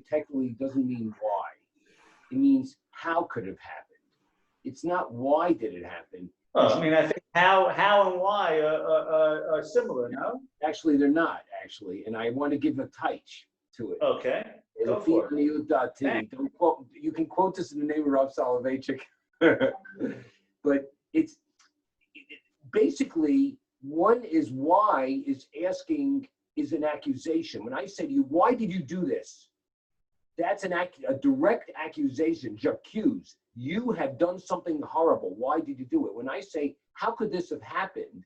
technically doesn't mean why. It means how could it have happened. It's not why did it happen. I mean, I think how and why are similar, no? Actually, they're not, actually. And I want to give a touch to it. Okay. Go for it. You can quote this in the name of Rav Soloveitchik. But it's basically, one is why is asking is an accusation. When I say to you, why did you do this? That's a direct accusation, j'accuse. You have done something horrible. Why did you do it? When I say, how could this have happened?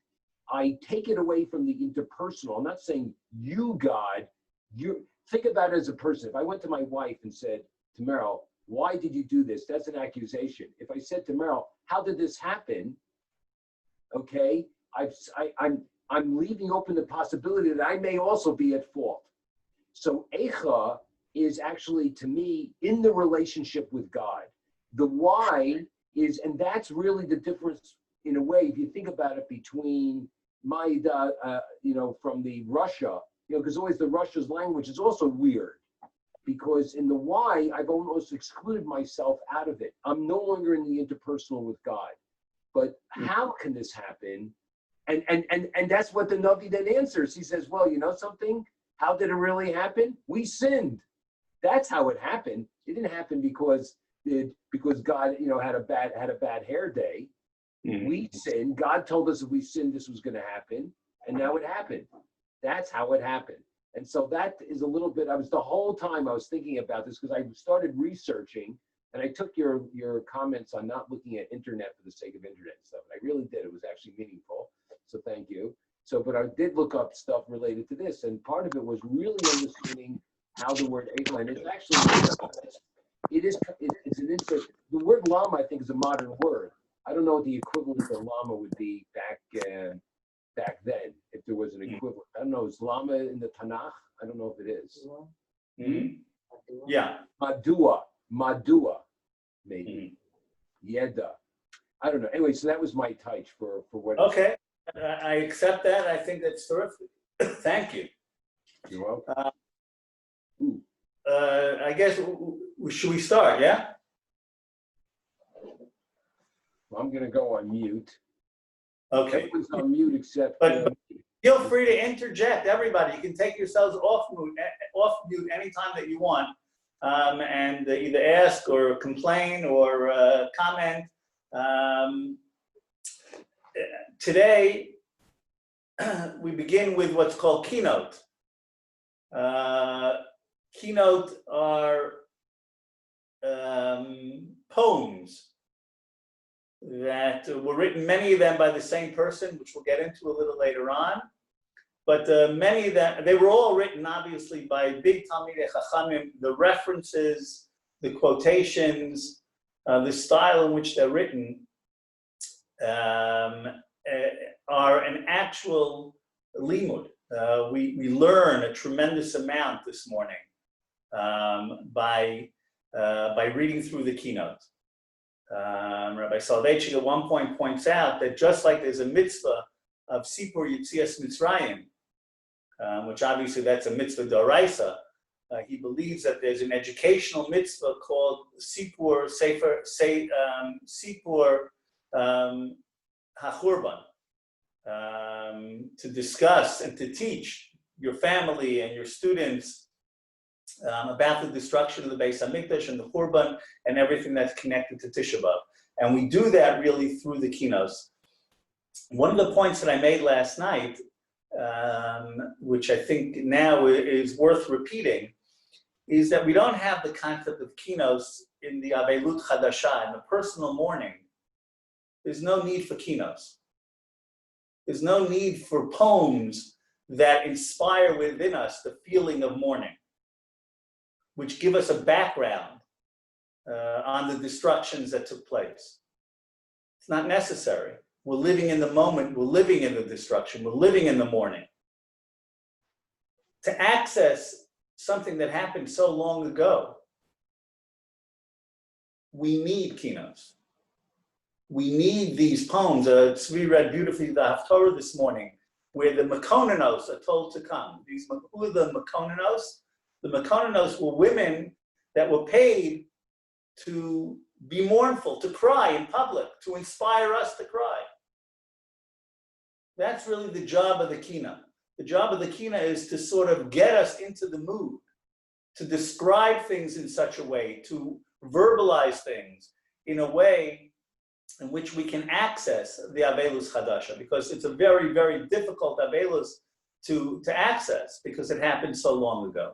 I take it away from the interpersonal. I'm not saying you, God, you think about it as a person. If I went to my wife and said to Meryl, why did you do this? That's an accusation. If I said to Meryl, how did this happen? Okay, I'm leaving open the possibility that I may also be at fault. So Eicha is actually, to me, in the relationship with God. The why is, and that's really the difference in a way, if you think about it, between Maida, from the Russia, because always the Russia's language is also weird, because in the why, I've almost excluded myself out of it. I'm no longer in the interpersonal with God. But how can this happen? And that's what the Navi then answers. He says, well, you know something? How did it really happen? We sinned. That's how it happened. It didn't happen because God, had a bad hair day. Mm-hmm. We sinned. God told us if we sinned, this was going to happen, and now it happened. That's how it happened. And so that is a little bit. The whole time I was thinking about this because I started researching, and I took your comments on not looking at internet for the sake of internet stuff. And I really did. It was actually meaningful. So thank you. But I did look up stuff related to this, and part of it was really understanding how the word Eicha, and it's actually, it's an interest. The word lama, I think, is a modern word. I don't know what the equivalent of lama would be back then, if there was an equivalent. I don't know, is lama in the Tanakh? I don't know if it is. Mm-hmm. Yeah. Madua, maybe. Yeda. I don't know. Anyway, so that was my touch for what. Okay. I accept that. I think that's terrific. Thank you. You're welcome. I guess, should we start, yeah? I'm going to go on mute. Okay. Everyone's on mute except... But feel free to interject, everybody. You can take yourselves off mute anytime that you want, and either ask or complain or comment. Today, we begin with what's called Kinot. Kinot are poems that were written, many of them by the same person, which we'll get into a little later on. But many of them, they were all written, obviously, by big Talmidei Chachamim. The references, the quotations, the style in which they're written are an actual limud. We learn a tremendous amount this morning by reading through the Kinot. Rabbi Soloveitchik at one point points out that just like there's a mitzvah of Sipur Yitzias Mitzrayim, which obviously that's a mitzvah d'oraisa, he believes that there's an educational mitzvah called Sipur HaChurban, to discuss and to teach your family and your students about the destruction of the Beis Hamikdash and the Churban and everything that's connected to Tisha B'Av. And we do that really through the Kinos. One of the points that I made last night, which I think now is worth repeating, is that we don't have the concept of Kinos in the Avelut Chadasha, in the personal mourning. There's no need for Kinos. There's no need for poems that inspire within us the feeling of mourning, which give us a background on the destructions that took place. It's not necessary. We're living in the moment. We're living in the destruction. We're living in the mourning. To access something that happened so long ago, we need Kinos. We need these poems. Tzvi read beautifully the Haftorah this morning, where the Makonanos are told to come. Who are the Makonanos? The Mekononos were women that were paid to be mournful, to cry in public, to inspire us to cry. That's really the job of the kina. The job of the kina is to sort of get us into the mood, to describe things in such a way, to verbalize things in a way in which we can access the Avelus Chadasha, because it's a very, very difficult Avelus to access because it happened so long ago.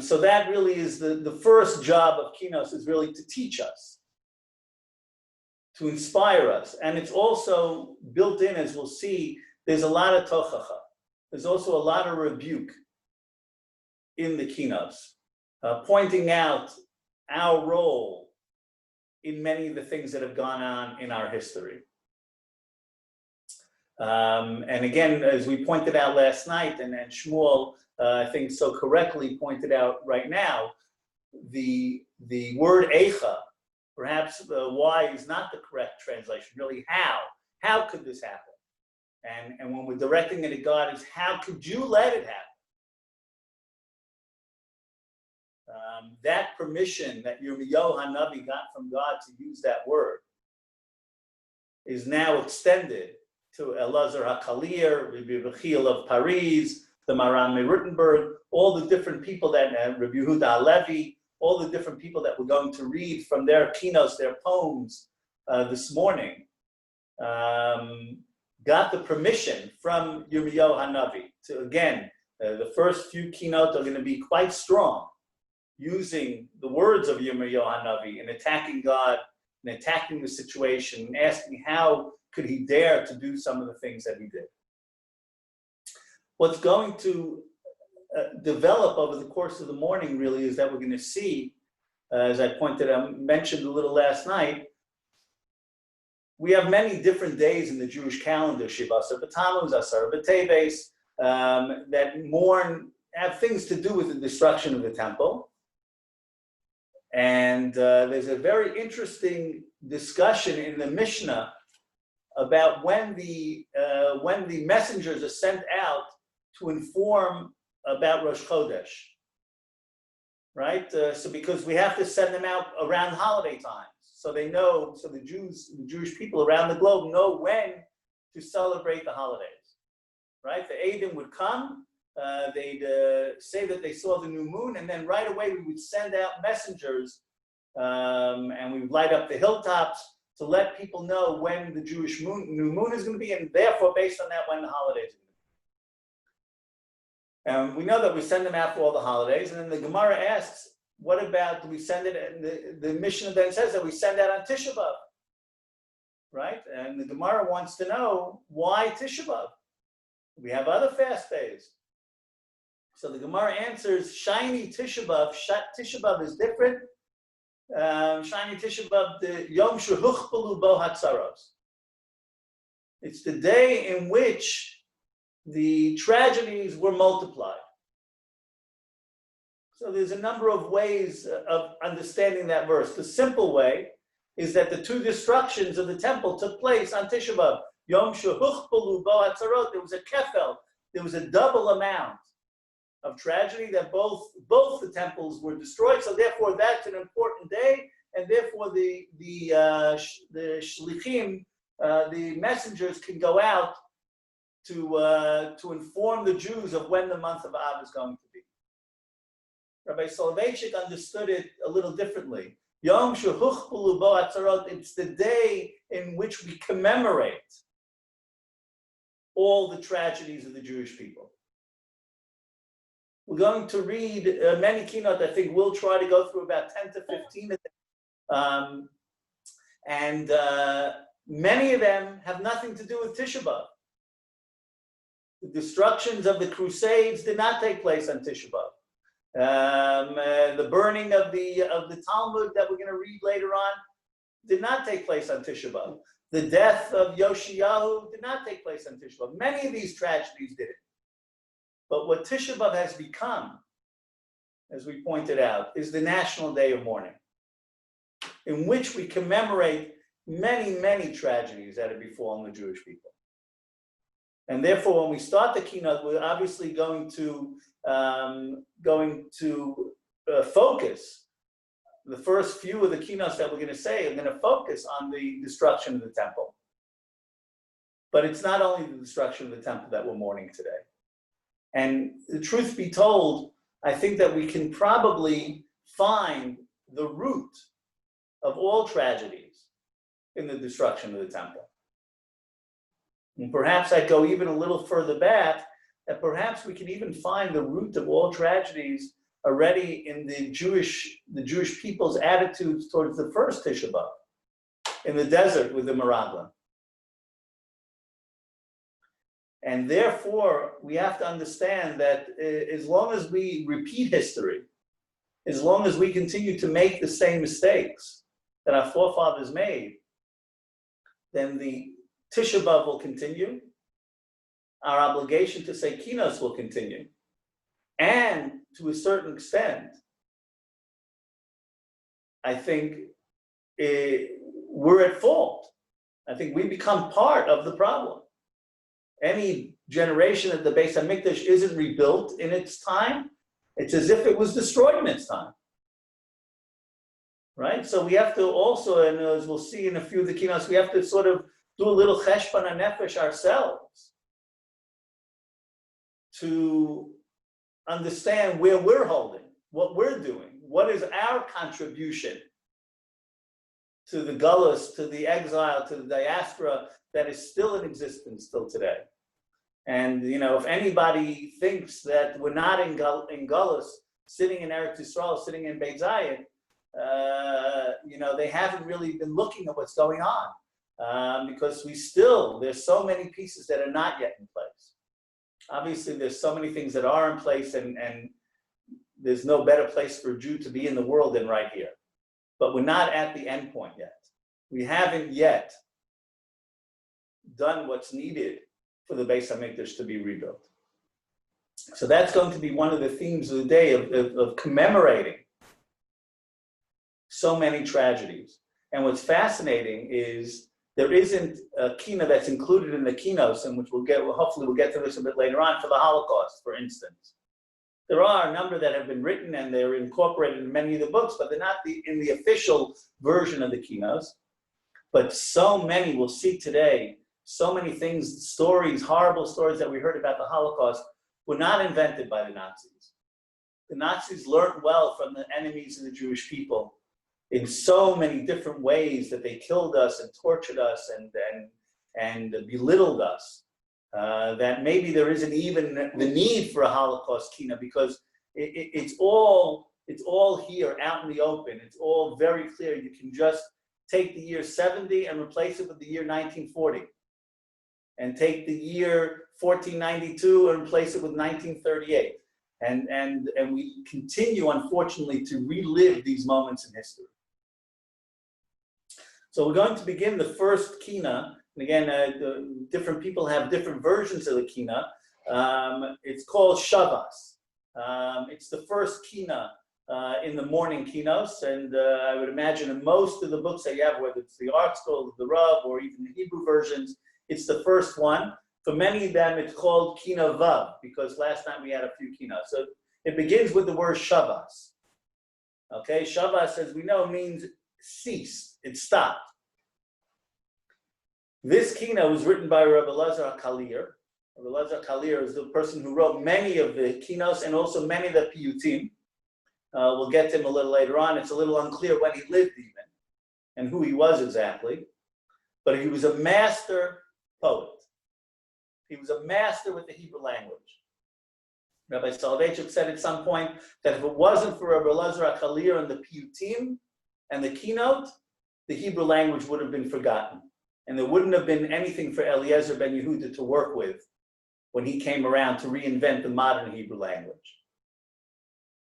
So that really is the first job of Kinos, is really to teach us, to inspire us. And it's also built in, as we'll see, there's a lot of tochacha. There's also a lot of rebuke in the Kinos, pointing out our role in many of the things that have gone on in our history. And again, as we pointed out last night, and Shmuel, I think so correctly pointed out right now, the word eicha, perhaps why is not the correct translation, really how could this happen? And when we're directing it at God, is how could you let it happen? That permission that Yirmiyahu HaNavi got from God to use that word is now extended to Elazar HaKalir, Rabbi Yechiel of Paris, the Maran Merutenberg, all the different people that, Rabbi Yehuda Halevi, all the different people that we're going to read from their kinos, their poems this morning, got the permission from Yirmiyahu HaNavi to, again, the first few kinot are going to be quite strong, using the words of Yirmiyahu HaNavi in attacking God, and attacking the situation, and asking how could he dare to do some of the things that he did. What's going to develop over the course of the morning really is that we're going to see, as I mentioned a little last night, we have many different days in the Jewish calendar, Shiva Asar B'Tammuz, Asar B'Teves, that mourn, have things to do with the destruction of the temple. And there's a very interesting discussion in the Mishnah about when the messengers are sent out to inform about Rosh Chodesh, right? So because we have to send them out around holiday times, so they know, so the Jewish people around the globe know when to celebrate the holidays, right? The Eidim would come, they'd say that they saw the new moon, and then right away we would send out messengers, and we would light up the hilltops to let people know when the Jewish new moon is going to be, and therefore, based on that, when the holidays are going to be. And we know that we send them out for all the holidays, and then the Gemara asks, what about, do we send it, and the Mishnah then says that we send out on Tisha B'Av, right? And the Gemara wants to know, why Tisha B'Av? We have other fast days. So the Gemara answers, Shiny Tisha B'Av, Tisha B'Av is different. Shiny Tisha B'Av, the Yom Shehuchpelu Bo Hatzaros. It's the day in which the tragedies were multiplied. So there's a number of ways of understanding that verse. The simple way is that the two destructions of the temple took place on Tisha B'Av. Yom Shehuchpelu Bo Hatzarot, there was a kefel, there was a double amount of tragedy that both the temples were destroyed. So therefore, that's an important day, and therefore the shlichim, the messengers, can go out to inform the Jews of when the month of Av is going to be. Rabbi Soloveitchik understood it a little differently. Yom Shehuchpelu Bo Hatzarot, it's the day in which we commemorate all the tragedies of the Jewish people. We're going to read many kinot. I think we'll try to go through about 10 to 15 of them. And many of them have nothing to do with Tisha B'Av. The destructions of the Crusades did not take place on Tisha B'Av. The burning of the Talmud that we're going to read later on did not take place on Tisha B'Av. The death of Yoshiyahu did not take place on Tisha B'Av. Many of these tragedies did it. But what Tisha B'Av has become, as we pointed out, is the National Day of Mourning, in which we commemorate many, many tragedies that have befallen the Jewish people. And therefore, when we start the Kinot, we're obviously going to going to focus. The first few of the keynotes that we're going to say are going to focus on the destruction of the temple. But it's not only the destruction of the temple that we're mourning today. And the truth be told, I think that we can probably find the root of all tragedies in the destruction of the temple. And perhaps I'd go even a little further back, that perhaps we can even find the root of all tragedies already in the Jewish people's attitudes towards the first Tisha B'Av, in the desert with the Meraglim. And therefore, we have to understand that as long as we repeat history, as long as we continue to make the same mistakes that our forefathers made, then the Tisha B'Av will continue, our obligation to say Kinos will continue, and to a certain extent, I think we're at fault. I think we become part of the problem. Any generation that the Beis HaMikdash isn't rebuilt in its time, it's as if it was destroyed in its time. Right? So we have to also, and as we'll see in a few of the keynotes, we have to sort of do a little cheshbon hanefesh ourselves to understand where we're holding, what we're doing, what is our contribution to the gullus, to the exile, to the diaspora that is still in existence till today. And if anybody thinks that we're not in gullus, sitting in Eretz Yisrael, sitting in Beit Zion, they haven't really been looking at what's going on, because there's so many pieces that are not yet in place. Obviously, there's so many things that are in place, and there's no better place for a Jew to be in the world than right here. But we're not at the end point yet. We haven't yet done what's needed for the Beis HaMikdash to be rebuilt. So that's going to be one of the themes of the day, of commemorating so many tragedies. And what's fascinating is there isn't a kina that's included in the kinos, and which hopefully we'll get to this a bit later on, for the Holocaust, for instance. There are a number that have been written and they're incorporated in many of the books, but they're not in the official version of the kinos. But so many we'll see today, so many things, stories, horrible stories that we heard about the Holocaust were not invented by the Nazis. The Nazis learned well from the enemies of the Jewish people in so many different ways, that they killed us and tortured us and belittled us, that maybe there isn't even the need for a Holocaust kina, because it's all here out in the open. It's all very clear. You can just take the year 70 and replace it with the year 1940, and take the year 1492 and replace it with 1938. And we continue, unfortunately, to relive these moments in history. So we're going to begin the first kina. And again, different people have different versions of the kina. It's called Shabbos. It's the first kina in the morning kinos, and I would imagine in most of the books that you have, whether it's the Art Scroll, the Rav, or even the Hebrew versions, it's the first one. For many of them, it's called Kina Vav, because last night we had a few kinos. So it begins with the word Shabbos. Okay, Shabbos, as we know, means ceased. It stopped. This kina was written by Rabbi Elazar Kalir. Rabbi Elazar Kalir is the person who wrote many of the kinos and also many of the piyutim. We'll get to him a little later on. It's a little unclear when he lived even and who he was exactly. But he was a master poet. He was a master with the Hebrew language. Rabbi Soloveitchik said at some point that if it wasn't for Rabbi Elazar Kalir and the piyutim and the Kinot, the Hebrew language would have been forgotten. And there wouldn't have been anything for Eliezer ben Yehuda to work with when he came around to reinvent the modern Hebrew language.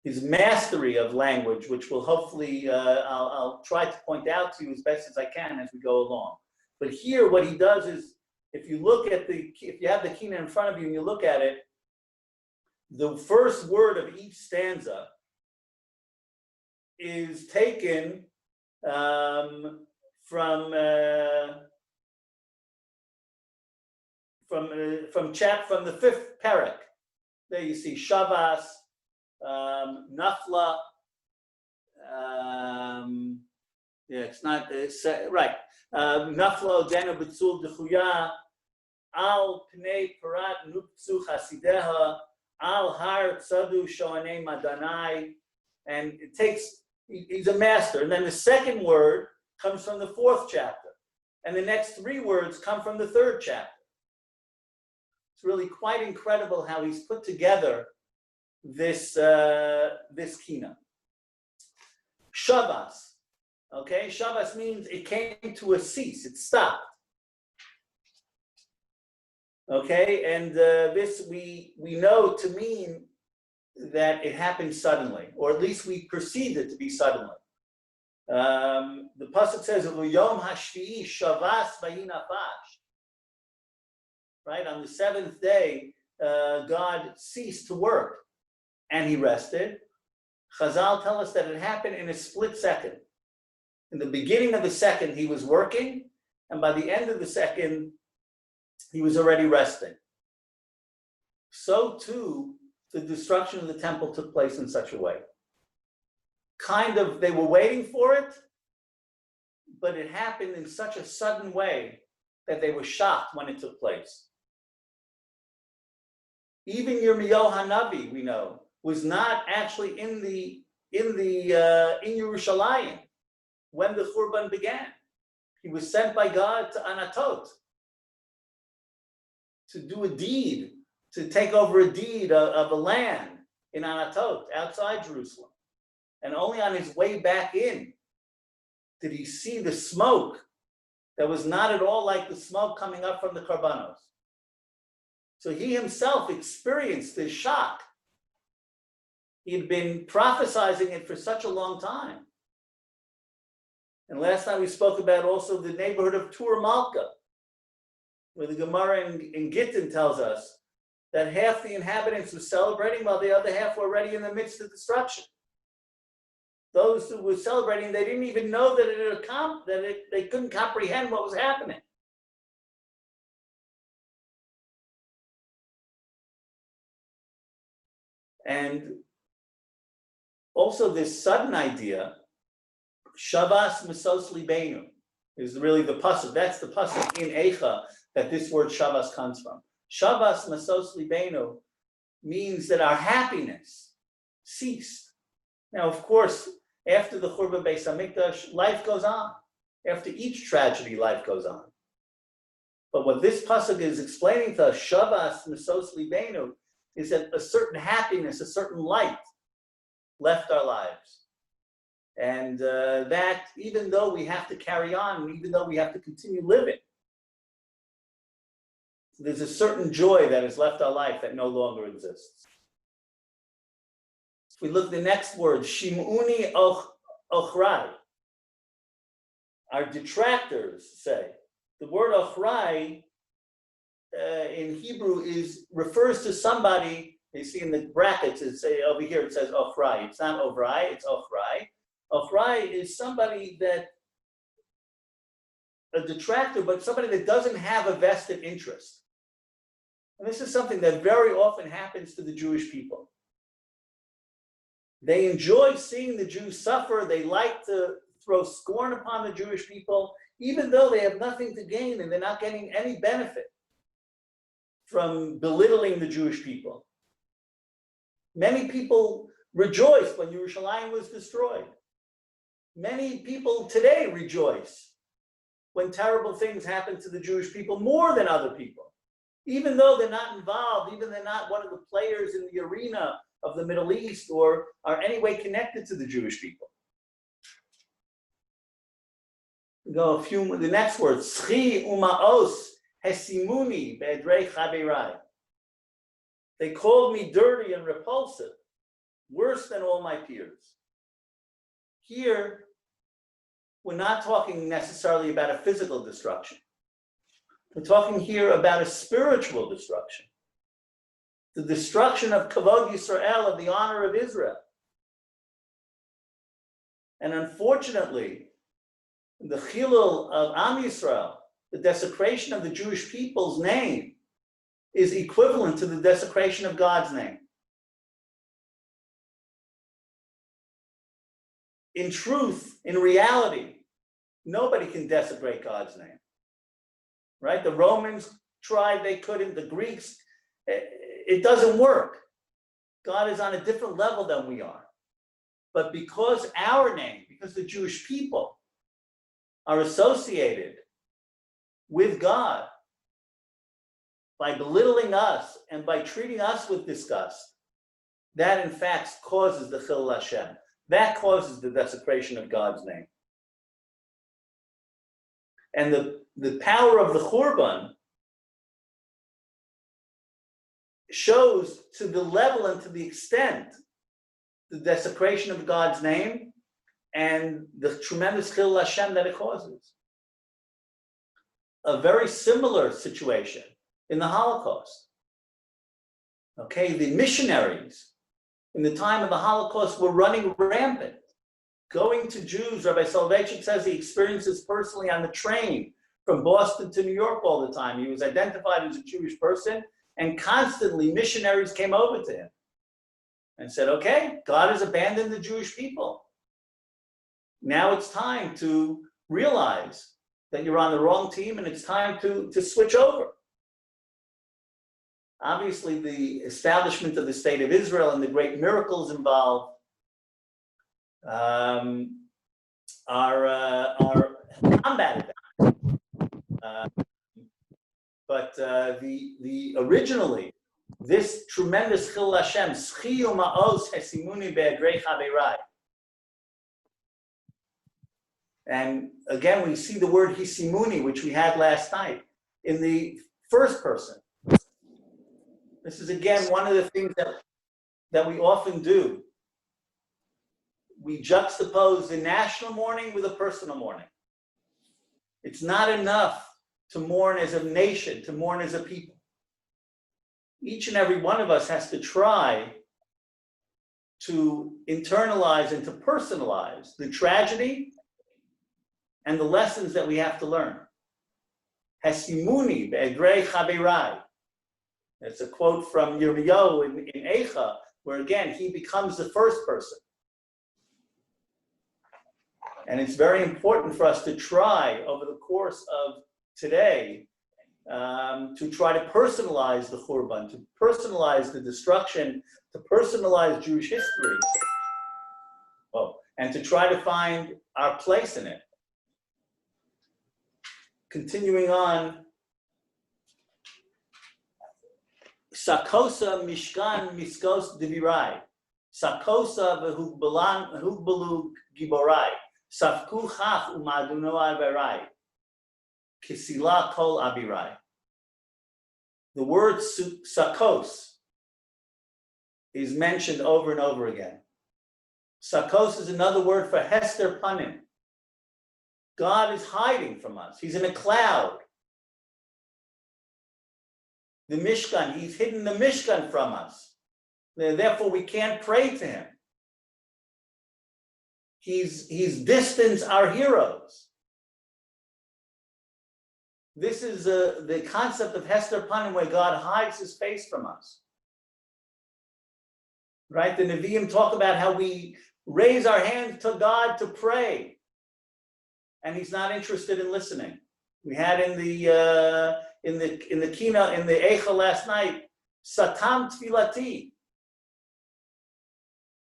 His mastery of language, which will hopefully, I'll try to point out to you as best as I can as we go along. But here, what he does is, if you have the kina in front of you and you look at it, the first word of each stanza is taken from the fifth parak There you see Shavas, Nafla. Yeah, it's not right. Nafla Odenu B'tzul Dechuya Al Pnei Parat Nuptzu Chasideha Al Har Tzadu Shoanei Madanai, and it takes. He's a master, and then the second word comes from the 4th chapter, and the next 3 words come from the 3rd chapter. It's really quite incredible how he's put together this this Kinot. Shavas. Okay, Shavas means it came to a cease, it stopped. Okay, and this we know to mean that it happened suddenly, or at least we perceived it to be suddenly. The pasuk says, "Yom hashvi'i shavas vayinafash." Right, on the 7th day, God ceased to work, and He rested. Chazal tell us that it happened in a split second. In the beginning of the second, He was working, and by the end of the second, He was already resting. So too, the destruction of the temple took place in such a way. Kind of, they were waiting for it, but it happened in such a sudden way that they were shocked when it took place. Even Yirmiyahu Hanavi, we know, was not actually in Yerushalayim when the Churban began. He was sent by God to Anatot to do a deed, to take over a deed of a land in Anatot, outside Jerusalem. And only on his way back in did he see the smoke that was not at all like the smoke coming up from the Karbanos. So he himself experienced this shock. He had been prophesizing it for such a long time. And last time we spoke about also the neighborhood of Tur Malka, where the Gemara in Gittin tells us that half the inhabitants were celebrating while the other half were already in the midst of destruction. Those who were celebrating, they didn't even know that they couldn't comprehend what was happening. And also this sudden idea, Shavas Mesos Libenu, is really the pasuk. That's the pasuk in Eicha that this word Shavas comes from. Shavas Mesos Libenu means that our happiness ceased. Now, of course, after the Churban Beis Hamikdash, life goes on. After each tragedy, life goes on. But what this pasuk is explaining to us, Shavas Mesos Libenu, is that a certain happiness, a certain light left our lives. And that even though we have to carry on, and even though we have to continue living, there's a certain joy that has left our life that no longer exists. If we look at the next word, Shim'uni Ochrai. Our detractors say, the word Ochrai in Hebrew refers to somebody. You see in the brackets, over here it says Ochrai. It's not Ovrai, it's Ochrai. Ochrai is somebody that, a detractor, but somebody that doesn't have a vested interest. And this is something that very often happens to the Jewish people. They enjoy seeing the Jews suffer. They like to throw scorn upon the Jewish people, even though they have nothing to gain and they're not getting any benefit from belittling the Jewish people. Many people rejoiced when Yerushalayim was destroyed. Many people today rejoice when terrible things happen to the Jewish people more than other people, even though they're not involved, even they're not one of the players in the arena of the Middle East or are any way connected to the Jewish people. Go the next word, Schi umaos hesimuni be'edrei chaverai. They called me dirty and repulsive, worse than all my peers. Here, we're not talking necessarily about a physical destruction. We're talking here about a spiritual destruction. The destruction of Kavod Yisrael, of the honor of Israel. And unfortunately, the Chilul of Am Yisrael, the desecration of the Jewish people's name, is equivalent to the desecration of God's name. in truth, in reality, nobody can desecrate God's name, right? The Romans tried, they couldn't, the Greeks, it doesn't work. God is on a different level than we are. But because our name, because the Jewish people are associated with God by belittling us and by treating us with disgust, that in fact causes the Chillul Hashem. That causes the desecration of God's name. And the power of the Churban shows to the level and to the extent the desecration of God's name and the tremendous Chillul Hashem that it causes. A very similar situation in the Holocaust. Okay, the missionaries in the time of the Holocaust were running rampant, going to Jews. Rabbi Soloveitchik says he experienced this personally on the train from Boston to New York all the time. He was identified as a Jewish person, and constantly missionaries came over to him and said, okay, God has abandoned the Jewish people. Now it's time to realize that you're on the wrong team and it's time to switch over. Obviously, the establishment of the State of Israel and the great miracles involved are combated. But the originally, this tremendous Chillul Hashem, Schiyu Ma'os Hesimuni Be'adrei Chaverai. And again, we see the word Hisimuni, which we had last night, in the first person. This is again one of the things that we often do. We juxtapose the national mourning with a personal mourning. It's not enough to mourn as a nation, to mourn as a people. Each and every one of us has to try to internalize and to personalize the tragedy and the lessons that we have to learn. Hasimuni be'edrei chaverai. It's a quote from Yirmiyahu in Eicha, where again, he becomes the first person. And it's very important for us to try over the course of today to try to personalize the Churban, to personalize the destruction, to personalize Jewish history, and to try to find our place in it. Continuing on, Sakosa Mishkan Miskos Divirai, Sakosa Vehugbalu Giborai, Safku Chach Umaduno Averai, Kisila Kol Abirai. The word Sakos is mentioned over and over again. Sakos is another word for Hester Panim. God is hiding from us. He's in a cloud. The Mishkan, he's hidden the Mishkan from us. Therefore, we can't pray to him. He's distanced our heroes. This is the concept of Hester Panim, where God hides his face from us. Right? The Nevi'im talk about how we raise our hands to God to pray, and he's not interested in listening. We had in the Kinot, in the Eicha last night, Satam Tfilati.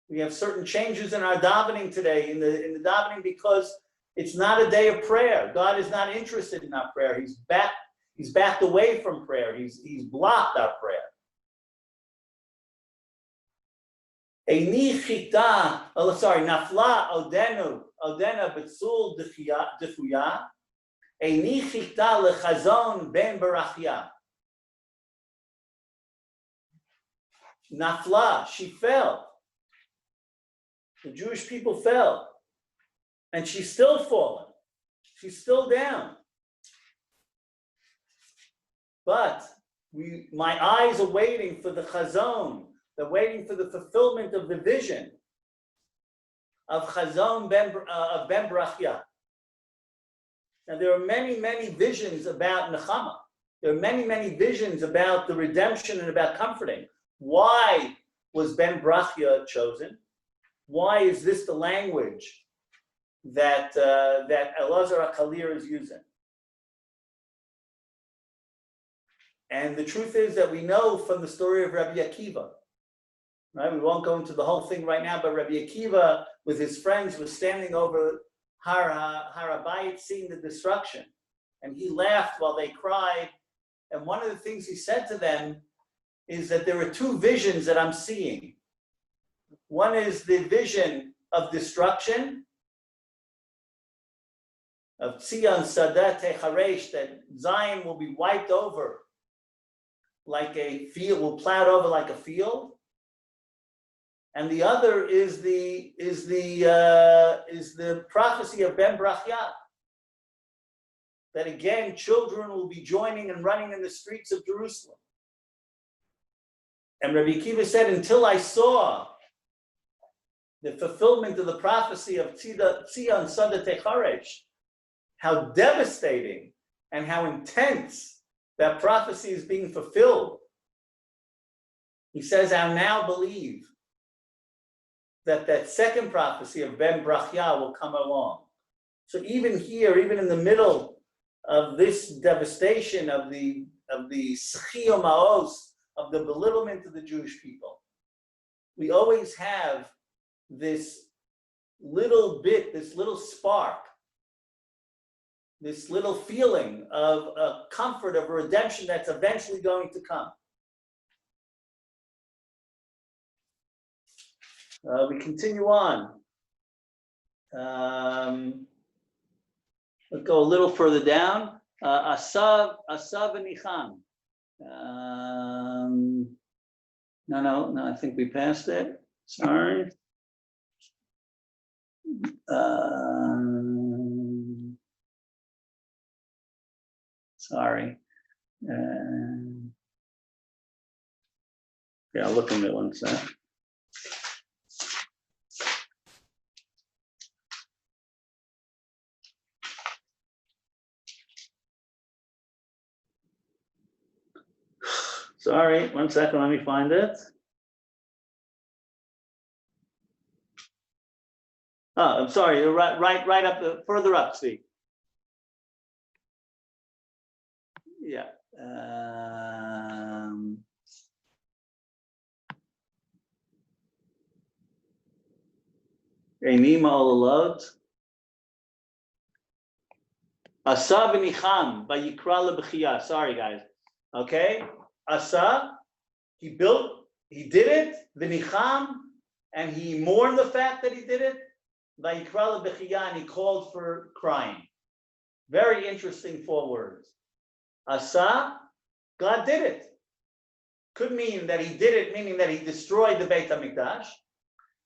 We have certain changes in our davening today, in the davening, because it's not a day of prayer. God is not interested in our prayer. He's backed away from prayer. He's blocked our prayer. Nafla odena betzul dechuya. Eini chita lechazon ben barachia. Nafla, she fell. The Jewish people fell. And she's still fallen. She's still down. But my eyes are waiting for the chazon. They're waiting for the fulfillment of the vision of chazon of ben barachia. Now, there are many, many visions about Nechama. There are many, many visions about the redemption and about comforting. Why was Ben Brachia chosen? Why is this the language that Elazar HaKalir is using. And the truth is that we know from the story of Rabbi Akiva, right? We won't go into the whole thing right now, but Rabbi Akiva, with his friends, was standing over Harabayit, seeing the destruction. And he laughed while they cried. And one of the things he said to them is that there are two visions that I'm seeing. One is the vision of destruction, of Tzion Sadat Techaresh, that Zion will be wiped over like a field, will plowed over like a field. And the other is the prophecy of Ben Brachya, that again children will be joining and running in the streets of Jerusalem. And Rabbi Akiva said, until I saw the fulfillment of the prophecy of Tzion Sada Techaresh, how devastating and how intense that prophecy is being fulfilled. He says, I now believe that that second prophecy of Ben Brachya will come along. So even here, even in the middle of this devastation of the Schio Ma'os, of the belittlement of the Jewish people, we always have this little bit, this little spark, this little feeling of a comfort, of a redemption that's eventually going to come. We continue on. Let's go a little further down. Asav v'nicham. No, I think we passed it. Sorry. Sorry. Yeah, I'll look at it one sec. Sorry, 1 second, let me find it. Oh, I'm sorry, you're right up further up, Steve. Yeah. Enima olalot. Asa v'nicham v'yikra lebechiyah. Sorry, guys. Okay. Asa, he built, he did it. V'nicham, and he mourned the fact that he did it. V'yikra lebechiyah, and he called for crying. Very interesting 4 words. Asa, God did it. Could mean that he did it, meaning that he destroyed the Beit HaMikdash.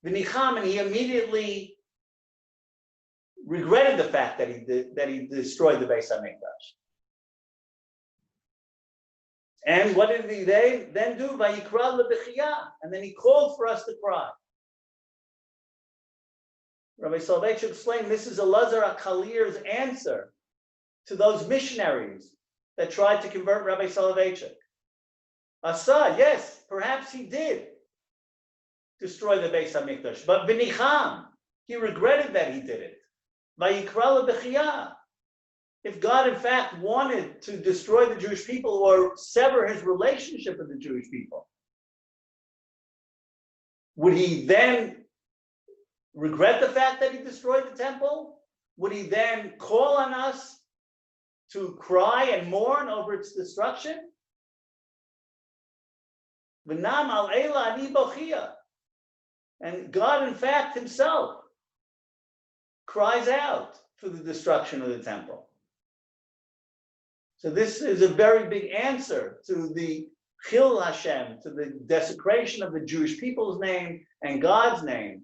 V'nicham, and he immediately regretted the fact that he destroyed the Beit HaMikdash. And what did he then do? Vayikra lebechiyah, and then he called for us to cry. Rabbi Soloveitchik explained this is Elazar HaKalir's answer to those missionaries that tried to convert Rabbi Soloveitchik. Asa, yes, perhaps he did destroy the Beis HaMikdash, but v'nicham, he regretted that he did it. Vayikra lebechiyah. If God, in fact, wanted to destroy the Jewish people or sever his relationship with the Jewish people, would he then regret the fact that he destroyed the temple? Would he then call on us to cry and mourn over its destruction? V'nam al eila ani bochia. And God, in fact, himself cries out for the destruction of the temple. So this is a very big answer to the Chil Hashem, to the desecration of the Jewish people's name and God's name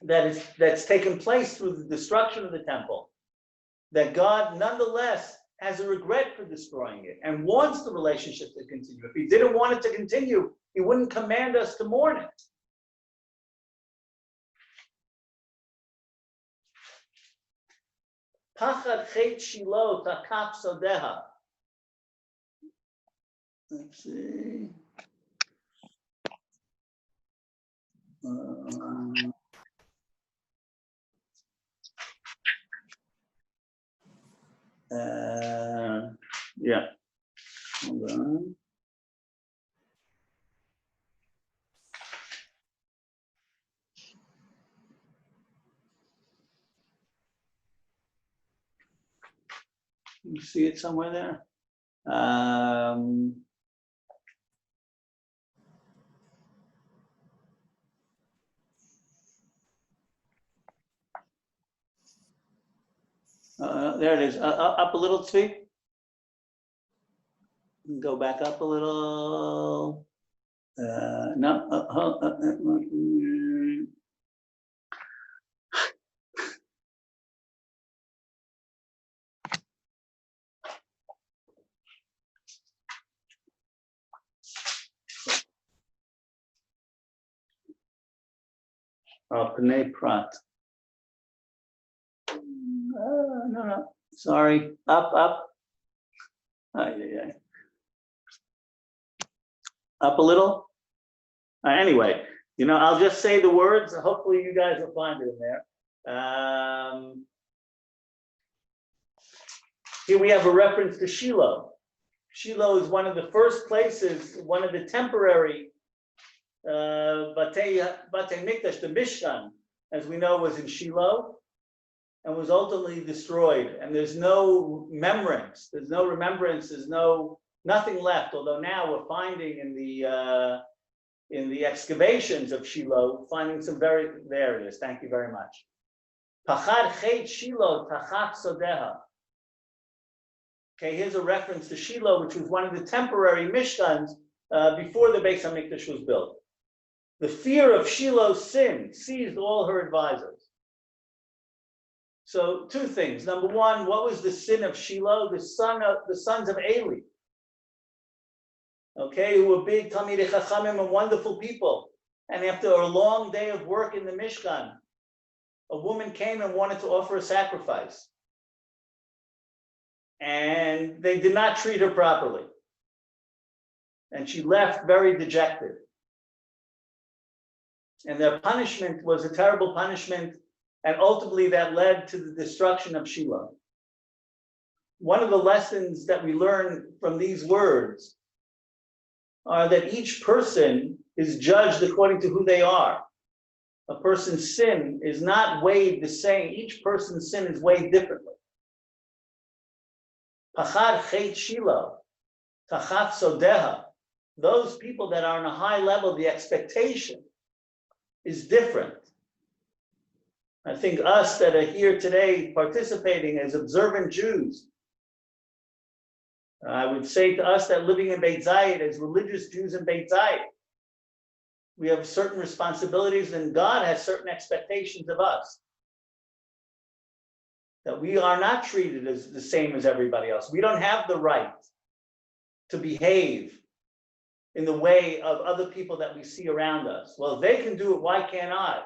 that's taken place through the destruction of the temple. That God nonetheless has a regret for destroying it and wants the relationship to continue. If he didn't want it to continue, he wouldn't command us to mourn it. Pachad chet Shiloh takap sodeha. Let's see. Yeah. Hold on. You see it somewhere there? There it is. Up a little, Tzvi. Go back up a little. No. Pnei Prat. No. Sorry. Up. Yeah. Up a little. Anyway, I'll just say the words. Hopefully, you guys will find it in there. Here we have a reference to Shiloh. Shiloh is one of the first places, one of the temporary Batei Mikdash, the Mishkan, as we know, was in Shiloh and was ultimately destroyed. And there's no remembrance. There's nothing left. Although now we're finding in the excavations of Shiloh, finding some there it is. Thank you very much. Pachad chet Shiloh tachat sodeha. Okay, here's a reference to Shiloh, which was one of the temporary Mishkans before the Beis HaMikdash was built. The fear of Shiloh's sin seized all her advisors. So two things. Number one, what was the sin of Shiloh? The sons of Eli. Okay, who were big Talmidei Chachamim and wonderful people. And after a long day of work in the Mishkan, a woman came and wanted to offer a sacrifice. And they did not treat her properly. And she left very dejected. And their punishment was a terrible punishment, and ultimately that led to the destruction of Shiloh. One of the lessons that we learn from these words are that each person is judged according to who they are. A person's sin is not weighed the same. Each person's sin is weighed differently. Pachad chet Shiloh, tachat sodeha. Those people that are on a high level, the expectation is different. I think us that are here today participating as observant Jews, I would say to us that living in Beit Zayit as religious Jews in Beit Zayit, we have certain responsibilities and God has certain expectations of us. That we are not treated as the same as everybody else. We don't have the right to behave in the way of other people that we see around us. Well, if they can do it, why can't I?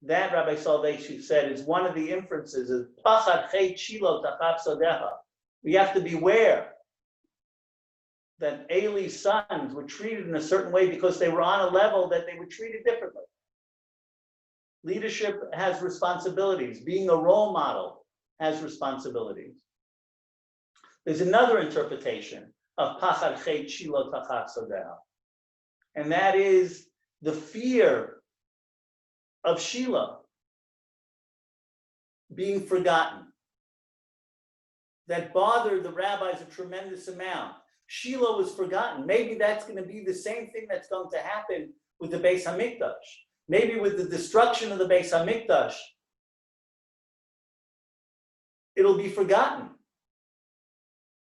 That, Rabbi Soloveitchik said, is one of the inferences of Pachad chet Shiloh tachat sodeha. We have to beware that Eli's sons were treated in a certain way because they were on a level that they were treated differently. Leadership has responsibilities. Being a role model has responsibilities. There's another interpretation of Pachad chet Shiloh tachat sodeha, and that is the fear of Shiloh being forgotten. That bothered the rabbis a tremendous amount. Shiloh was forgotten. Maybe that's going to be the same thing that's going to happen with the Beis HaMikdash. Maybe with the destruction of the Beis HaMikdash, it'll be forgotten.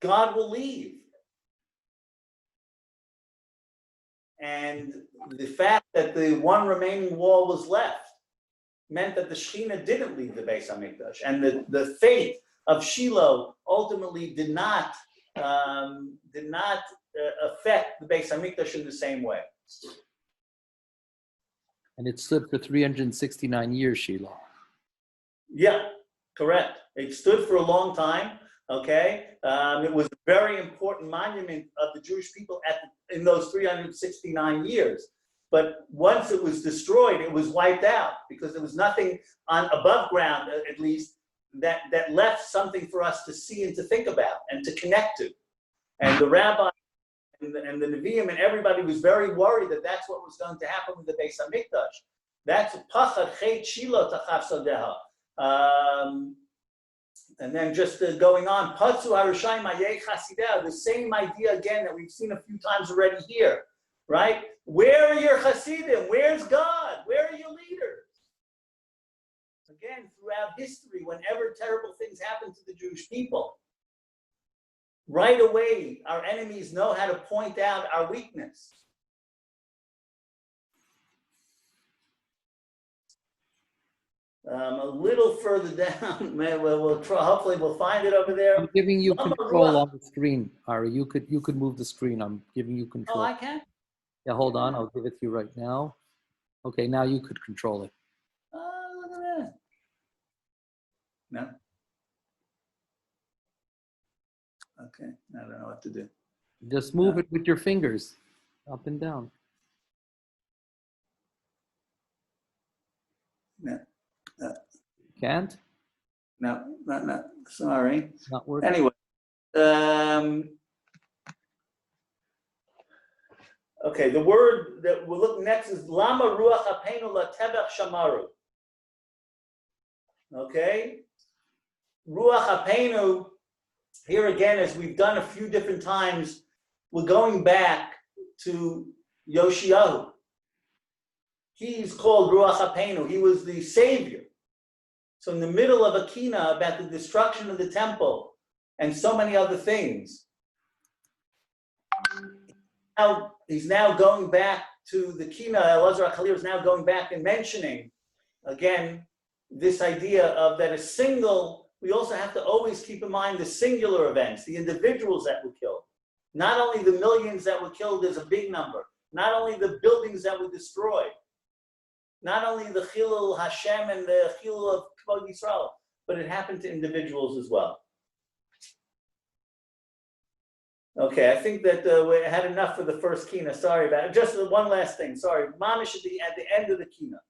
God will leave. And the fact that the one remaining wall was left meant that the Shekhinah didn't leave the Beis HaMikdash. And the fate of Shiloh ultimately did not affect the Beis HaMikdash in the same way. And it stood for 369 years, Shiloh. Yeah, correct. It stood for a long time. Okay, it was a very important monument of the Jewish people in those 369 years. But once it was destroyed, it was wiped out because there was nothing on above ground, at least, that left something for us to see and to think about and to connect to. And the rabbi and the Nevi'im and everybody was very worried that that's what was going to happen with the Beis HaMikdash. That's pachad chet shilo tachav sodeha. And then just going on, patzu harushayim ayei chasideh, the same idea again that we've seen a few times already here, right? Where are your chasidim? Where's God? Where are your leaders? Again, throughout history, whenever terrible things happen to the Jewish people, right away, our enemies know how to point out our weakness. A little further down, we'll try, hopefully we'll find it over there. I'm giving you control on the screen, Ari. You could move the screen. I'm giving you control. Oh, I can? Yeah, hold on. I'll give it to you right now. Okay, now you could control it. Oh, look at that. No? Okay, I don't know what to do. Just move it with your fingers, up and down. No. Can't? No, not, sorry. It's not working. Anyway, okay, the word that we'll look next is Lama Ruach Hapeinu Latevach Shamaru. Okay? Ruach Hapeinu, here again, as we've done a few different times, we're going back to Yoshiyahu. He's called Ruach Hapeinu. He was the savior. So in the middle of a kina about the destruction of the temple and so many other things, now he's now going back to the kina. Elazar HaKhalil is now going back and mentioning again this idea of that a single. We also have to always keep in mind the singular events, the individuals that were killed. Not only the millions that were killed is a big number. Not only the buildings that were destroyed. Not only the Chilul Hashem and the Chilul of Kvod Yisrael, but it happened to individuals as well. Okay, I think that we had enough for the first kina. Sorry about it. Just one last thing. Sorry, Mamish at the end of the kina.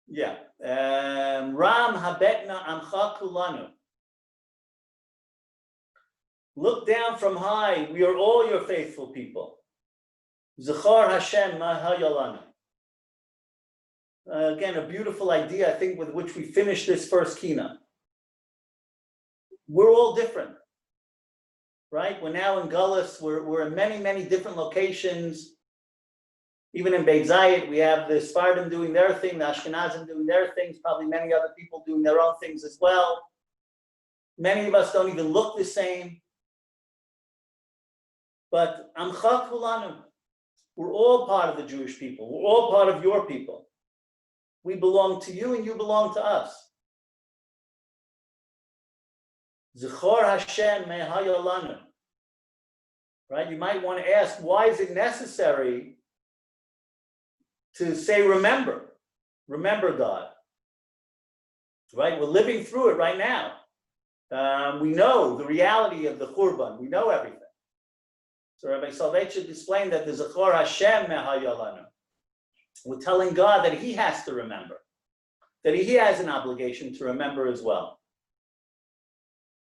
Yeah. Ram habetna amcha kulanu. Look down from high. We are all your faithful people. Zechar Hashem mahayalanu. Again, a beautiful idea, I think, with which we finish this first kina. We're all different, right? We're now in Gullus. We're in many, many different locations. Even in Beit Zayit, we have the Sephardim doing their thing, the Ashkenazim doing their things, probably many other people doing their own things as well. Many of us don't even look the same. But Amcha Kulanu, we're all part of the Jewish people. We're all part of your people. We belong to you and you belong to us. Zechor Hashem mehayolanu. Right? You might want to ask, why is it necessary to say remember? Remember God. Right? We're living through it right now. We know the reality of the Churban. We know everything. So Rabbi Soloveitchik explained that the Zechor Hashem mehayolanu. We're telling God that He has to remember, that He has an obligation to remember as well.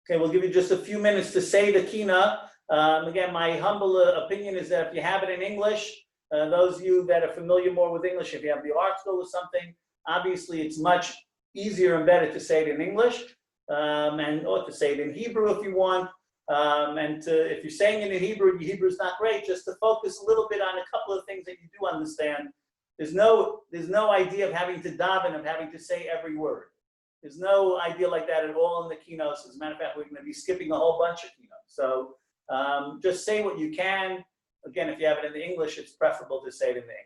Okay, we'll give you just a few minutes to say the kina. Again, my humble opinion is that if you have it in English, those of you that are familiar more with English, if you have the article or something, obviously it's much easier and better to say it in English, or to say it in Hebrew if you want. If you're saying it in Hebrew, your Hebrew is not great, just to focus a little bit on a couple of things that you do understand. There's no idea of having to daven, of having to say every word. There's no idea like that at all in the keynotes. As a matter of fact, we're going to be skipping a whole bunch of keynotes. So just say what you can. Again, if you have it in the English, it's preferable to say it in the English.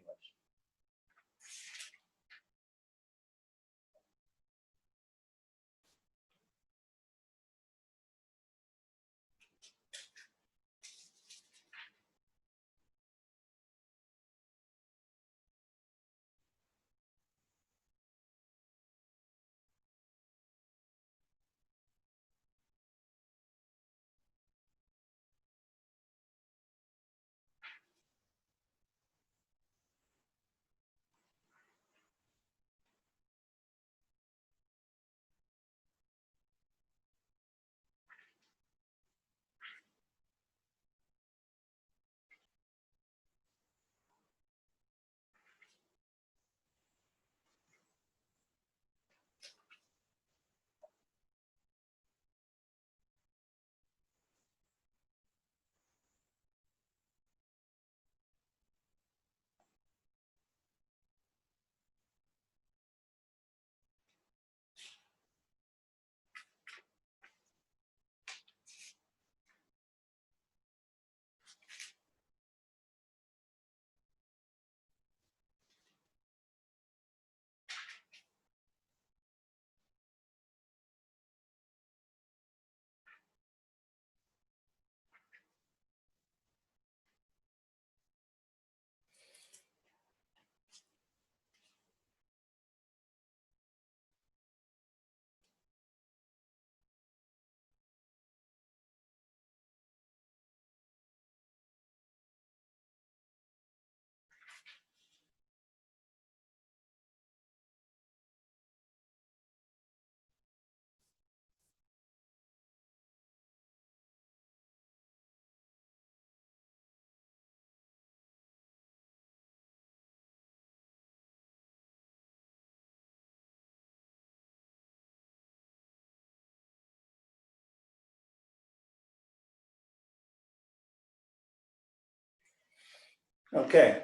Okay,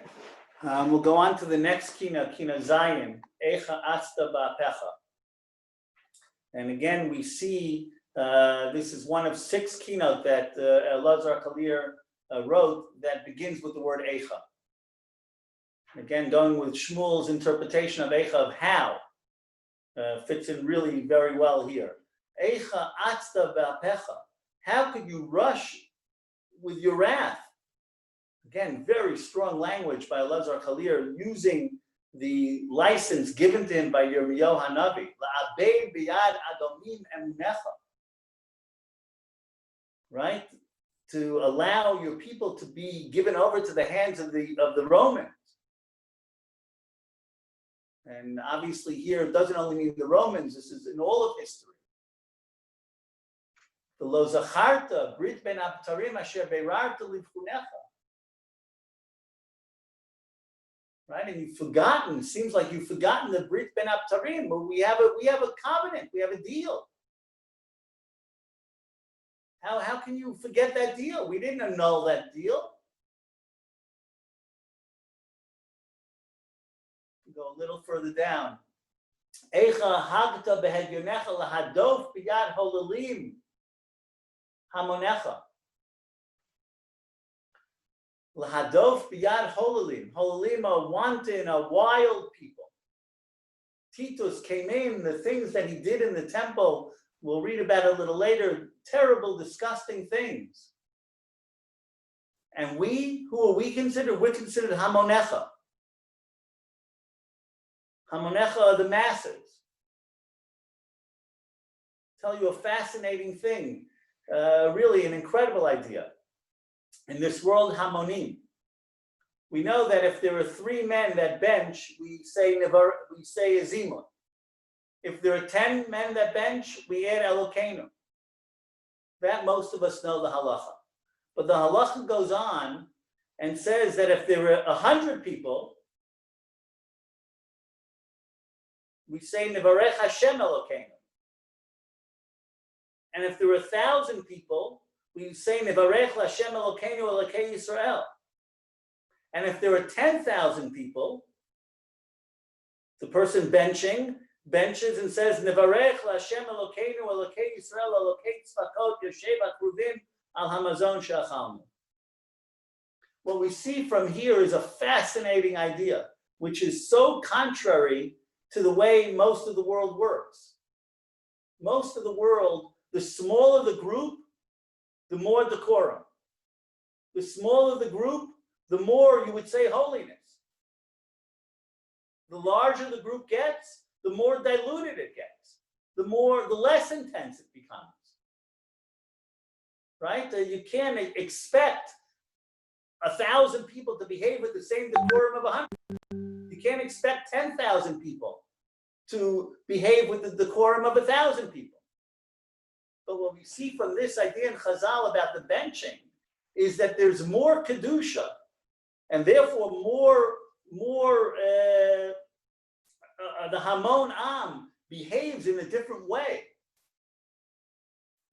we'll go on to the next Kinot, Kinot Zayin, Eicha Asta Ba'apecha. And again, we see this is one of 6 Kinot that Elazar Kalir wrote that begins with the word Eicha. Again, going with Shmuel's interpretation of Eicha of how fits in really very well here. Eicha Asta Ba'apecha. How could you rush with your wrath? Again, very strong language by Elazar Kalir, using the license given to him by Yirmiyahu Hanavi. La'abed biyad adomim emunecha. Right? To allow your people to be given over to the hands of the Romans. And obviously here it doesn't only mean the Romans, this is in all of history. The lo zacharta brit ben abtarim asher beirarta livchunecha. Right, and you've forgotten. It seems like you've forgotten the Brit Ben Abtarim, but we have a covenant, we have a deal. How can you forget that deal? We didn't annul that deal. Go a little further down. Eicha hagta behedyonecha lahadof biyad holalim hamonecha. Lahadof biyad holalim. Holalim are wanton, are wild people. Titus came in, the things that he did in the temple, we'll read about it a little later, terrible, disgusting things. And who are we considered? We're considered hamonecha. Hamonecha are the masses. Tell you a fascinating thing, really an incredible idea. In this world, hamonim, we know that if there are 3 men that bench, we say Ezimun. If there are 10 men that bench, we add Elokeinu. That most of us know the halacha. But the halacha goes on and says that if there are 100 people, we say Nevarech Hashem Elokeinu. And if there are 1,000 people, we say Nevarech Hashem Elokeinu Elokei Yisrael. And if there are 10,000 people, the person benches and says Nevarech Hashem Elokeinu Elokei Yisrael Elokei Tzvakot Yoshev Akruvim Al Hamazon Shachalnu. What we see from here is a fascinating idea, which is so contrary to the way most of the world works. Most of the world, the smaller the group, the more decorum. The smaller the group, the more you would say holiness. The larger the group gets, the more diluted it gets, the less intense it becomes. Right? You can't expect 1,000 people to behave with the same decorum of 100. You can't expect 10,000 people to behave with the decorum of 1,000 people. But what we see from this idea in Chazal about the benching is that there's more kedusha, and therefore the Hamon Am behaves in a different way.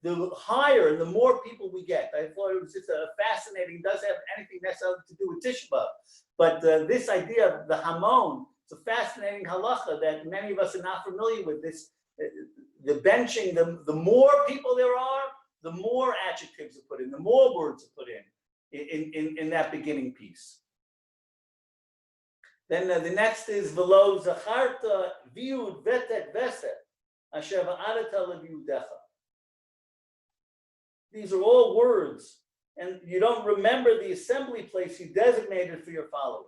The higher and the more people we get. I thought it was just a fascinating, doesn't have anything necessarily to do with Tisha B'Av, but this idea of the Hamon, it's a fascinating halacha that many of us are not familiar with. This, the benching, the more people there are, the more adjectives are put in, the more words are put in that beginning piece. Then the next is velo zacharta viud vetet veset asher va'adata leviudecha. These are all words, and you don't remember the assembly place you designated for your followers.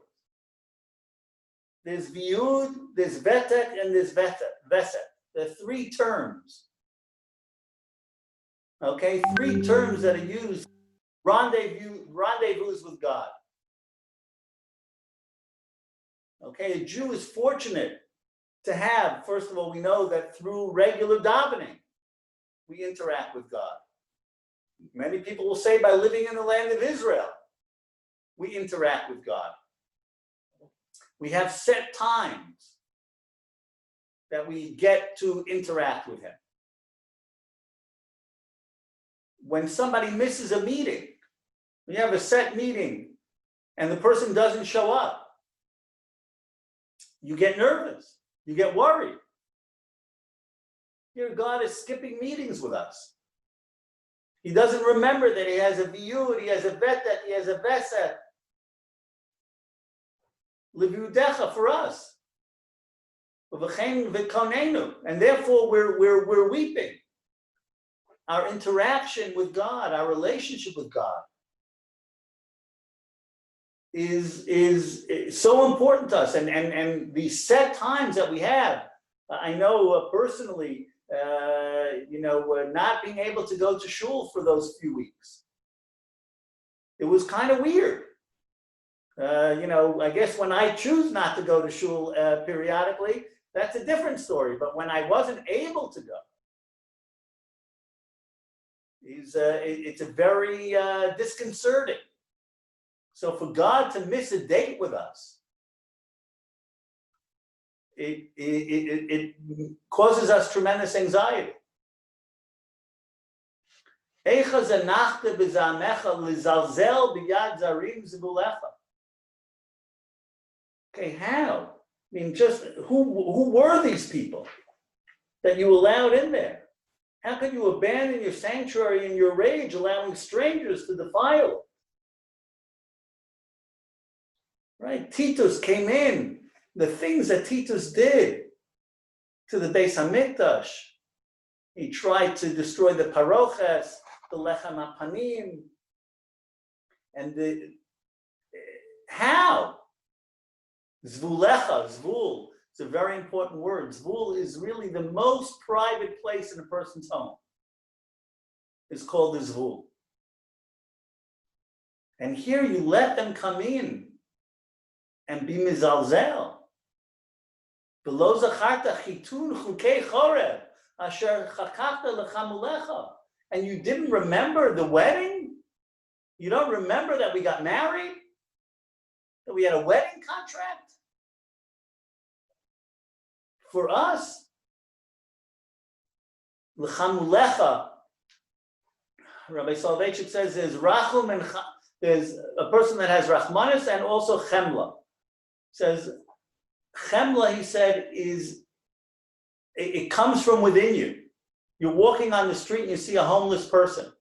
There's viud, there's vetet, and there's veset. There are 3 terms. Okay, 3 terms that are used, rendezvous with God. Okay, a Jew is fortunate to have, first of all, we know that through regular davening, we interact with God. Many people will say by living in the land of Israel, we interact with God. We have set times that we get to interact with him. When somebody misses a meeting, we have a set meeting and the person doesn't show up, you get nervous, you get worried. Here, God is skipping meetings with us. He doesn't remember that he has a viyud, he has a vetet, he has a veset. Livudecha for us. And therefore we're weeping. Our interaction with God, our relationship with God is so important to us. And the set times that we have, I know personally, not being able to go to shul for those few weeks. It was kind of weird. I guess when I choose not to go to shul periodically, that's a different story. But when I wasn't able to go, it's a very disconcerting. So for God to miss a date with us, it causes us tremendous anxiety. Okay, how? I mean, just who were these people that you allowed in there? How could you abandon your sanctuary in your rage, allowing strangers to defile it? Right? Titus came in. The things that Titus did to the Beis Hamikdash. He tried to destroy the paroches, the lechem hapanim, and how? Zvulecha, zvul. It's a very important word. Zvul is really the most private place in a person's home. It's called the zvul. And here you let them come in and be mizalzel. V'lo zacharta chitun chukei chorev asher chakachta lechamulecha. And you didn't remember the wedding? You don't remember that we got married? That we had a wedding contract? For us, lechamulecha, Rabbi Soloveitchik says there's rachum and there's a person that has rachmanis and also chemla. Says chemla, he said, it comes from within you. You're walking on the street and you see a homeless person,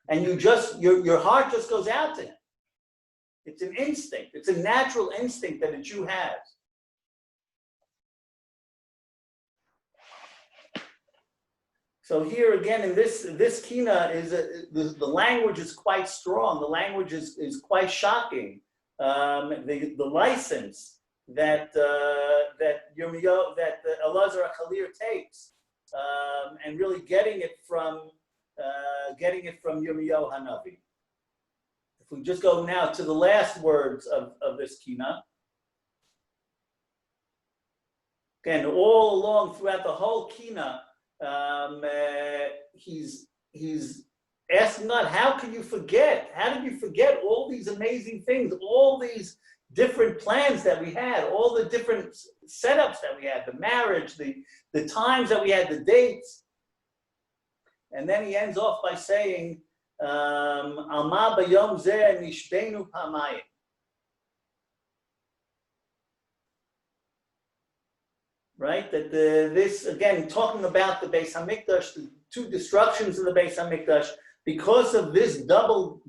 and your heart just goes out to him. It's an instinct. It's a natural instinct that a Jew has. So here again, in this kina the language is quite strong. The language is quite shocking. The license that Yirmiyahu, that Elazar HaChalir takes, and really getting it from Yirmiyahu Hanavi. If we just go now to the last words of this kina. Again, all along throughout the whole kina, he's asking God, how can you forget? How did you forget all these amazing things, all these different plans that we had, all the different setups that we had, the marriage, the times that we had, the dates? And then he ends off by saying, Alma bayom zeh nishbeinu pamayim. Right? That this, again, talking about the Beis Hamikdash, the two destructions of the Beis Hamikdash, because of this double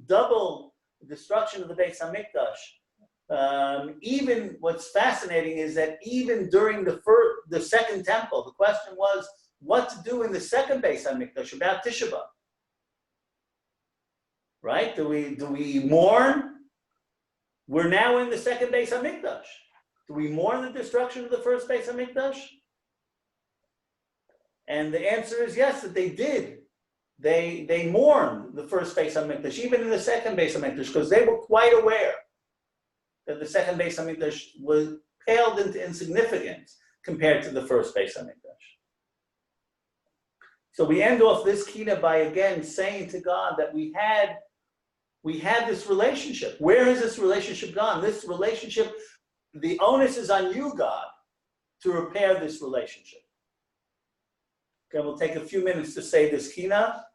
destruction of the Beis Hamikdash, even what's fascinating is that even during the second temple, the question was what to do in the second Beis Hamikdash about Tisha B'Av. Right? Do we mourn? We're now in the second Beis Hamikdash. Do we mourn the destruction of the first Beis Hamikdash? And the answer is yes, that they did. They mourned the first Beis Hamikdash, even in the second Beis Hamikdash, because they were quite aware that the second Beis Hamikdash was paled into insignificance compared to the first Beis Hamikdash. So we end off this kina by again saying to God that we had this relationship. Where has this relationship gone? This relationship, the onus is on you, God, to repair this relationship. Okay, we'll take a few minutes to say this kina.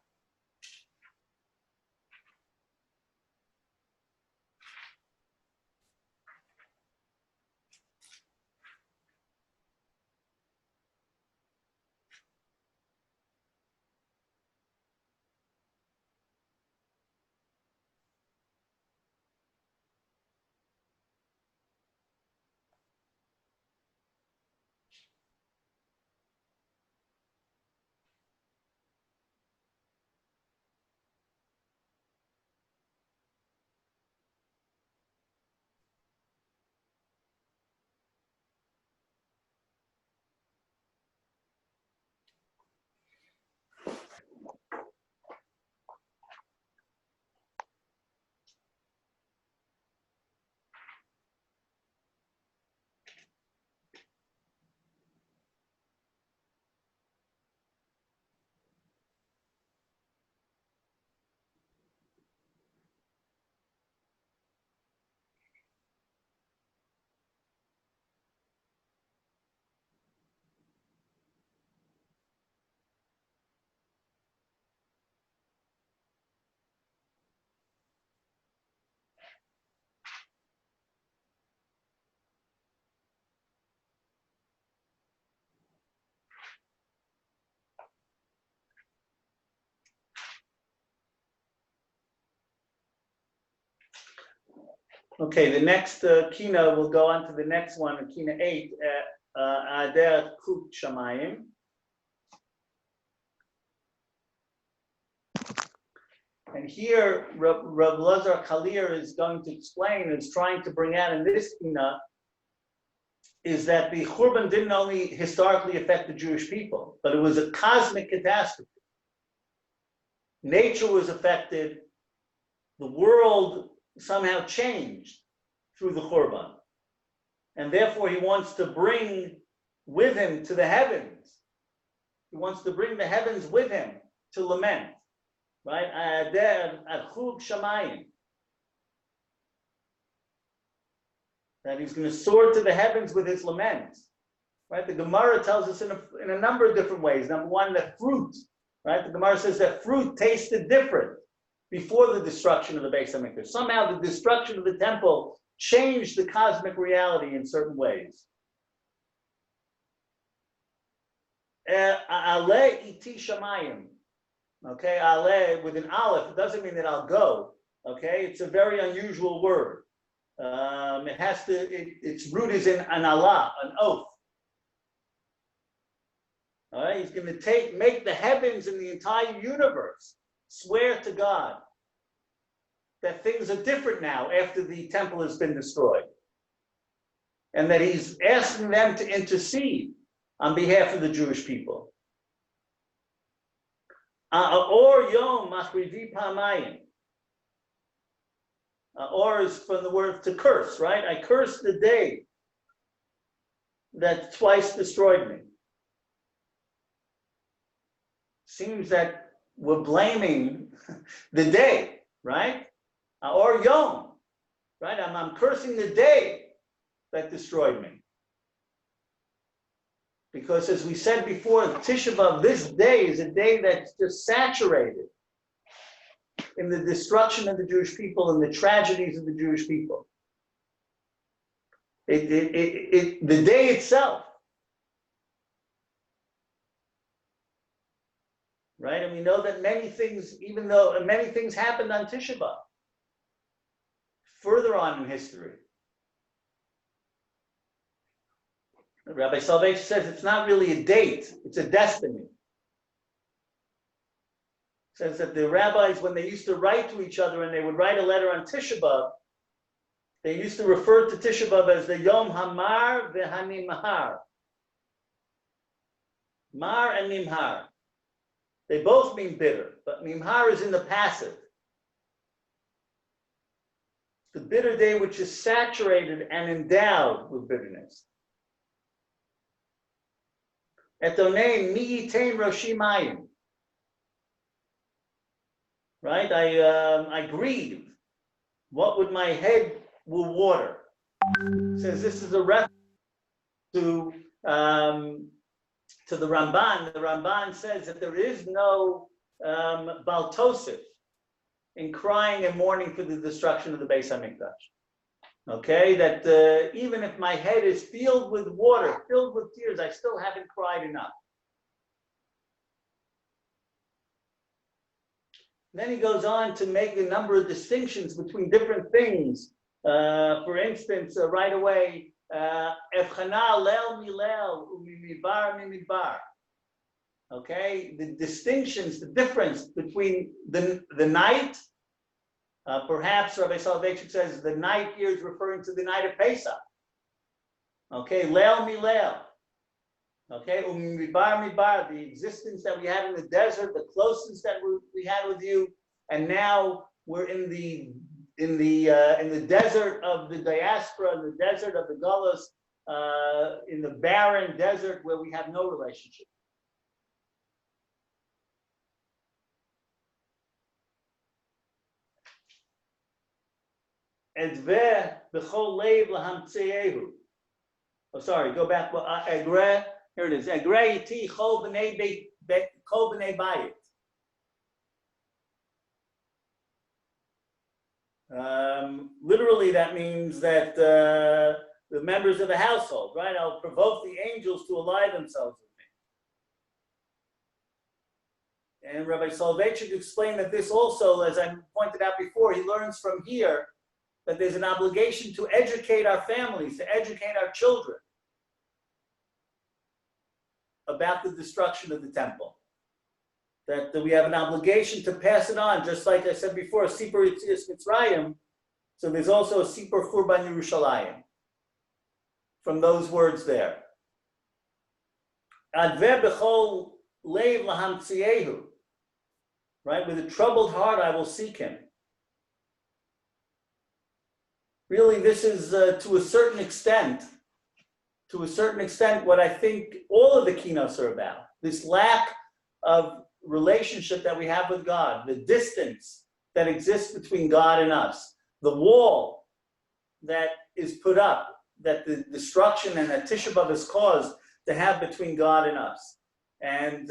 Okay, the next Kinot, we'll go on to the next one, Kinot 8, Ader Kut Shamayim. And here, Rav Lazar Kalir is going to explain, is trying to bring out in this Kinot, is that the Churban didn't only historically affect the Jewish people, but it was a cosmic catastrophe. Nature was affected, the world somehow changed through the Churban. And therefore he wants to bring with him to the heavens. He wants to bring the heavens with him to lament. Right? That he's going to soar to the heavens with his laments. Right? The Gemara tells us in a number of different ways. Number one, that fruit. Right? The Gemara says that fruit tasted different before the destruction of the Beis HaMikdash. Somehow the destruction of the temple changed the cosmic reality in certain ways. Ale iti shamayim. Okay, ale with an aleph, it doesn't mean that I'll go. Okay, it's a very unusual word. It has to, its root is in an Allah, an oath. All right, he's going to make the heavens and the entire universe swear to God that things are different now after the temple has been destroyed. And that he's asking them to intercede on behalf of the Jewish people. Or yom machrivi pamayim. Or is from the word to curse, right? I curse the day that twice destroyed me. Seems that we're blaming the day, right? Or yom, right? I'm cursing the day that destroyed me. Because as we said before, Tisha B'Av, this day is a day that's just saturated in the destruction of the Jewish people and the tragedies of the Jewish people. The day itself. Right? And we know that many things, even though many things happened on Tisha B'Av, further on in history. Rabbi Soloveitchik says it's not really a date, it's a destiny. Says that the rabbis, when they used to write to each other and they would write a letter on Tisha B'Av, they used to refer to Tisha B'Av as the Yom Hamar v'Hanimhar. Mar and Nimhar. They both mean bitter, but Nimhar is in the passive. The bitter day which is saturated and endowed with bitterness. Etonei mi yitain roshi mayim. Right? I grieve. What would my head will water? It says this is a reference to the Ramban. The Ramban says that there is no baltosif in crying and mourning for the destruction of the Beis HaMikdash. Okay, that even if my head is filled with water, filled with tears, I still haven't cried enough. Then he goes on to make a number of distinctions between different things. For instance, right away, Evchana lel milel umimibar mimibar. Okay, the distinctions, the difference between the night. Perhaps Rabbi Soloveitchik says the night here is referring to the night of Pesach. Okay, Leil Milel. Okay, Mibar Mibar, the existence that we had in the desert, the closeness that we had with you, and now we're in the desert of the diaspora, in the desert of the Gullus, in the barren desert where we have no relationship. Oh, sorry, go back. Here it is. Literally, that means that the members of the household, right? I'll provoke the angels to ally themselves with me. And Rabbi Soloveitchik explained that this also, as I pointed out before, he learns from here that there's an obligation to educate our families, to educate our children about the destruction of the temple. That we have an obligation to pass it on, just like I said before, Sipur Yitzias Mitzrayim. So there's also a Sipur Churban Yerushalayim from those words there. Adver b'chol leiv lahamtziehu. Right? With a troubled heart, I will seek him. Really, this is to a certain extent, what I think all of the Kinos are about. This lack of relationship that we have with God, the distance that exists between God and us, the wall that is put up, that the destruction and that Tisha B'Av has caused to have between God and us. And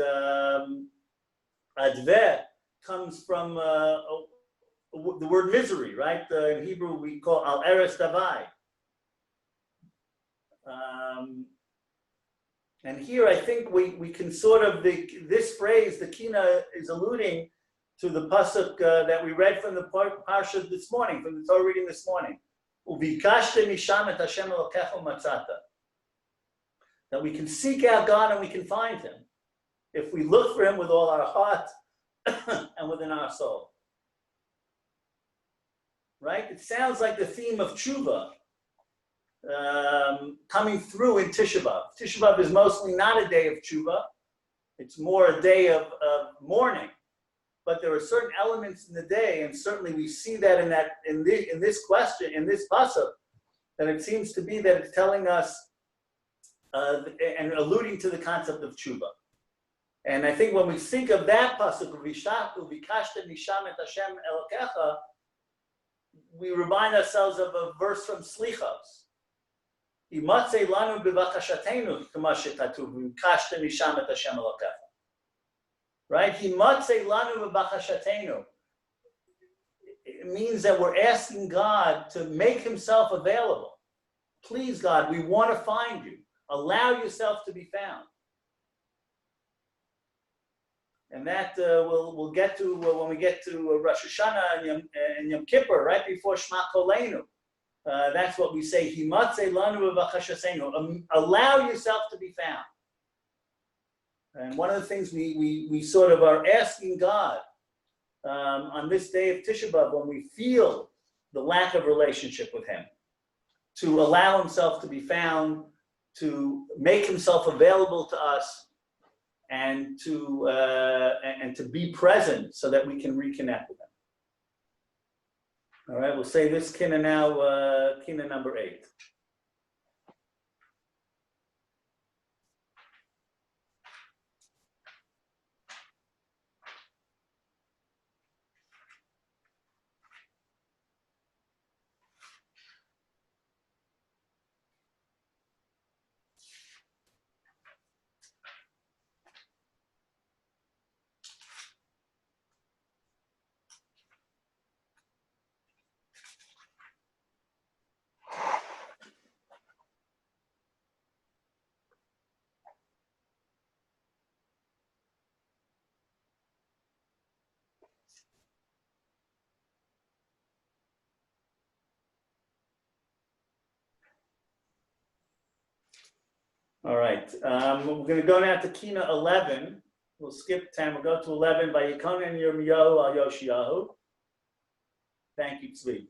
Adveh comes from the word misery, right? In Hebrew we call al eres davai. And here I think we can sort of, this phrase, the Kina, is alluding to the pasuk that we read from the parsha this morning, from the Torah reading this morning. Uvikashte misham et Hashem elokecha matzata. That we can seek out God and we can find him if we look for him with all our heart and within our soul. Right? It sounds like the theme of tshuva coming through in Tisha B'Av. Tisha B'Av is mostly not a day of tshuva. It's more a day of mourning. But there are certain elements in the day, and certainly we see that in this question, in this pasuk, that it seems to be that it's telling us and alluding to the concept of tshuva. And I think when we think of that pasuk, Uvikashte misham et Hashem elokecha, we remind ourselves of a verse from Slichos. Imatzei lanu b'vakashatenu kama shekatuv uvikashte misham et Hashem elokecha. Right? Himatzei lanu b'vakashatenu. It means that we're asking God to make himself available. Please, God, we want to find you. Allow yourself to be found. And that we'll get to when we get to Rosh Hashanah and Yom Kippur, right before Shema Kolenu. That's what we say. Himatzei lanu v'vakashatenu. Allow yourself to be found. And one of the things we sort of are asking God on this day of Tisha B'Av, when we feel the lack of relationship with him, to allow himself to be found, to make himself available to us, and to be present so that we can reconnect with him. All right, we'll say this Kina now, Kina number 8. All right, we're going to go now to Kina 11. We'll skip 10. We'll go to 11 by Yekonen Yirmiyahu al Yoshiyahu. Thank you, Tzvi.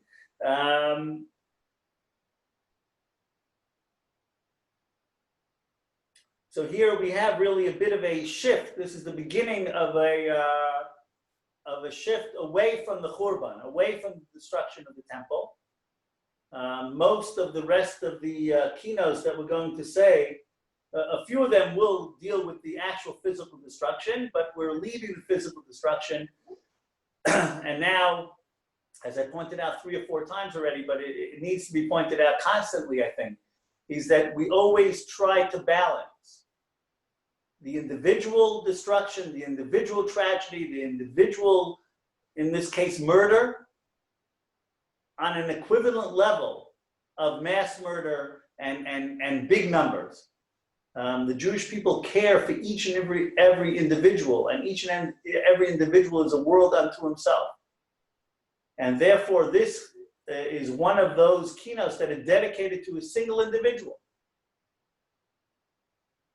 So here we have really a bit of a shift. This is the beginning of a shift away from the Churban, away from the destruction of the temple. Most of the rest of the kinos that we're going to say, a few of them will deal with the actual physical destruction, but we're leaving the physical destruction. And now, as I pointed out 3 or 4 times already, but it needs to be pointed out constantly, I think, is that we always try to balance the individual destruction, the individual tragedy, the individual, in this case, murder, on an equivalent level of mass murder and big numbers. The Jewish people care for each and every individual, and each and every individual is a world unto himself. And therefore, this is one of those kinos that are dedicated to a single individual.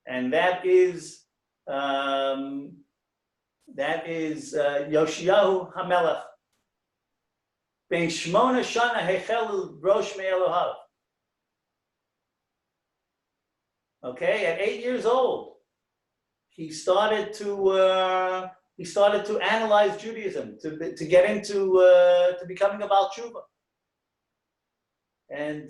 And that is Yoshiyahu HaMelech. Ben Shmona Shana Hechel Rosh Me'elohav. Okay, at 8 years old, he started to analyze Judaism, to get into to becoming a Baal Tshuva. And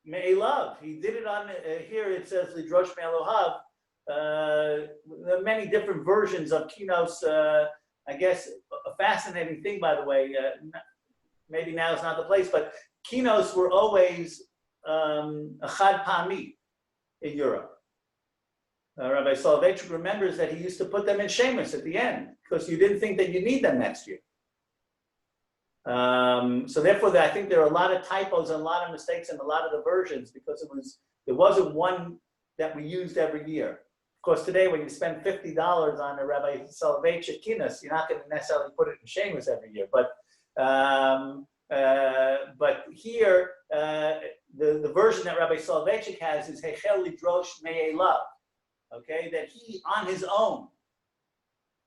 Me'elav, he did it on here. It says Lidrosh Me'elohav. There are many different versions of Kinos. I guess a fascinating thing, by the way. Maybe now is not the place, but Kinos were always a chad pa'ami in Europe. Rabbi Soloveitchik remembers that he used to put them in Shemus at the end because you didn't think that you need them next year. So therefore, I think there are a lot of typos and a lot of mistakes in a lot of the versions because there wasn't one that we used every year. Of course, today when you spend $50 on a Rabbi Soloveitchik Kinos, you're not going to necessarily put it in Shemus every year. But here, the version that Rabbi Soloveitchik has is Hechel Lidrosh Me'elav. Okay, that he, on his own,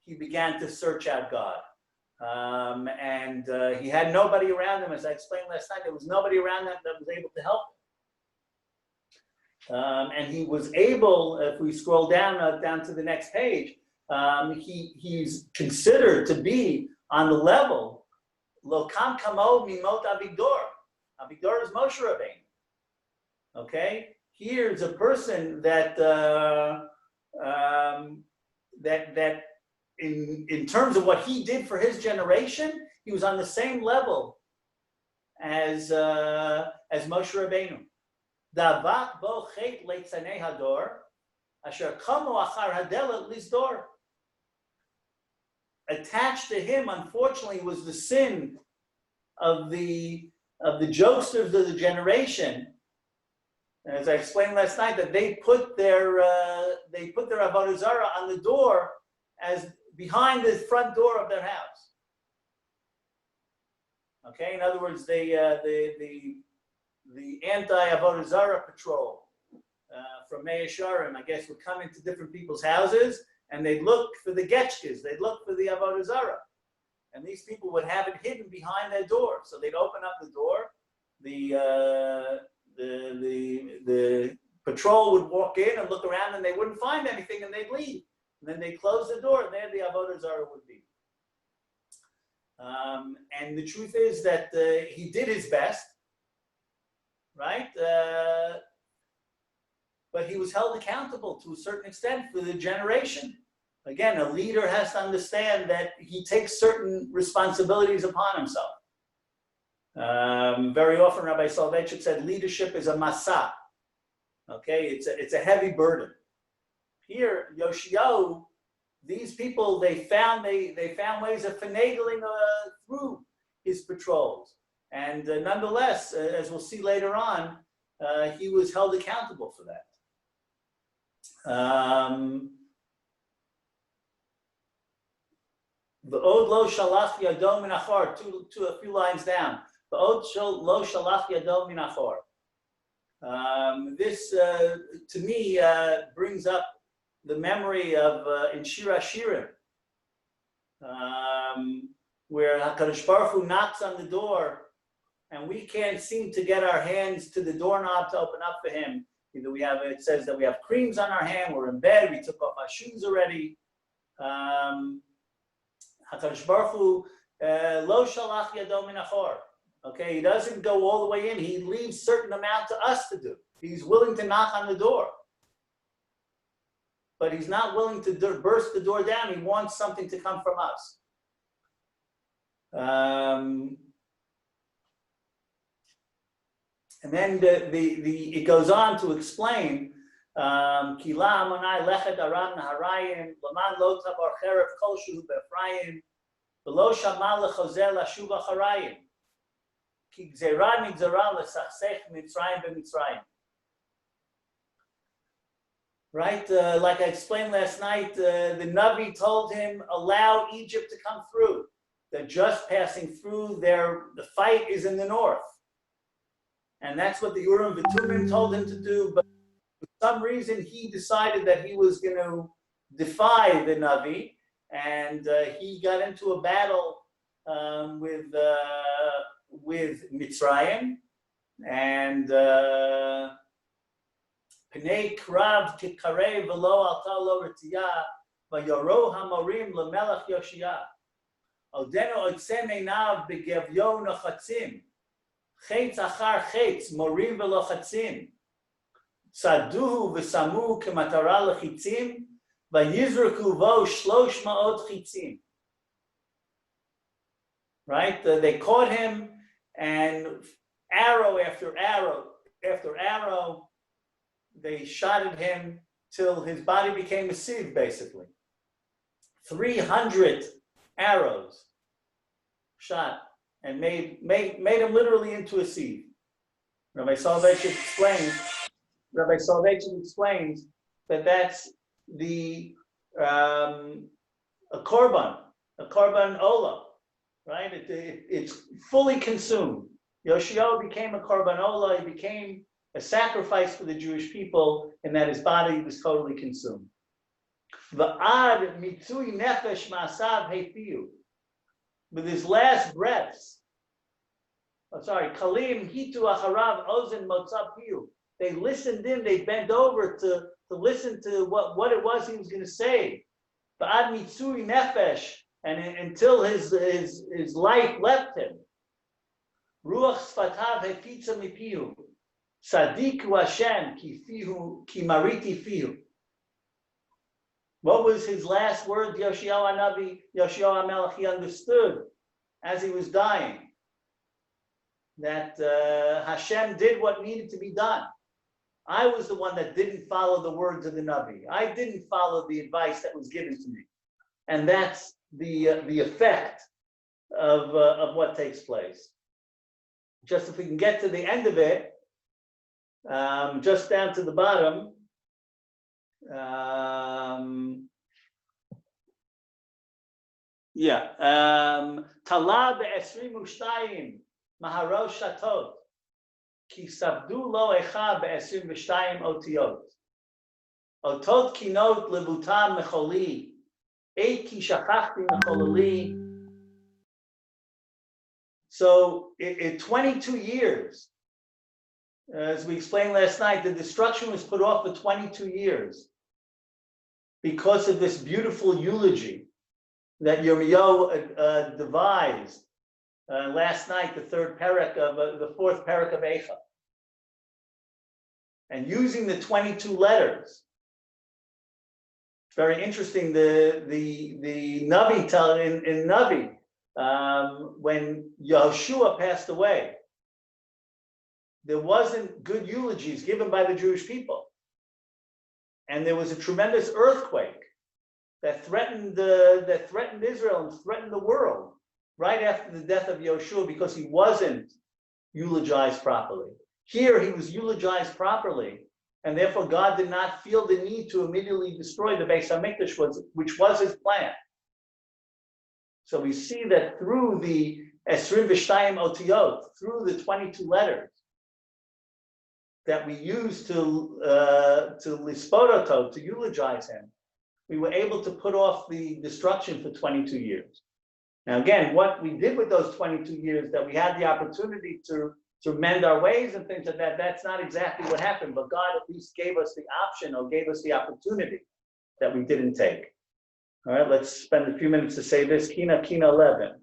he began to search out God. And he had nobody around him, as I explained last night. There was nobody around him that was able to help him. And he was able, if we scroll down to the next page, he's considered to be on the level, Lo kam kamo mimot Avigdor. Avigdor is Moshe Rabbeinu. Okay, here's a person that in terms of what he did for his generation, he was on the same level as Moshe Rabbeinu. Davat bo chet leitzanei hador, asher kamo achar hadela lizdor. Attached to him, unfortunately, was the sin of the jokesters of the generation. As I explained last night, that they put their avodah zarah on the door as behind the front door of their house. Okay, in other words, the anti-avodah zarah patrol from Mea Sharim, I guess, would come into different people's houses and they'd look for the getchkas, they'd look for the avodah zarah, and these people would have it hidden behind their door. So they'd open up the door, the patrol would walk in and look around and they wouldn't find anything and they'd leave. And then they'd close the door and there the avodah zarah would be. And the truth is that he did his best, right? But he was held accountable to a certain extent for the generation. Again, a leader has to understand that he takes certain responsibilities upon himself. Very often, Rabbi Soloveitchik said, leadership is a masa. Okay, it's a heavy burden. Here, Yoshiyahu, these people, they found ways of finagling through his patrols, and nonetheless, as we'll see later on, he was held accountable for that. The od lo shalach yado min achor, a few lines down. The od lo shalach yado min achor. This, to me, brings up the memory of in Shir Hashirim, where HaKadosh Baruch Hu knocks on the door, and we can't seem to get our hands to the doorknob to open up for him. Either it says that we have creams on our hand, we're in bed, we took off our shoes already. HaKadosh Baruch Hu lo shalach yado min achor. Okay, he doesn't go all the way in. He leaves certain amount to us to do. He's willing to knock on the door, but he's not willing to burst the door down. He wants something to come from us. And then it goes on to explain Kila amonai lechet aram naharayim laman lo tabar cheref kolshu be'Ephraim v'lo shama lechozer lashuv acharayim ki gzera nigzera lesachsech Mitzrayim beMitzrayim. Right, like I explained last night, the Navi told him, allow Egypt to come through. They're just passing through the fight is in the north. And that's what the Urim V'Tumim told him to do. But for some reason, he decided that he was going to defy the Navi. And he got into a battle with Mitzrayim. And Pnei Krav Tikarev V'lo Alta Lo Ritiyah V'Yoro HaMorim LeMelech Yoshiyah Odeno Otzem Einav B'Gevyo Nochatzim Chetz Achar Chetz Morim V'Lochatzim Tzaduhu V'Samu K'Matara Lechitzim V'Yizraku Vo Shlosh Ma'od Chitzim. Right? They caught him, and arrow after arrow after arrow, they shot at him till his body became a sieve, basically. 300 arrows shot and made him literally into a sieve. Rabbi Soloveitchik explains that that's a korban olah, right? It's fully consumed. Yoshiyahu became a korban olah. He became a sacrifice for the Jewish people, in that his body was totally consumed. V'ad mitzui nefesh ma'asav heifiu. With his last breaths, kalim hitu acharav ozen motzab piu. They listened in, they bent over to listen to what it was he was going to say. V'ad mitzui nefesh, and until his life left him. Ruach sfatav hefitza mipiu. Sadiku Hashem ki mariti fihu. What was his last word? Yoshiyahu Hanavi, Yoshiyahu HaMelech, he understood as he was dying that Hashem did what needed to be done. I was the one that didn't follow the words of the Navi. I didn't follow the advice that was given to me, and that's the effect of what takes place. Just if we can get to the end of it. Just down to the bottom, Talab be'esrim u'shtayim maharosh shatot ki sabdu lo echa be'esrim v'shtayim otiyot otot kinot levutam mecholi eit ki shachachti mecholali. So in 22 years, as we explained last night, the destruction was put off for 22 years because of this beautiful eulogy that Yirmiyahu devised last night, the fourth parak of Eicha. And using the 22 letters. It's very interesting, the Navi tell in Navi, when Yehoshua passed away, there wasn't good eulogies given by the Jewish people. And there was a tremendous earthquake that threatened Israel and threatened the world right after the death of Yehoshua, because he wasn't eulogized properly. Here he was eulogized properly, and therefore God did not feel the need to immediately destroy the Beis HaMikdash, which was his plan. So we see that through the Esrim V'Shtayim Otiyot, through the 22 letters, that we used to lisporoto, to eulogize him, we were able to put off the destruction for 22 years. Now again, what we did with those 22 years, that we had the opportunity to mend our ways and things like that, that's not exactly what happened, but God at least gave us the option, or gave us the opportunity that we didn't take. All right, let's spend a few minutes to say this. Kina 11.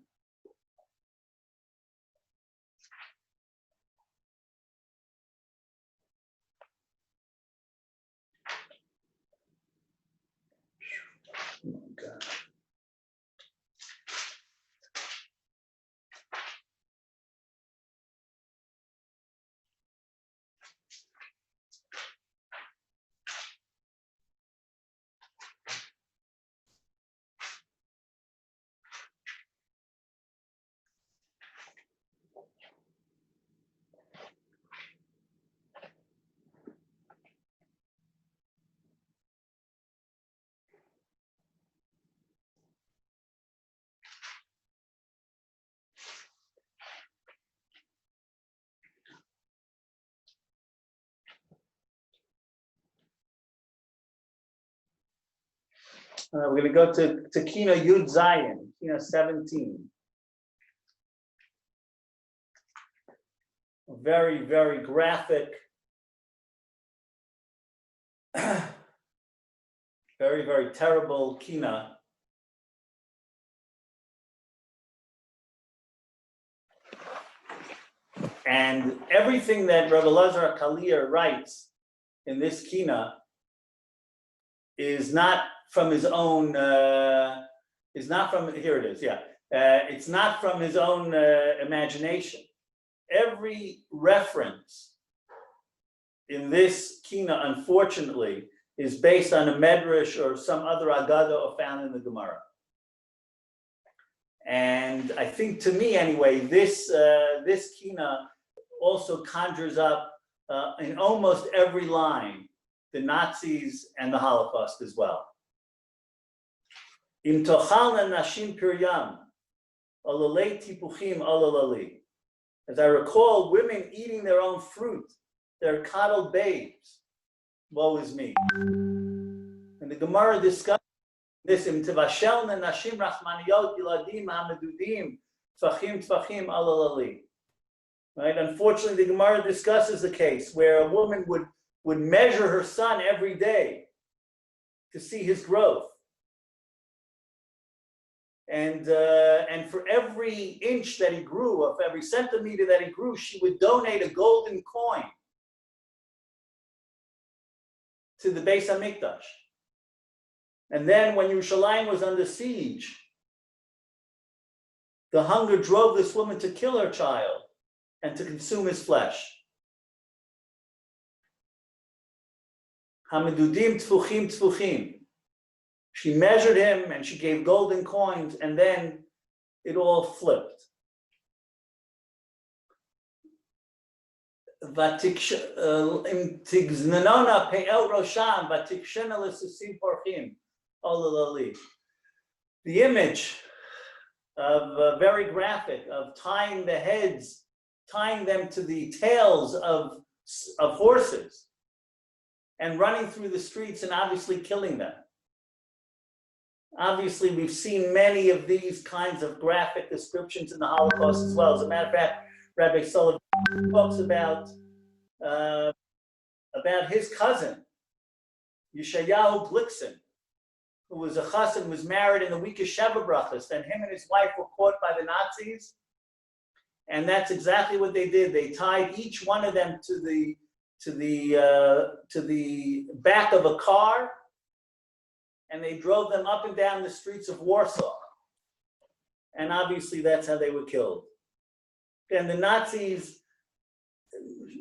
Oh God. We're going to go to Kinot Yud Zayin, Kinot 17. A very, very graphic, very, very terrible Kinot. And everything that Rabbi Elazar Kalir writes in this Kinot is not from his own, is not from, here it is, yeah. It's not from his own imagination. Every reference in this Kinot, unfortunately, is based on a medrash or some other agada found in the Gemara. And I think, to me anyway, this Kinot also conjures up in almost every line the Nazis and the Holocaust as well. Im tochalna nashim piryam, alalei tipuchim alalali. As I recall, women eating their own fruit, their coddled babes. Woe is me. And the Gemara discusses this. Im tivashelna nashim rachmaniyot yiladim hamadudim tfachim tfachim alalali. Right? Unfortunately, the Gemara discusses the case where a woman would measure her son every day to see his growth. And for every inch that he grew, of every centimeter that he grew, she would donate a golden coin to the Beis Hamikdash. And then when Yerushalayim was under siege, the hunger drove this woman to kill her child and to consume his flesh. Hamidudim tfuchim tfuchim. She measured him and she gave golden coins, and then it all flipped. The image of very graphic of tying the heads, tying them to the tails of horses and running through the streets and obviously killing them. Obviously, we've seen many of these kinds of graphic descriptions in the Holocaust as well. As a matter of fact, Rabbi Sullivan talks about his cousin, Yeshayahu Blixen, who was a chassid, was married in the week of Sheva Brachos. Then him and his wife were caught by the Nazis, and that's exactly what they did. They tied each one of them to the back of a car, and they drove them up and down the streets of Warsaw. And obviously that's how they were killed. And the Nazis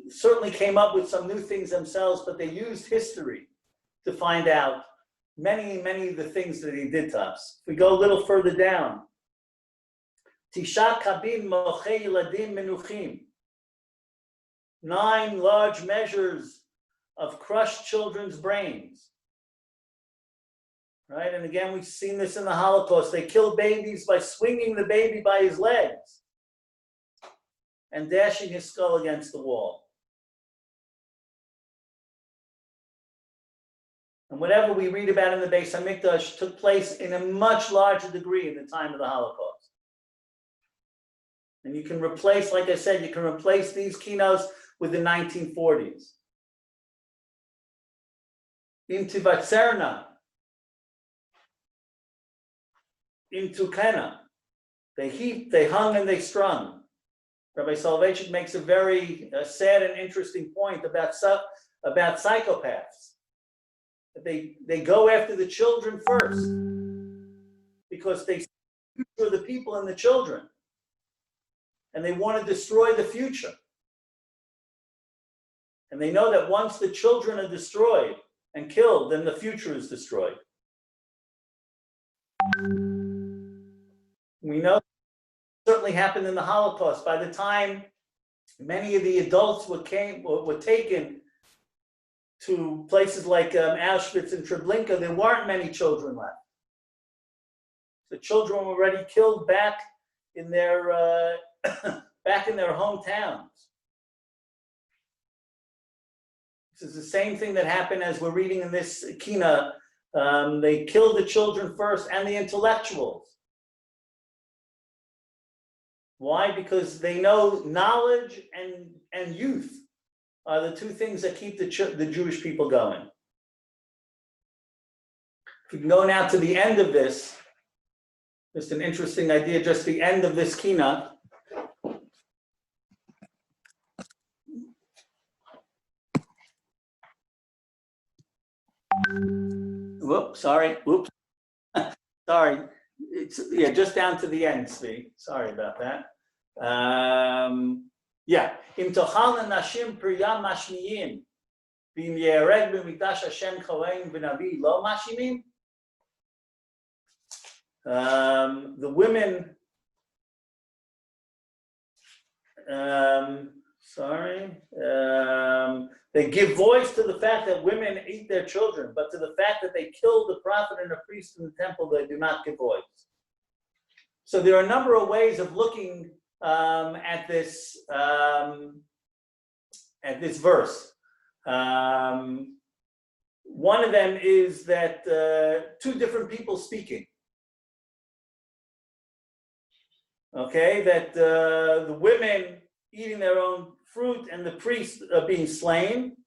certainly came up with some new things themselves, but they used history to find out many, many of the things that he did to us. If we go a little further down, Tisha kabin mochei yeladim menuchim. 9 large measures of crushed children's brains. Right? And again, we've seen this in the Holocaust. They killed babies by swinging the baby by his legs and dashing his skull against the wall. And whatever we read about in the Beis Hamikdash took place in a much larger degree in the time of the Holocaust. And you can replace, like I said, you can replace these Kinos with the 1940s. In Tivatzerna, in Tukena, they heaped, they hung, and they strung. Rabbi Soloveitchik makes a very sad and interesting point about psychopaths. They go after the children first because they see the people and the children, and they want to destroy the future. And they know that once the children are destroyed and killed, then the future is destroyed. We know it certainly happened in the Holocaust. By the time many of the adults were taken to places like Auschwitz and Treblinka, there weren't many children left. The children were already killed back in their hometowns. This is the same thing that happened as we're reading in this Kinot They killed the children first and the intellectuals. Why? Because they know knowledge and youth are the two things that keep the Jewish people going. If we can go now to the end of this, just an interesting idea, just the end of this Kinot. Whoops, sorry, whoops. Sorry, it's just down to the end, Svi. Sorry about that. Im tochal nashim priyam mashmiyim, v'im yereg b'mikdash Hashem kohen v'navi lo mashimim. The women, they give voice to the fact that women eat their children, but to the fact that they killed the prophet and the priest in the temple, they do not give voice. So there are a number of ways of looking at this verse. One of them is that two different people speaking. Okay, that the women eating their own fruit and the priests are being slain.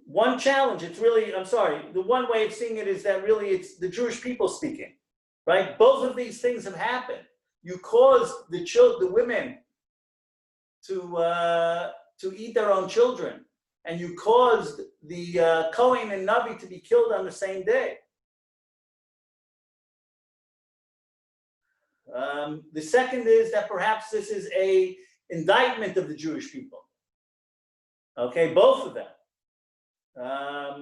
One challenge, the one way of seeing it is that really it's the Jewish people speaking, right? Both of these things have happened. You caused the women to eat their own children, and you caused the Kohen and Navi to be killed on the same day. The second is that perhaps this is an indictment of the Jewish people. Okay, both of them.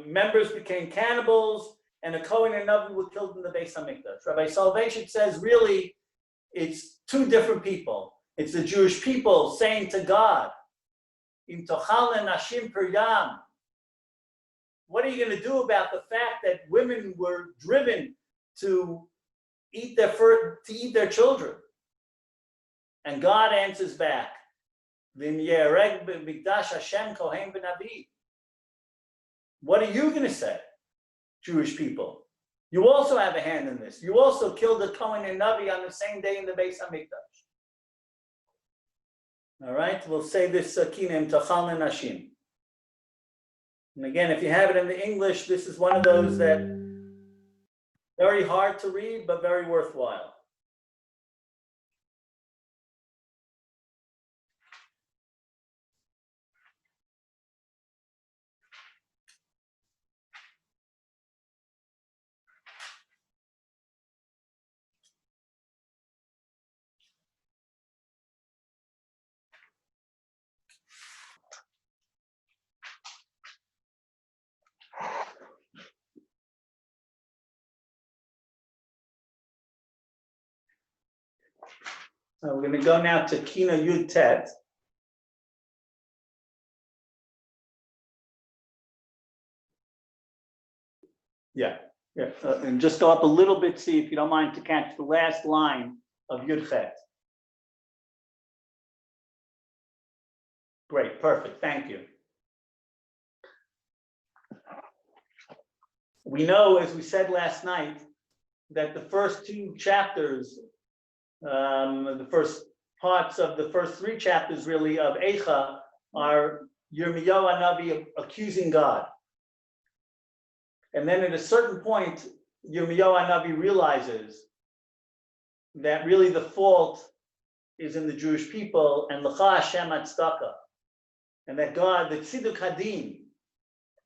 Members became cannibals, and the Kohen and Navi were killed in the Beis Hamikdash. Rabbi Soloveitchik says, really, it's two different people. It's the Jewish people saying to God, Im tochal nashim priyam. What are you going to do about the fact that women were driven to eat their children? And God answers back, V'im yereg b'mikdash Hashem kohen v'navi. What are you going to say, Jewish people? You also have a hand in this. You also killed the Kohen and Navi on the same day in the Beis Hamikdash. All right, we'll say this Im tochal nashim. And again, if you have it in the English, this is one of those that very hard to read, but very worthwhile. We're going to go now to Kinot Yud Tet. And just go up a little bit, see if you don't mind, to catch the last line of Yud Chet. Great, perfect, thank you. We know, as we said last night, that the first two chapters, the first parts of the first three chapters really of Eicha are Yirmiyahu Hanavi accusing God. And then at a certain point, Yirmiyahu Hanavi realizes that really the fault is in the Jewish people, and L'cha Hashem Atzdaka, and that God, the Tziduk Hadin,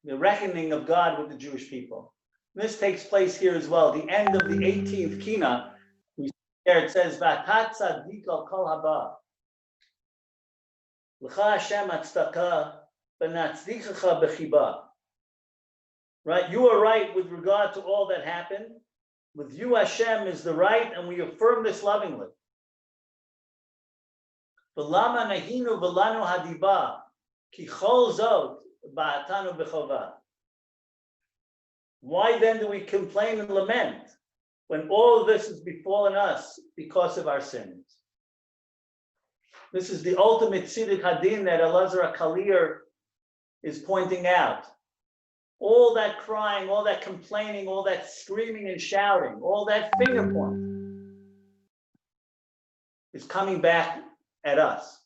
the reckoning of God with the Jewish people. And this takes place here as well. The end of the 18th Kinot, we see there it says, V'atat tzaddik al kol haba. L'cha Hashem Atzdaka, v'natzdichacha b'chiba. Right, you are right with regard to all that happened. With you, Hashem is the right, and we affirm this lovingly. V'lama nahinu v'lanu hadiba, ki chol zot ba'atanu b'chova. Why then do we complain and lament when all of this has befallen us because of our sins? This is the ultimate tziduk hadin that Elazar HaKalir is pointing out. all that crying, all that complaining, all that screaming and shouting, all that finger pointing is coming back at us.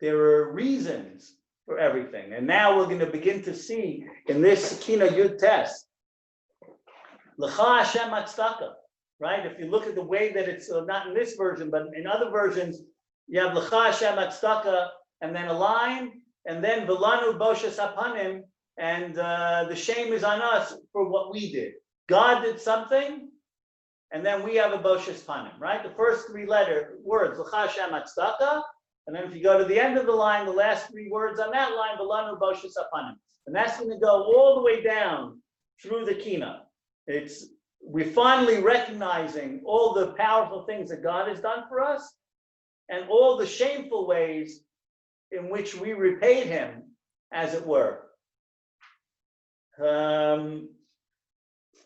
There are reasons for everything. And now we're going to begin to see in this Kinot Yud test, L'cha Hashem Hatzdaka, right? If you look at the way that it's, not in this version, but in other versions, you have L'cha Hashem Hatzdaka, and then a line, and then V'lanu Boshes Hapanim, and the shame is on us for what we did. God did something, and then we have a Boshes Panim, right? The first three words, L'cha Hashem Hatzdaka, and then if you go to the end of the line, the last three words on that line, V'lanu Boshes Hapanim. And that's going to go all the way down through the Kinot. We're finally recognizing all the powerful things that God has done for us and all the shameful ways in which we repaid him, as it were. And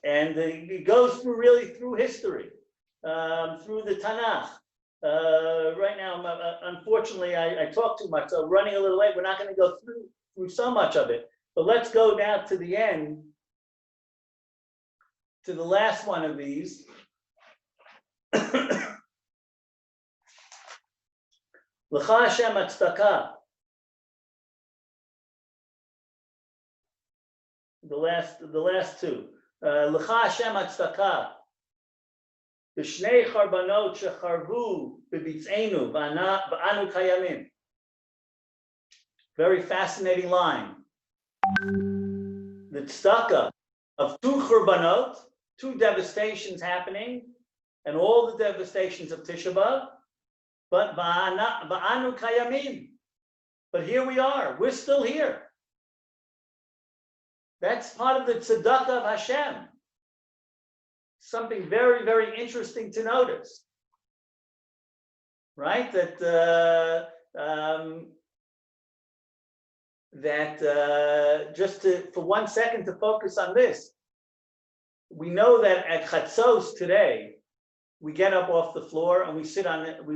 it goes through history, through the Tanakh. Right now, unfortunately, I talk too much, so running a little late. We're not going to go through so much of it, but let's go down to the end, to the last one of these. L'cha Hashem Hatzdaka. The last two. L'cha Hashem Hatzdaka. B'shnei charbanot shecharvu b'bitzenu v'anu kayamin. Very fascinating line. The tzedakah of two churbanot, two devastations happening, and all the devastations of Tisha B'Av, but ba'anu kayamin. But here we are. We're still here. That's part of the tzedakah of Hashem. Something very, very interesting to notice, right? Just for 1 second to focus on this, we know that at Chatzos today, we get up off the floor and we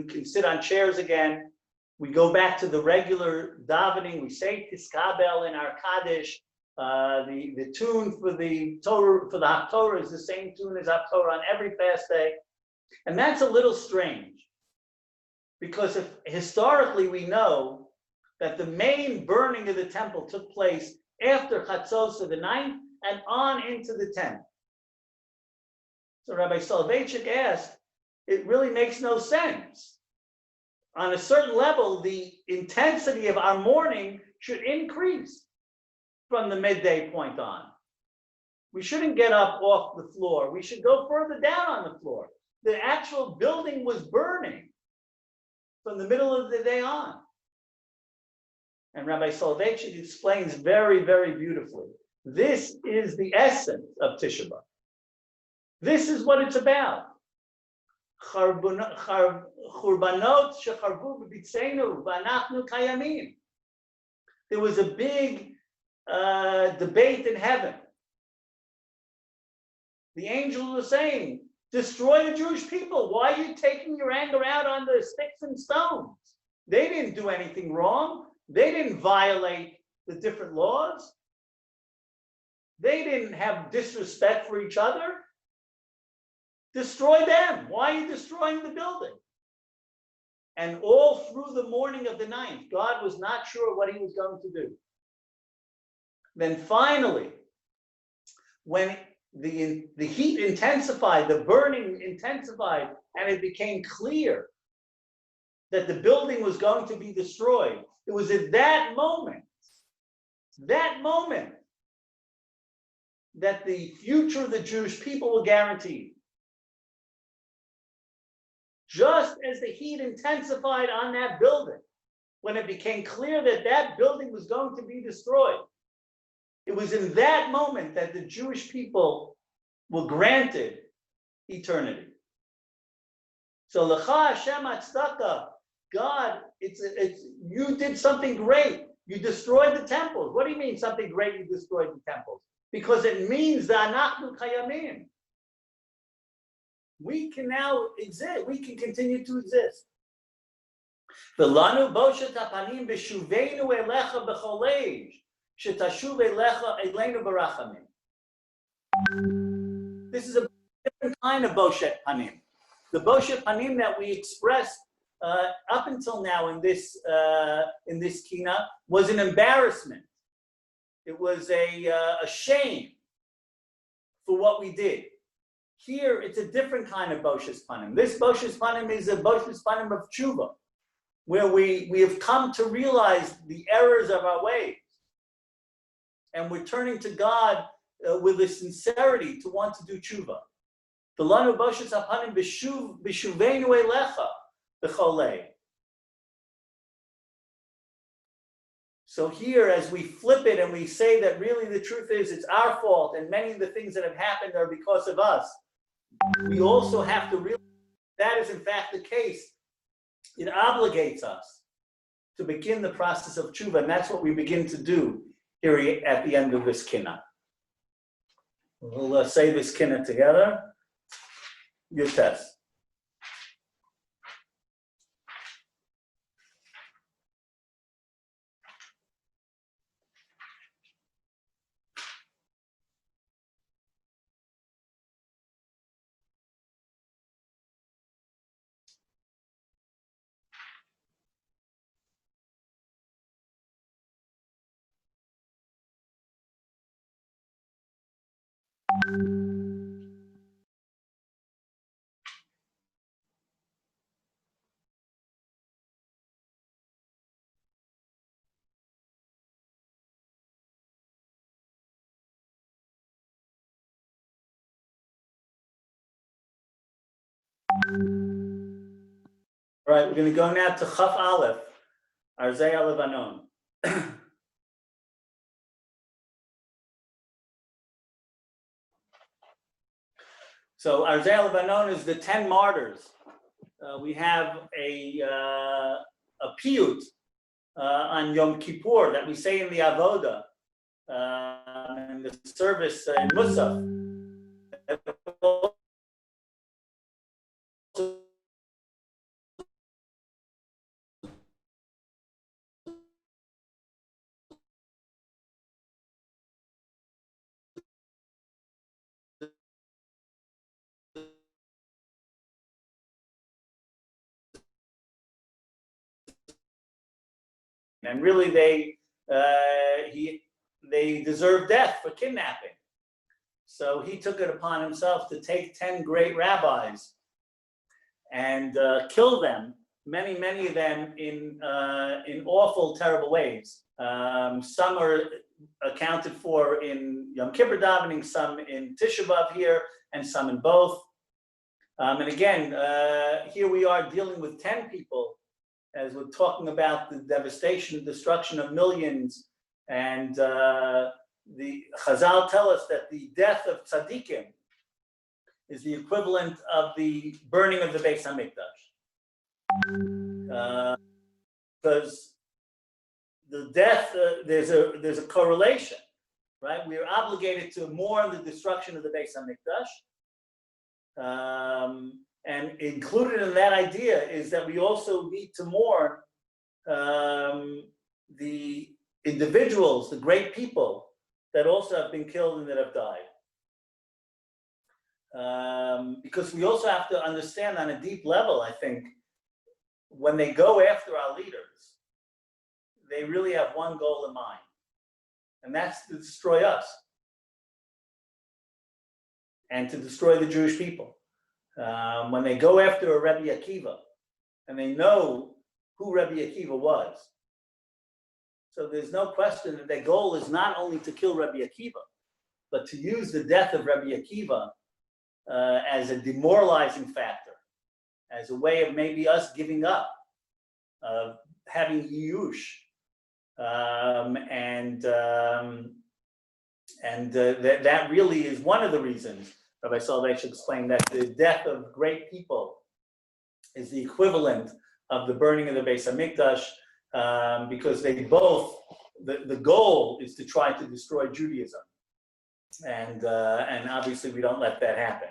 can sit on chairs again. We go back to the regular davening. We say Tiskabel in our Kaddish. The tune for the Torah, for the Haftorah, is the same tune as Haftorah on every fast day. And that's a little strange, because historically we know that the main burning of the temple took place after Chatzos of the 9th and on into the 10th. So Rabbi Soloveitchik asked, it really makes no sense. On a certain level, the intensity of our mourning should increase from the midday point on. We shouldn't get up off the floor. We should go further down on the floor. The actual building was burning from the middle of the day on. And Rabbi Soloveitchik explains very, very beautifully. This is the essence of Tisha B'Av. This is what it's about. Churbanot shecharvu b'bitzenu v'anachnu kayamin. There was a big debate in heaven. The angels were saying, destroy the Jewish people. Why are you taking your anger out on the sticks and stones? They didn't do anything wrong. They didn't violate the different laws. They didn't have disrespect for each other. Destroy them. Why are you destroying the building? And all through the morning of the 9th, God was not sure what he was going to do. Then finally, when the heat intensified, the burning intensified, and it became clear that the building was going to be destroyed, it was at that moment, that the future of the Jewish people were guaranteed. Just as the heat intensified on that building, when it became clear that that building was going to be destroyed, it was in that moment that the Jewish people were granted eternity. So L'cha Hashem Hatzdaka, God, you did something great. You destroyed the temples. What do you mean something great? You destroyed the temples? Because it means that Anachnu Kayamim. We can now exist. We can continue to exist. V'lanu boshet hapanim b'shuveinu elecha b'chol age. shetashuv elecha eleinu barachamim. This is a different kind of boshet panim. The boshet panim that we expressed up until now in this kina was an embarrassment. It was a shame for what we did. Here, it's a different kind of boshes panim. This boshes panim is a boshes panim of tshuva, where we have come to realize the errors of our ways. And we're turning to God with a sincerity to want to do tshuva. The lanu boshes panim b'shuveinu elecha b'cholei. So here, as we flip it and we say that really the truth is it's our fault and many of the things that have happened are because of us, we also have to realize that is in fact the case. It obligates us to begin the process of tshuva, and that's what we begin to do here at the end of this kinot. We'll say this kinot together. Your test. All right, we're going to go now to Chaf Aleph, Arzei Levanon. So Arzei Levanon is the 10 martyrs. We have a piyut on Yom Kippur that we say in the Avoda, in the service in Musaf. And really, they deserve death for kidnapping. So he took it upon himself to take 10 great rabbis and kill them, many of them in awful, terrible ways. Some are accounted for in Yom Kippur davening, some in Tisha B'Av here, and some in both. And again, here we are dealing with 10 people, as we're talking about the devastation, destruction of millions, and the Chazal tell us that the death of tzaddikim is the equivalent of the burning of the Beis Hamikdash, because the death there's a correlation, right? We are obligated to mourn the destruction of the Beis Hamikdash. And included in that idea is that we also need to mourn the individuals, the great people that also have been killed and that have died. Because we also have to understand on a deep level, I think, when they go after our leaders, they really have one goal in mind, and that's to destroy us and to destroy the Jewish people. When they go after a Rebbe Akiva, and they know who Rebbe Akiva was, so there's no question that their goal is not only to kill Rebbe Akiva, but to use the death of Rebbe Akiva as a demoralizing factor, as a way of maybe us giving up, having Yush, that really is one of the reasons. Rabbi Soloveitch explained that the death of great people is the equivalent of the burning of the Beis Hamikdash, because they both, the goal is to try to destroy Judaism. And obviously we don't let that happen.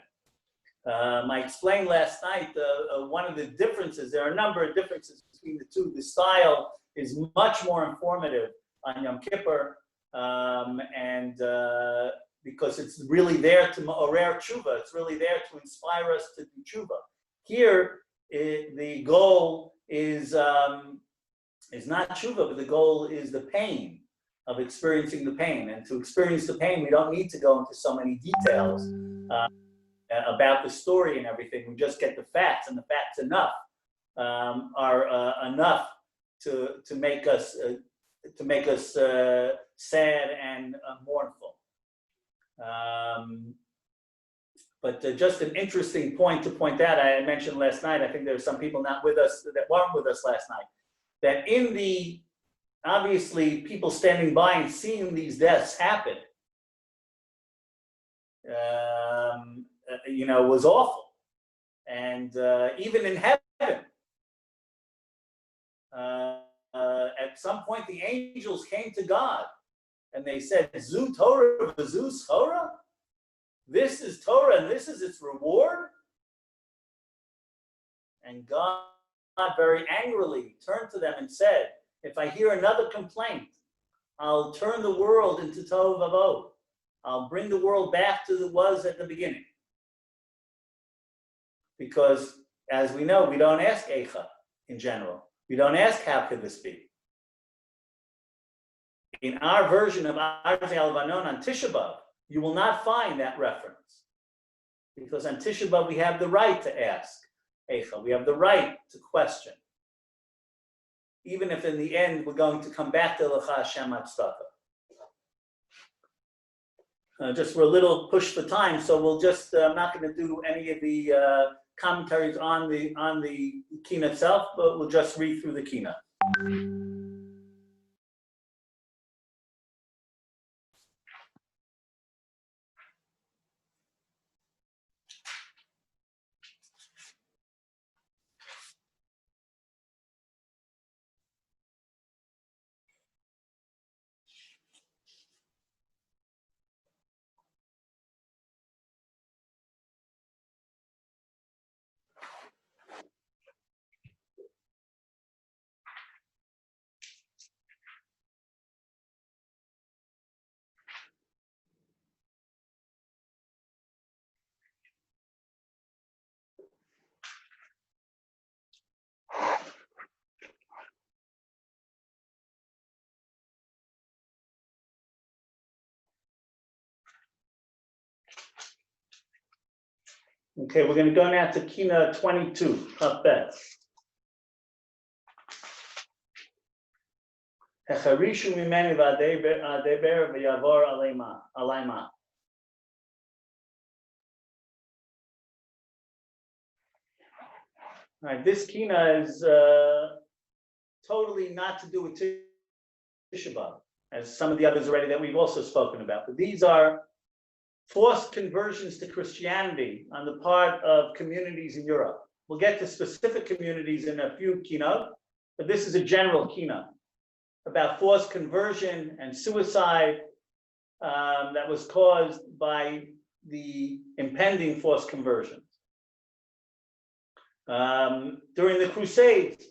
I explained last night one of the differences, there are a number of differences between the two. The style is much more informative on Yom Kippur. because it's really there to orer tshuva, it's really there to inspire us to do tshuva. Here, the goal is not tshuva, but the goal is the pain of experiencing the pain. And to experience the pain, we don't need to go into so many details about the story and everything. We just get the facts, and the facts are enough to make us sad and mournful. But just an interesting point to point out, I mentioned last night, I think there were some people not with us that weren't with us last night, that in the, obviously, people standing by and seeing these deaths happen, was awful. And even in heaven, at some point, the angels came to God and they said, Zu Torah, Zu Schora? This is Torah and this is its reward? And God very angrily turned to them and said, if I hear another complaint, I'll turn the world into Tohu Vavohu. I'll bring the world back to the was at the beginning. Because, as we know, we don't ask Eicha in general. We don't ask, how could this be? In our version of Arzei Halvanon on Tisha B'Av, you will not find that reference. Because on Tisha B'Av, we have the right to ask Eicha. We have the right to question. Even if in the end, we're going to come back to Lecha Hashem Hatzedakah. Just we're a little pushed for time, so we'll just, I'm not going to do any of the commentaries on the Kinot itself, but we'll just read through the Kinot. Okay, we're going to go now to Kinot 22, Chaf Bet. Hecharishu mimeni v'adeber v'yavor alayma. All right, this Kinot is totally not to do with Tisha B'Av, as some of the others already that we've also spoken about. But these are forced conversions to Christianity on the part of communities in Europe. We'll get to specific communities in a few Kinot, but this is a general Kinot about forced conversion and suicide that was caused by the impending forced conversions. During the Crusades,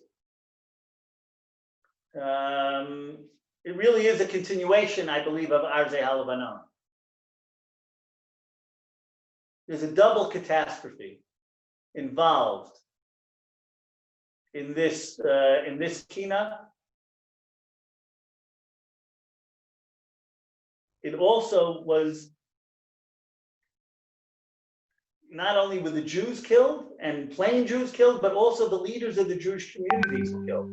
it really is a continuation, I believe, of Arzei Halvanon. There's a double catastrophe involved in this Kinot. It also was not only were the Jews killed and plain Jews killed, but also the leaders of the Jewish communities were killed.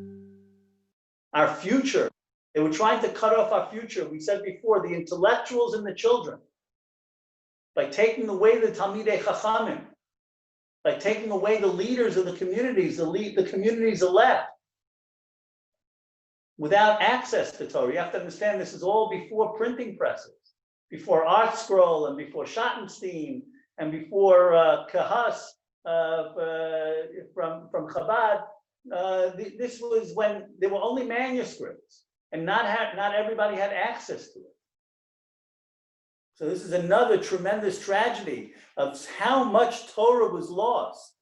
Our future, they were trying to cut off our future. We said before, the intellectuals and the children, by taking away the Talmidei Chachamim, by taking away the leaders of the communities, the communities elect, without access to Torah. You have to understand this is all before printing presses, before Art Scroll and before Schottenstein and before Kahas from Chabad. This was when there were only manuscripts and not everybody had access to it. So this is another tremendous tragedy of how much Torah was lost,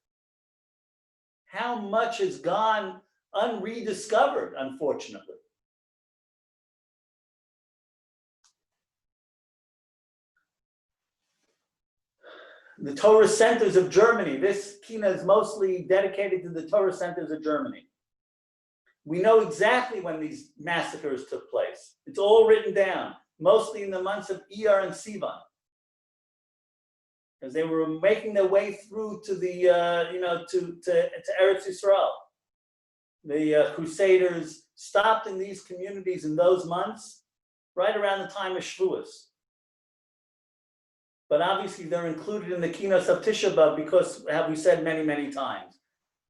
how much has gone unrediscovered, unfortunately. The Torah centers of Germany. This Kina is mostly dedicated to the Torah centers of Germany. We know exactly when these massacres took place. It's all written down, mostly in the months of Iyar and Sivan, as they were making their way through to the, to Eretz Yisrael. The Crusaders stopped in these communities in those months, right around the time of Shavuos. But obviously they're included in the Kinot of Tisha B'Av because, have we said many, many times,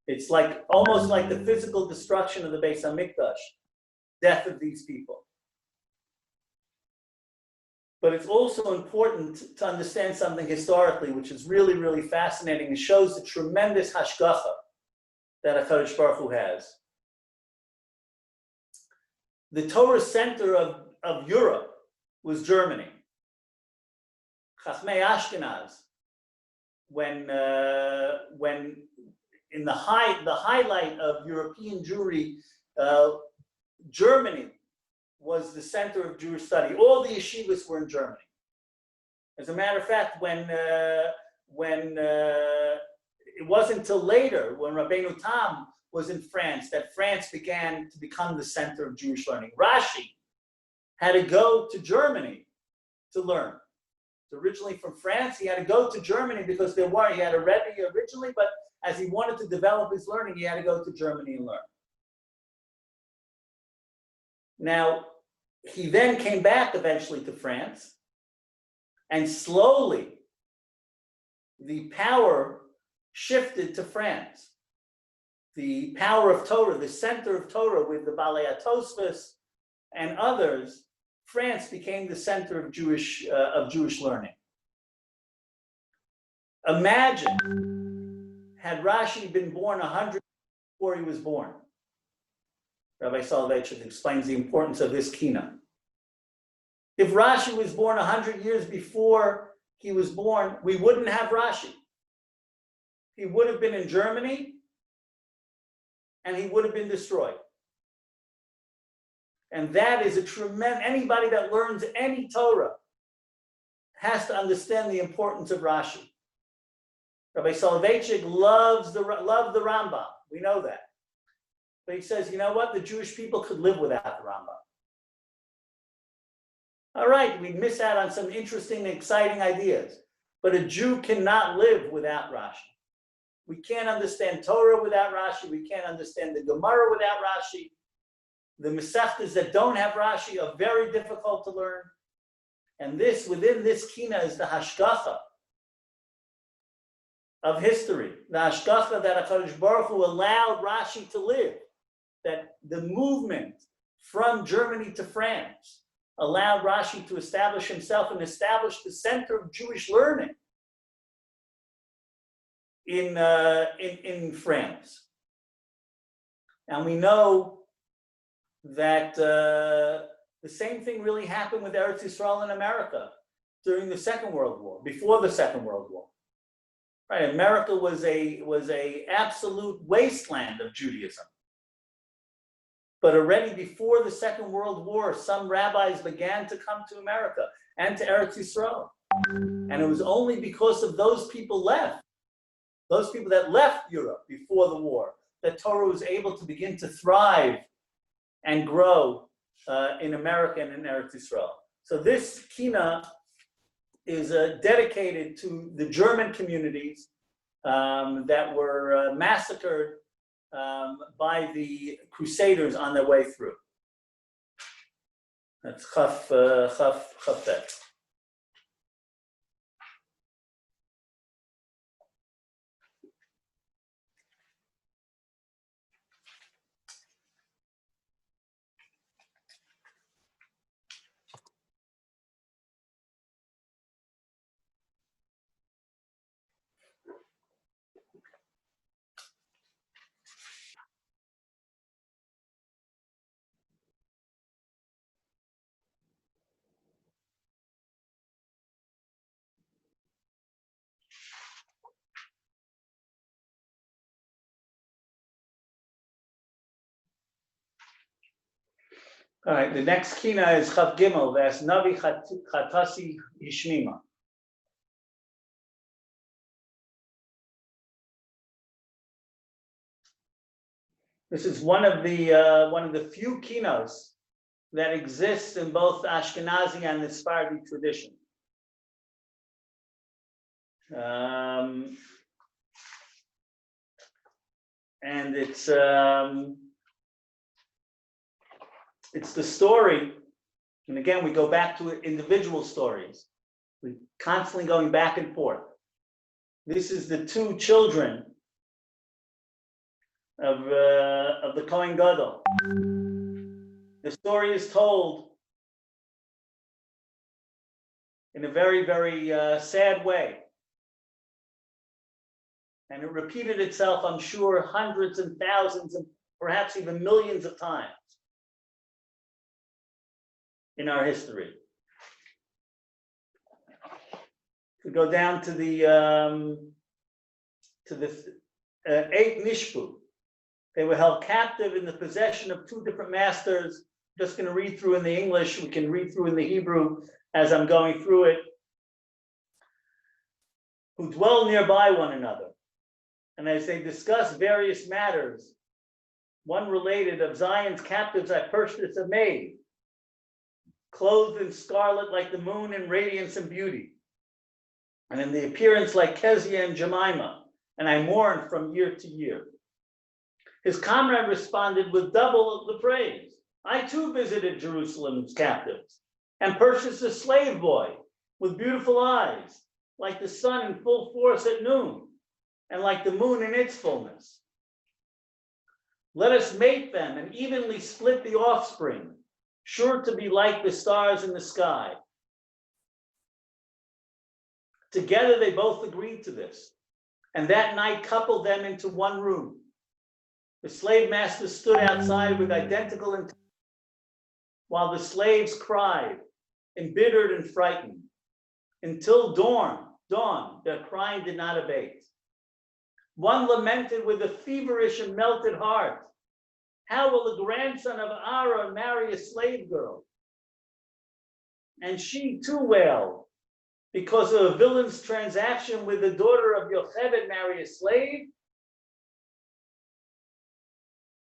it's like almost like the physical destruction of the Beis Hamikdash, death of these people. But it's also important to understand something historically, which is really, really fascinating and shows the tremendous hashgacha that HaKadosh Baruch Hu has. The Torah center of Europe was Germany. Chachmei Ashkenaz, when in the highlight of European Jewry, Germany was the center of Jewish study. All the yeshivas were in Germany. As a matter of fact, when it wasn't until later, when Rabbeinu Tam was in France, that France began to become the center of Jewish learning. Rashi had to go to Germany to learn. So originally from France, he had to go to Germany because he had a Rebbe originally, but as he wanted to develop his learning, he had to go to Germany and learn. Now, he then came back eventually to France, and slowly the power shifted to France. The power of Torah, the center of Torah with the Balei HaTosfos and others, France became the center of Jewish learning. Imagine had Rashi been born 100 before he was born. Rabbi Soloveitchik explains the importance of this Kina. If Rashi was born 100 years before he was born, we wouldn't have Rashi. He would have been in Germany, and he would have been destroyed. And that is a tremendous, anybody that learns any Torah has to understand the importance of Rashi. Rabbi Soloveitchik loved the Rambam. We know that. But he says, you know what? The Jewish people could live without the Rambam. All right, we miss out on some interesting, exciting ideas. But a Jew cannot live without Rashi. We can't understand Torah without Rashi. We can't understand the Gemara without Rashi. The Masechtas that don't have Rashi are very difficult to learn. And within this Kina is the hashgacha of history. The hashgacha that HaKadosh Baruch Hu allowed Rashi to live. That the movement from Germany to France allowed Rashi to establish himself and establish the center of Jewish learning in France. And we know that the same thing really happened with Eretz Yisrael in America during the Second World War, before the Second World War. Right, America was a absolute wasteland of Judaism. But already before the Second World War, some rabbis began to come to America and to Eretz Yisrael. And it was only because of those people that left Europe before the war, that Torah was able to begin to thrive and grow in America and in Eretz Yisrael. So this Kina is dedicated to the German communities that were massacred by the Crusaders on their way through. That's Chaf. All right, the next Kina is Chav Gimel, Ves Navi Chatasi Yishmima. This is one of the few kinos that exists in both Ashkenazi and the Sephardi tradition. And it's the story, and again we go back to individual stories. We're constantly going back and forth. This is the two children of the Kohen Gadol. The story is told in a very, very sad way. And it repeated itself, I'm sure, hundreds and thousands and perhaps even millions of times in our history. We go down to the 8 Nishpu. They were held captive in the possession of 2 different masters. I'm just going to read through in the English. We can read through in the Hebrew as I'm going through it. Who dwell nearby one another. And as they discuss various matters, one related, of Zion's captives I purchased a maid, clothed in scarlet like the moon in radiance and beauty, and in the appearance like Kezia and Jemima, and I mourned from year to year. His comrade responded with double the praise. I too visited Jerusalem's captives and purchased a slave boy with beautiful eyes, like the sun in full force at noon, and like the moon in its fullness. Let us mate them and evenly split the offspring, sure to be like the stars in the sky. Together they both agreed to this, and that night coupled them into one room. The slave master stood outside with identical intent, while the slaves cried, embittered and frightened. Until dawn, their crying did not abate. One lamented with a feverish and melted heart, how will the grandson of Aaron marry a slave girl? And she too wailed, because of a villain's transaction with the daughter of Yocheved marry a slave?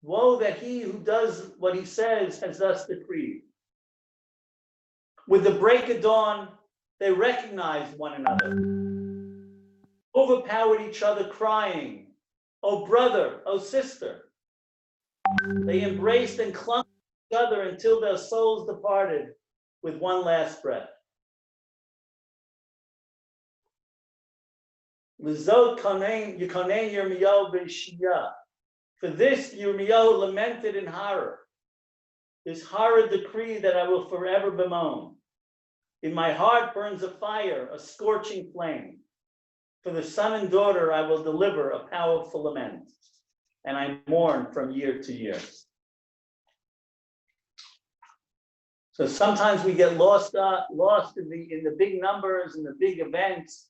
Woe that he who does what he says has thus decreed. With the break of dawn, they recognized one another, overpowered each other, crying, "Oh brother, oh sister." They embraced and clung to each other until their souls departed with one last breath. L'zot konen Yirmiyahu b'Shiyah. For this Yirmiyahu lamented in horror, this horrid decree that I will forever bemoan. In my heart burns a fire, a scorching flame. For the son and daughter I will deliver a powerful lament, and I mourn from year to year. So sometimes we get lost in the big numbers and the big events.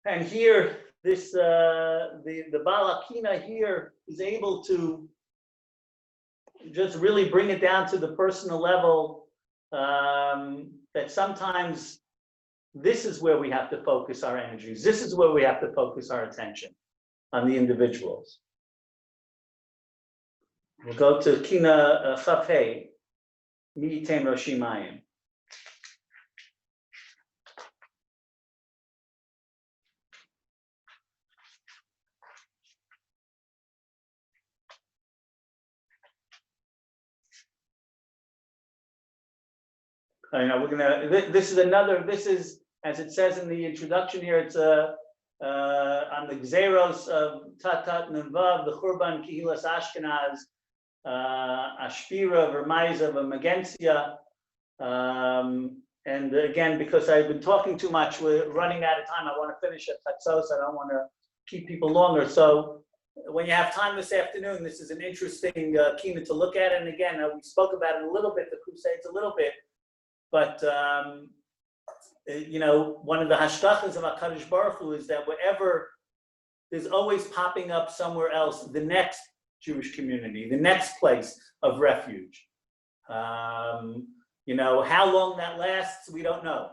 And here, this the Baal HaKina here is able to just really bring it down to the personal level. That sometimes this is where we have to focus our energies. This is where we have to focus our attention on the individuals. We'll go to Kina Chafei, Mi'item Roshimayim. This is, as it says in the introduction here, it's on the Gzeros of Tatat Nevav, the Churban Kihilas Ashkenaz, Ashpira, Vermaiza, Vemagensia. And again, because I've been talking too much, we're running out of time. I want to finish at Chatzos. I don't want to keep people longer. So when you have time this afternoon, this is an interesting kina to look at. And again, we spoke about it a little bit, the Crusades a little bit. But, one of the hashkachas of HaKadosh Baruch Hu is that wherever there's always popping up somewhere else, the next Jewish community, the next place of refuge. How long that lasts, we don't know.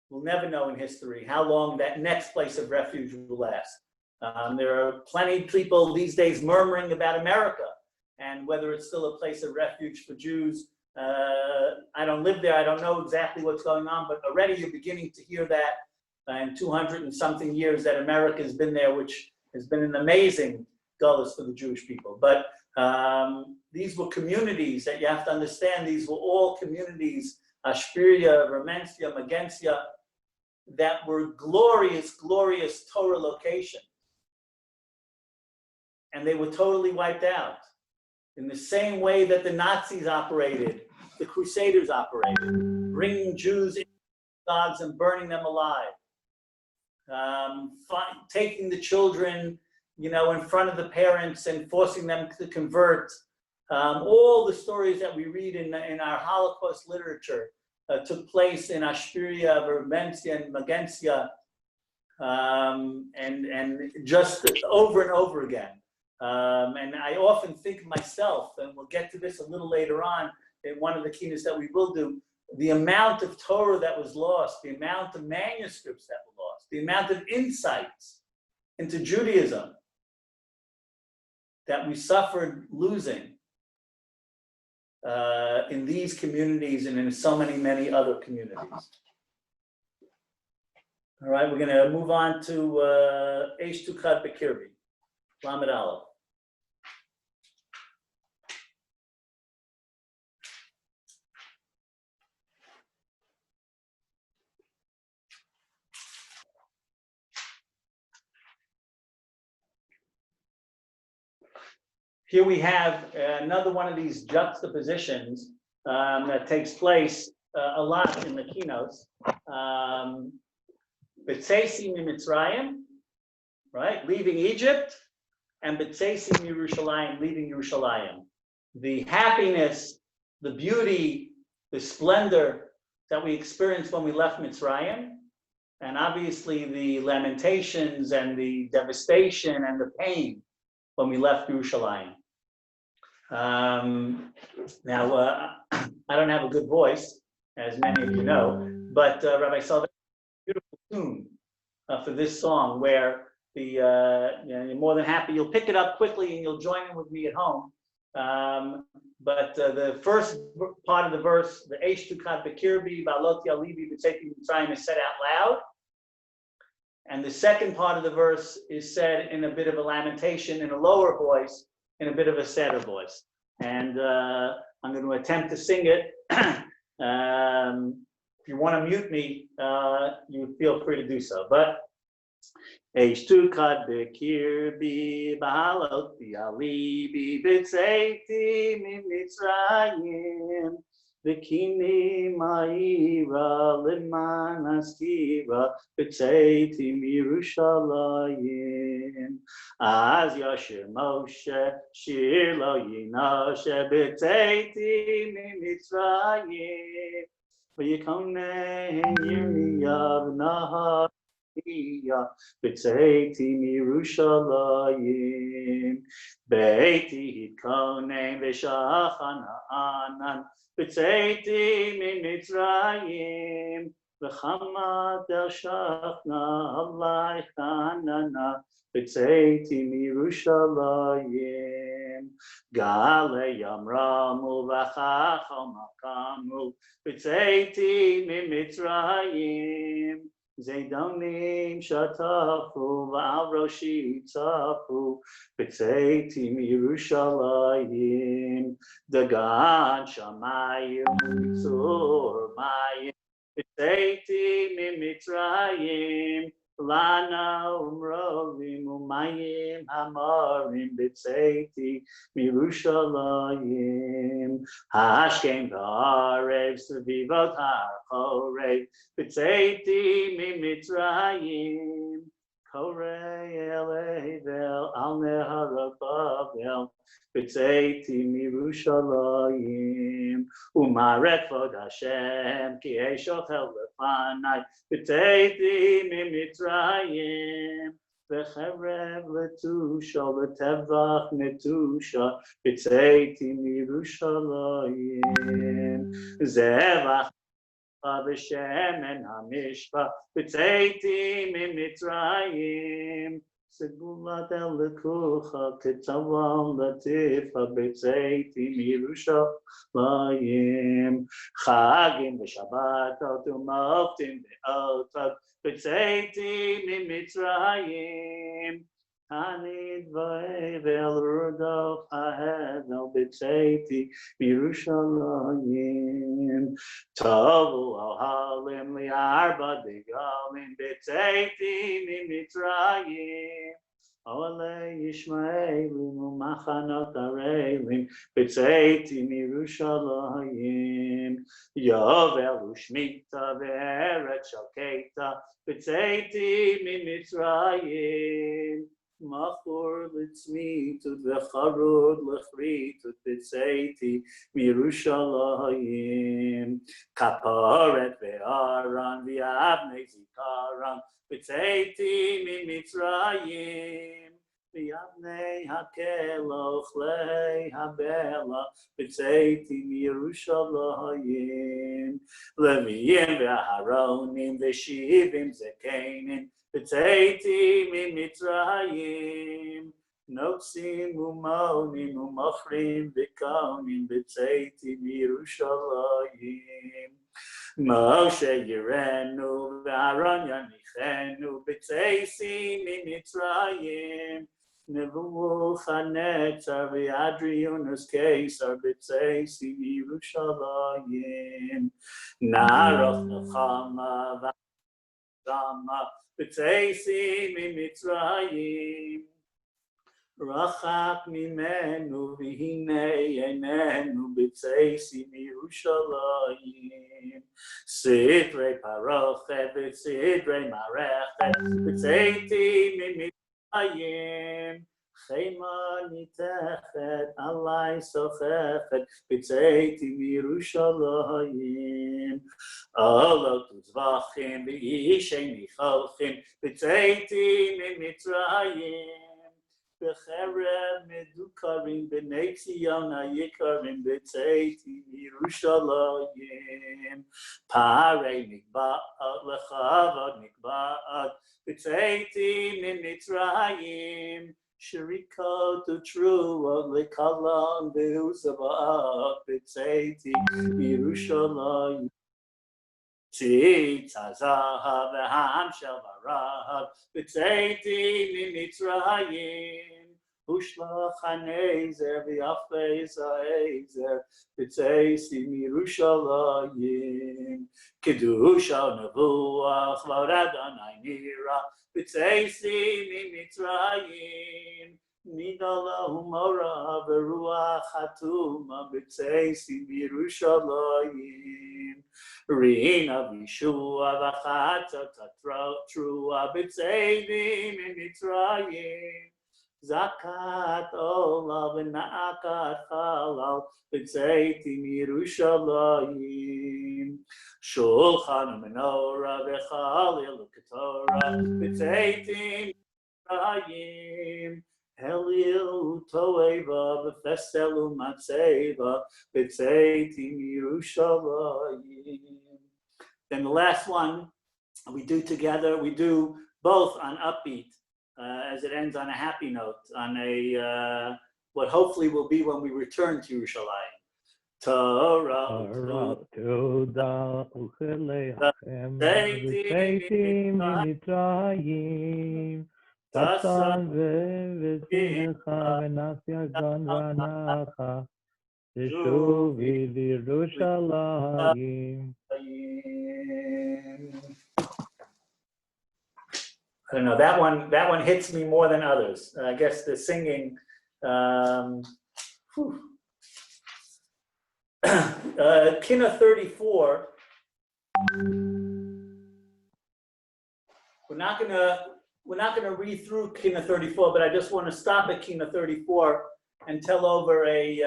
We'll never know in history how long that next place of refuge will last. There are plenty of people these days murmuring about America and whether it's still a place of refuge for Jews. I don't live there. I don't know exactly what's going on, but already you're beginning to hear that in 200 and something years that America has been there, which has been an amazing gullus for the Jewish people. But these were communities that you have to understand. These were all communities, Ashpiria, Vermensia, Magensia, that were glorious, glorious Torah locations. And they were totally wiped out. In the same way that the Nazis operated, the Crusaders operated, bringing Jews into synagogues and burning them alive, taking the children, in front of the parents and forcing them to convert. All the stories that we read in our Holocaust literature took place in Ashpiria, Vermensia, and Magensia, and just over and over again. And I often think of myself, and we'll get to this a little later on in one of the keynotes that we will do, the amount of Torah that was lost, the amount of manuscripts that were lost, the amount of insights into Judaism that we suffered losing in these communities and in so many, many other communities. All right, we're going to move on to Eish Tukad Bekirbi, Lamed Aleph. Here we have another one of these juxtapositions that takes place a lot in the keynotes. B'tzeisi Mitzrayim, right, leaving Egypt, and B'tzeisi Yerushalayim, leaving Yerushalayim. The happiness, the beauty, the splendor that we experienced when we left Mitzrayim, and obviously the lamentations and the devastation and the pain when we left Yerushalayim. Now, I don't have a good voice, as many of you know, but Rabbi Salvador, beautiful tune for this song where you're more than happy. You'll pick it up quickly and you'll join in with me at home. But the first part of the verse, the Eish Tukad Bekirbi, Ba'aloti Alibi B'tzeiti Mitzrayim, is said out loud. And the second part of the verse is said in a bit of a lamentation, in a lower voice, in a bit of a sadder voice. And I'm going to attempt to sing it. If you want to mute me, you feel free to do so. But Eish Tukad Bekirbi Ba'aloti Alibi B'tzeiti Mitzrayim V'kini ma'ira leman askira b'tzeiti mirushalayim. Az yashir Moshe shir lo yinashe b'tzeiti mitzrayim. V'yikoneh Yirmiyav nahariya b'tzeiti mirushalayim. Beiti hitkoneh v'shachan ha'anan B'tzeiti mitzrayim, v'chama del shachna alay chanana, b'tzeiti mirushalayim. Gale yamramu v'chachal makamu, b'tzeiti mitzrayim. Zaydonim shatafu v'al roshi tzafu b'tzeiti mirushalayim. Dagan shamayim tzur mayim b'tzeiti mitzrayim. Lana umrovim umayim hamarim b'tzeiti mirushalayim. Hashkem v'arev s'vivot ha'chorev b'tzeiti mitzrayim. Korei elevel al nehar Bavel b'tzeiti mirushalayim. Umaret vod Hashem ki eshotel lefanai b'tzeiti mitzrayim. V'cherev letusha v'tevach netusha b'tzeiti mirushalayim. Zevach B'Shem and Hamishpa b'tzeiti mitzrayim. Segulat elekucha ketzavam latifa b'tzeiti mirushalayim chagim v'shabbatot u'moftim v'otot b'tzeiti mimitzrayim Hanid v'evel rudof ha'edel b'tzeiti mirushalayim Tovu al-halim li'arba digalim b'tzeiti mimitzrayim Ole Yishmaelim u'machanot arelim b'tzeiti mirushalayim Yovel u'shmita ve'eret shalkeita b'tzeiti mimitzrayim Machor litzmitut v'charod l'chritut b'tzeiti mirushalayim Kaporet ve'aran v'avnei zikaran b'tzeiti mimitzrayim v'avnei hakeloch lei habela b'tzeiti mirushalayim Leviyim ve'aharonim v'shivim zekenim b'tzeiti mimitzrayim Noksim u'monim u'machrim v'konim b'tzeiti mirushalayim Moshe Yirenu v'Aaron Yanichenu b'tzeisi mimitzrayim Nebuchadnezzar v'Adrianus Caesar b'tzeisi mirushalayim Naroch Nechama v'Ashama b'tzeisi mimitzrayim Rachak mimenu v'hinei einenu b'tzeisi mirushalayim Sidrei parochet v'sidrei marechet b'tzeiti mimitzrayim Chema nitechet alai sochechet b'tzeiti mirushalayim Olot u'zvachim v'yishei nicholchim b'tzeiti mimitzrayim B'cherem medukarim b'nei Tzion ha'yikarim b'tzeiti mirushalayim Parei nikba'at lechavod nikba'at b'tzeiti mimitzrayim Shirikot u'truot lekalon v'husava'at b'tzeiti mirushalayim Tzitz hazahav v'ham shel v'arahav b'tzeiti mimitzrayim Ushlach hanezer v'yafez ha'ezer b'tzeiti mirushalayim Kedusha nevuach v'od Adonai nira b'tzeiti mimitzrayim Nidala humora v'ruach hatuma b'tzeiti mirushalayim Rina v'shua v'chatzot trua b'tzeiti mimitzrayim Zakat ola v'na'akat halal b'tzeiti mirushalayim Shulchan u'menorah v'chalil u'ketorah b'tzeiti mimitzrayim Helil u'toeva v'festel u'matzeva b'tzeiti mirushalayim Then the last one we do together, we do both on upbeat, as it ends on a happy note, on a what hopefully will be when we return to Yerushalayim. Torah Toda uchelei b'tzeiti mimitzrayim Tasan v'simcha v'nasya gan v'anacha Teshuvi l'Yerushalayim. I don't know, that one hits me more than others. I guess the singing, Kinot 34. We're not gonna read through Kinot 34, but I just want to stop at Kinot 34 and tell over a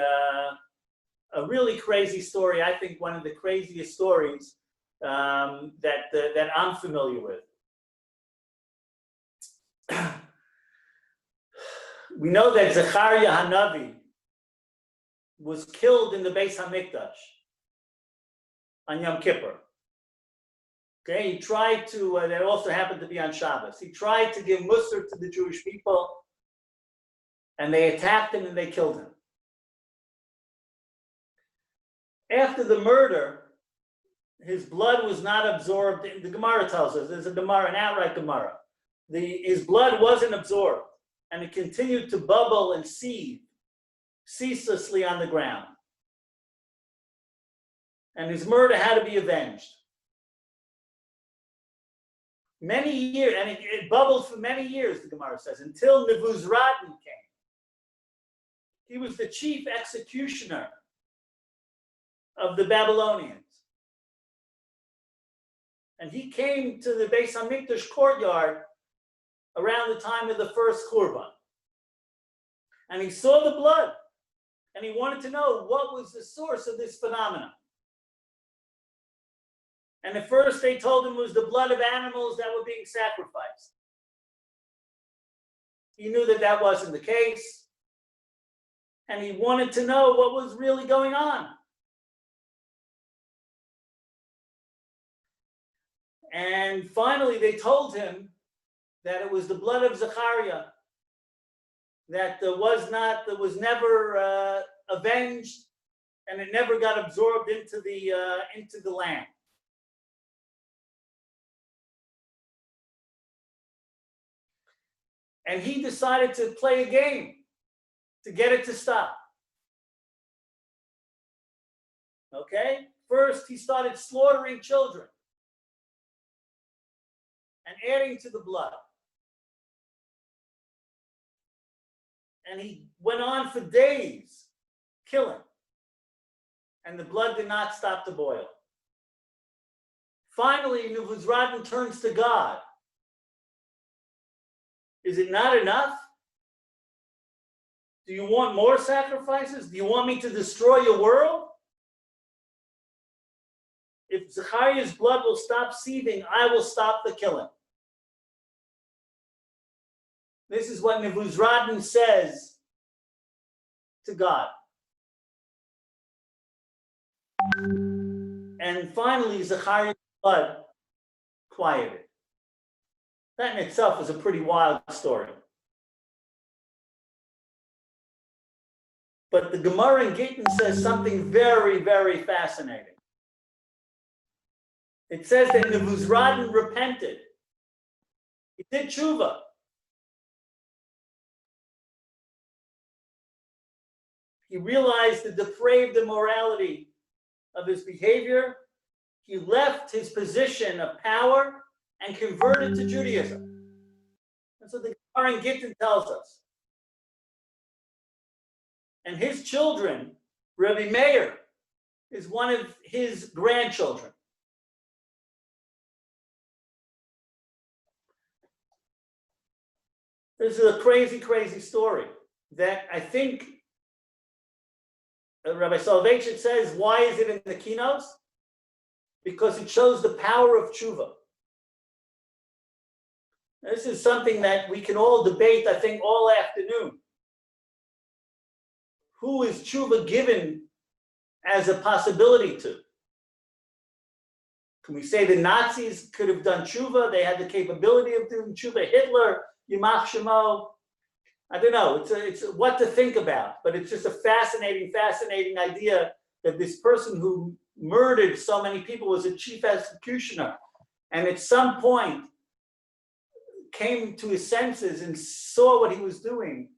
really crazy story. I think one of the craziest stories that I'm familiar with. We know that Zechariah Hanavi was killed in the Beis Hamikdash on Yom Kippur. Okay, he tried to, that also happened to be on Shabbos. He tried to give Musar to the Jewish people, and they attacked him and they killed him. After the murder, his blood was not absorbed. The Gemara tells us, there's a Gemara, an outright Gemara. His blood wasn't absorbed, and it continued to bubble and seethe ceaselessly on the ground. And his murder had to be avenged. Many years, and it bubbled for many years, the Gemara says, until Nebuzradan came. He was the chief executioner of the Babylonians. And he came to the Beis HaMikdash courtyard around the time of the first Khurban. And he saw the blood, and he wanted to know what was the source of this phenomenon. And at first they told him it was the blood of animals that were being sacrificed. He knew that that wasn't the case, and he wanted to know what was really going on. And finally they told him that it was the blood of Zechariah that was never avenged, and it never got absorbed into the land. And he decided to play a game to get it to stop. Okay? First, he started slaughtering children and adding to the blood. And he went on for days killing. And the blood did not stop to boil. Finally, Nebuzradan turns to God. Is it not enough? Do you want more sacrifices? Do you want me to destroy your world? If Zechariah's blood will stop seething, I will stop the killing. This is what Nebuzradan says to God. And finally, Zechariah's blood quieted. That in itself is a pretty wild story. But the Gemara in Gittin says something very, very fascinating. It says that Nebuzradan repented. He did tshuva. He realized the depraved immorality of his behavior. He left his position of power and converted to Judaism. That's what the Gemara in Gittin tells us. And his children, Rabbi Meir, is one of his grandchildren. This is a crazy, crazy story that I think Rabbi Soloveitchik says, why is it in the Kinot? Because it shows the power of tshuva. This is something that we can all debate, I think, all afternoon. Who is tshuva given as a possibility to? Can we say the Nazis could have done tshuva? They had the capability of doing tshuva. Hitler, Yimach Shemo. I don't know. It's what to think about, but it's just a fascinating, fascinating idea that this person who murdered so many people was a chief executioner, and at some point came to his senses and saw what he was doing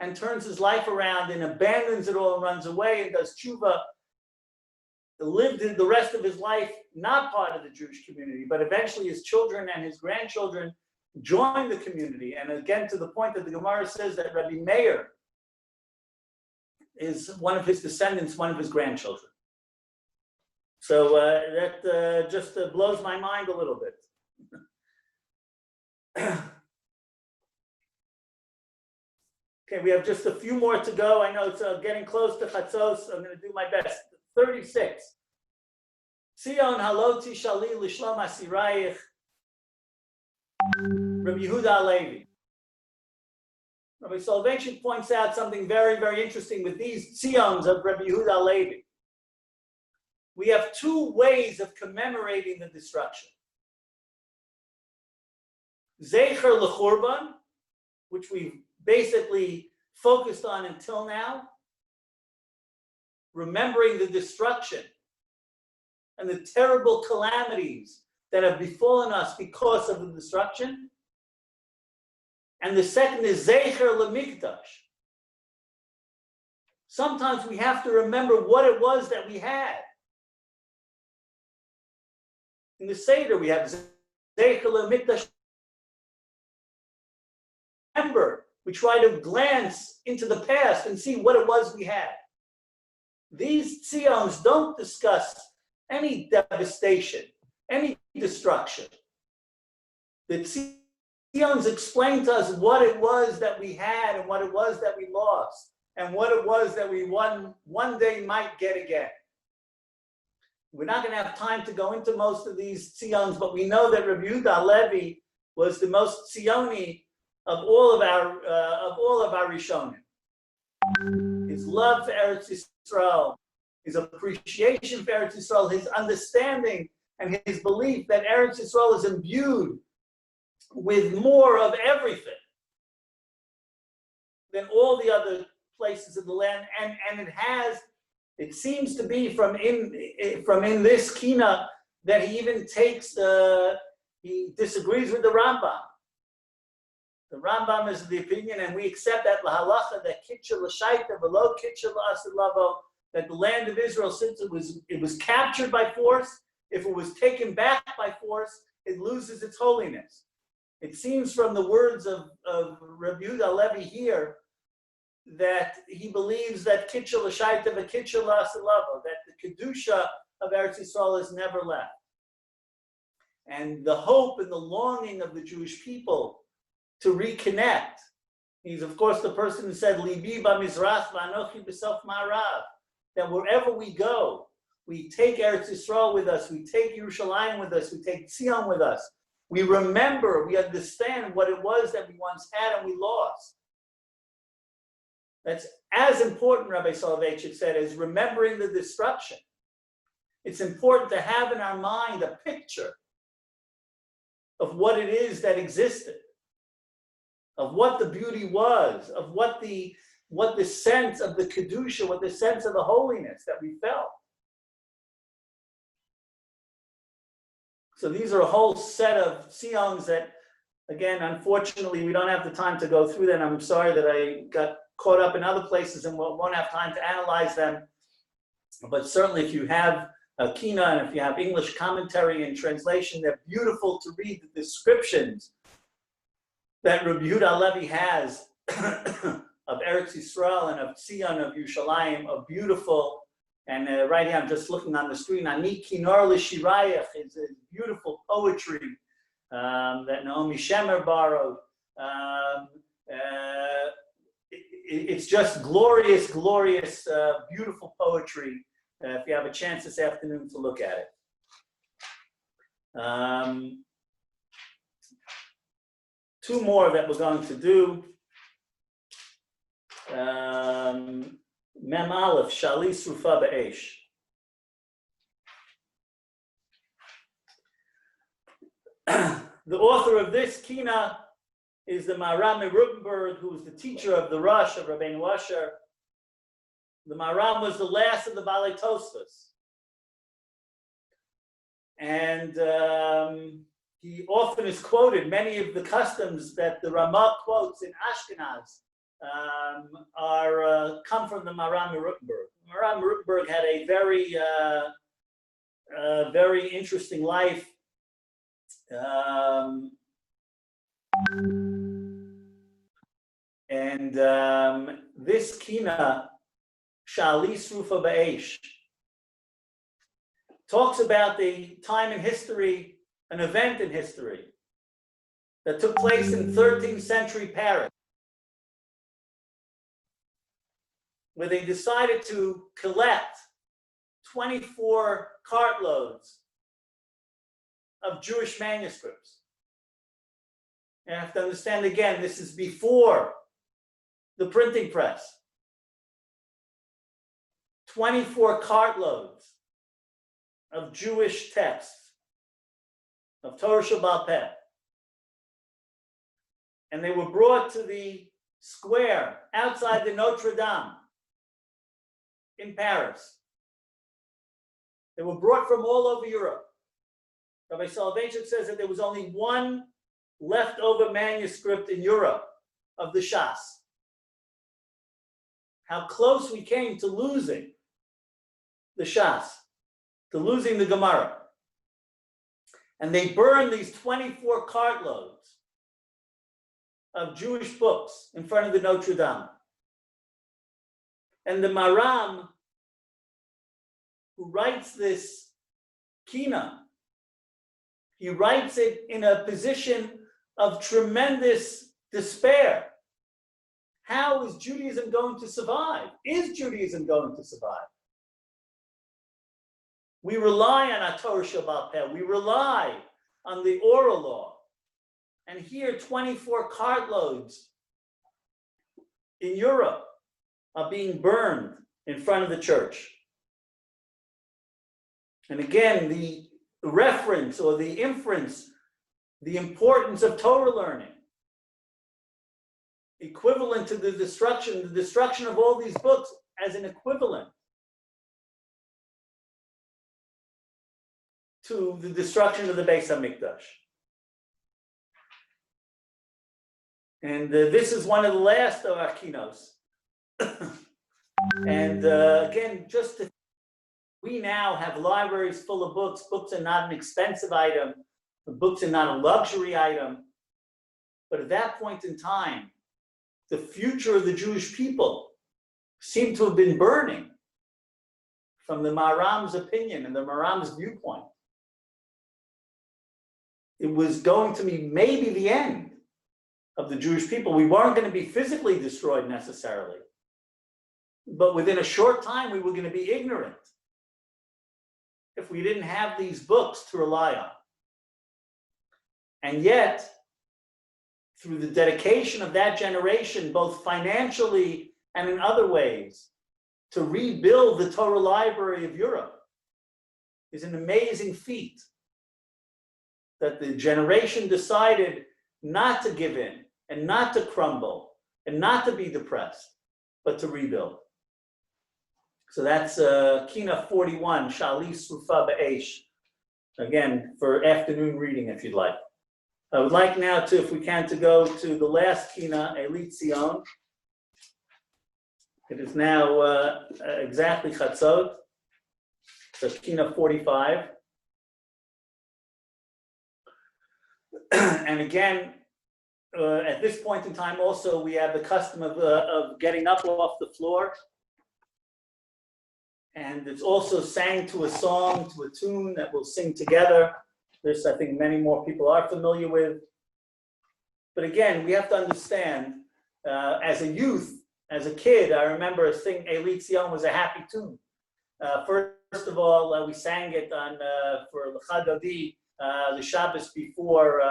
and turns his life around and abandons it all and runs away and does tshuva, lived in the rest of his life not part of the Jewish community, but eventually his children and his grandchildren joined the community. And again, to the point that the Gemara says that Rabbi Meir is one of his descendants, one of his grandchildren. So that just blows my mind a little bit. Okay, we have just a few more to go. I know it's getting close to Chatzos. I'm going to do my best. 36. Sion haloti shali lishlam asirayich. Rabbi Yehuda Halevi. Rabbi Soloveitchik points out something very, very interesting with these Sions of Rabbi Yehuda Halevi. We have two ways of commemorating the destruction. Zecher l'churban, which we've basically focused on until now, remembering the destruction and the terrible calamities that have befallen us because of the destruction. And the second is Zecher l'mikdash. Sometimes we have to remember what it was that we had. In the Seder, we have Zecher l'mikdash. Remember, we try to glance into the past and see what it was we had. These tzions don't discuss any devastation, any destruction. The tzions explain to us what it was that we had and what it was that we lost and what it was that we one day might get again. We're not going to have time to go into most of these tzions, but we know that Rabbi Yehuda Halevi was the most tzioni of all of our Rishonim. His love for Eretz Yisrael, his appreciation for Eretz Yisrael, his understanding and his belief that Eretz Yisrael is imbued with more of everything than all the other places of the land, and it seems to be from in this Kinot that he even he disagrees with the Rambam. The Rambam is of the opinion, and we accept that lahalacha, that kitcha l'shaita v'lo kitcha l'asilavo, that the land of Israel, since it was captured by force, if it was taken back by force, it loses its holiness. It seems from the words of Rabbi Yehuda Halevi here that he believes that kitcha l'shaita v'kitcha l'asilavo, that the kedusha of Eretz Yisrael is never left, and the hope and the longing of the Jewish people to reconnect. He's, of course, the person who said, Libi b'mizrach v'anochi b'sof ma'arav, that wherever we go, we take Eretz Yisrael with us, we take Yerushalayim with us, we take Zion with us. We remember, we understand what it was that we once had and we lost. That's as important, Rabbi Soloveitchik said, as remembering the destruction. It's important to have in our mind a picture of what it is that existed, of what the beauty was, of what the sense of the kedusha, what the sense of the holiness that we felt. So these are a whole set of tzions that, again, unfortunately, we don't have the time to go through them. I'm sorry that I got caught up in other places and won't have time to analyze them. But certainly, if you have a Kinot and if you have English commentary and translation, they're beautiful to read the descriptions that Rabbi Yehuda Halevi has of Eretz Yisrael and of Zion, of Yerushalayim, are beautiful. And right here, I'm just looking on the screen. Ani Kinor L'Shirayach is a beautiful poetry that Naomi Shemer borrowed. It's just glorious, glorious, beautiful poetry. If you have a chance this afternoon to look at it. Two more that we're going to do. Mem Aleph, Shali Srufa B'Eish. The author of this Kinot is the Maharam Rutenberg, who was the teacher of the Rosh of Rabbeinu Asher. The Maharam was the last of the Balei Tosfos. And he often is quoted. Many of the customs that the Ramah quotes in Ashkenaz come from the Maharam Rutenberg. Maharam Rutenberg had a very interesting life. This Kinot, Shali Srufa B'Eish, talks about the time in history, an event in history that took place in 13th century Paris, where they decided to collect 24 cartloads of Jewish manuscripts. And you have to understand again, this is before the printing press. 24 cartloads of Jewish texts, of Torah Sheba'al Peh. and they were brought to the square outside the Notre Dame in Paris. They were brought from all over Europe. Rabbi Soloveitchik says that there was only one leftover manuscript in Europe of the Shas. How close we came to losing the Shas, to losing the Gemara. And they burned these 24 cartloads of Jewish books in front of the Notre Dame. And the Maram, who writes this Kinot, he writes it in a position of tremendous despair. How is Judaism going to survive? Is Judaism going to survive? We rely on our Torah Shabbat Peh. We rely on the oral law. And here, 24 cartloads in Europe are being burned in front of the church. And again, the reference or the inference, the importance of Torah learning, equivalent to the destruction of all these books as an equivalent to the destruction of the Beis HaMikdash. And this is one of the last of our Kinos. And again, we now have libraries full of books. Books are not an expensive item. Books are not a luxury item. But at that point in time, the future of the Jewish people seemed to have been burning from the Maram's opinion and the Maram's viewpoint. It was going to be maybe the end of the Jewish people. We weren't going to be physically destroyed necessarily. But within a short time, we were going to be ignorant if we didn't have these books to rely on. And yet, through the dedication of that generation, both financially and in other ways, to rebuild the Torah Library of Europe is an amazing feat that the generation decided not to give in and not to crumble and not to be depressed, but to rebuild. So that's Kinot 41, Shali Srufa Be'esh. Again, for afternoon reading, if you'd like. I would like now to, if we can, to go to the last Kinot, Elit Zion. It is now exactly Chatzot. So Kinot 45. And again, at this point in time also, we have the custom of getting up off the floor. And it's also sang to a song, to a tune that we'll sing together. This, I think, many more people are familiar with. But again, we have to understand, as a youth, as a kid, I remember singing Elit Zion was a happy tune. First of all, we sang it on for L'cha Dodi, the Shabbos before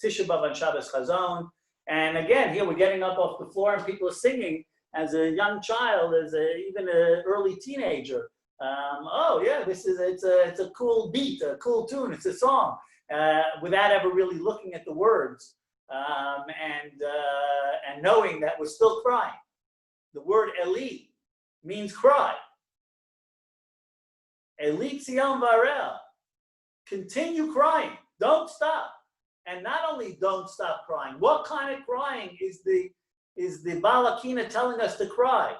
Tisha B'Av and Shabbos Chazon. And again, here we're getting up off the floor and people are singing as a young child, even an early teenager. Oh yeah, it's a cool beat, a cool tune, it's a song, without ever really looking at the words and knowing that we're still crying. The word Eli means cry. Elit Zion Varel, continue crying, don't stop. And not only don't stop crying, what kind of crying is the Baal HaKinot telling us to cry?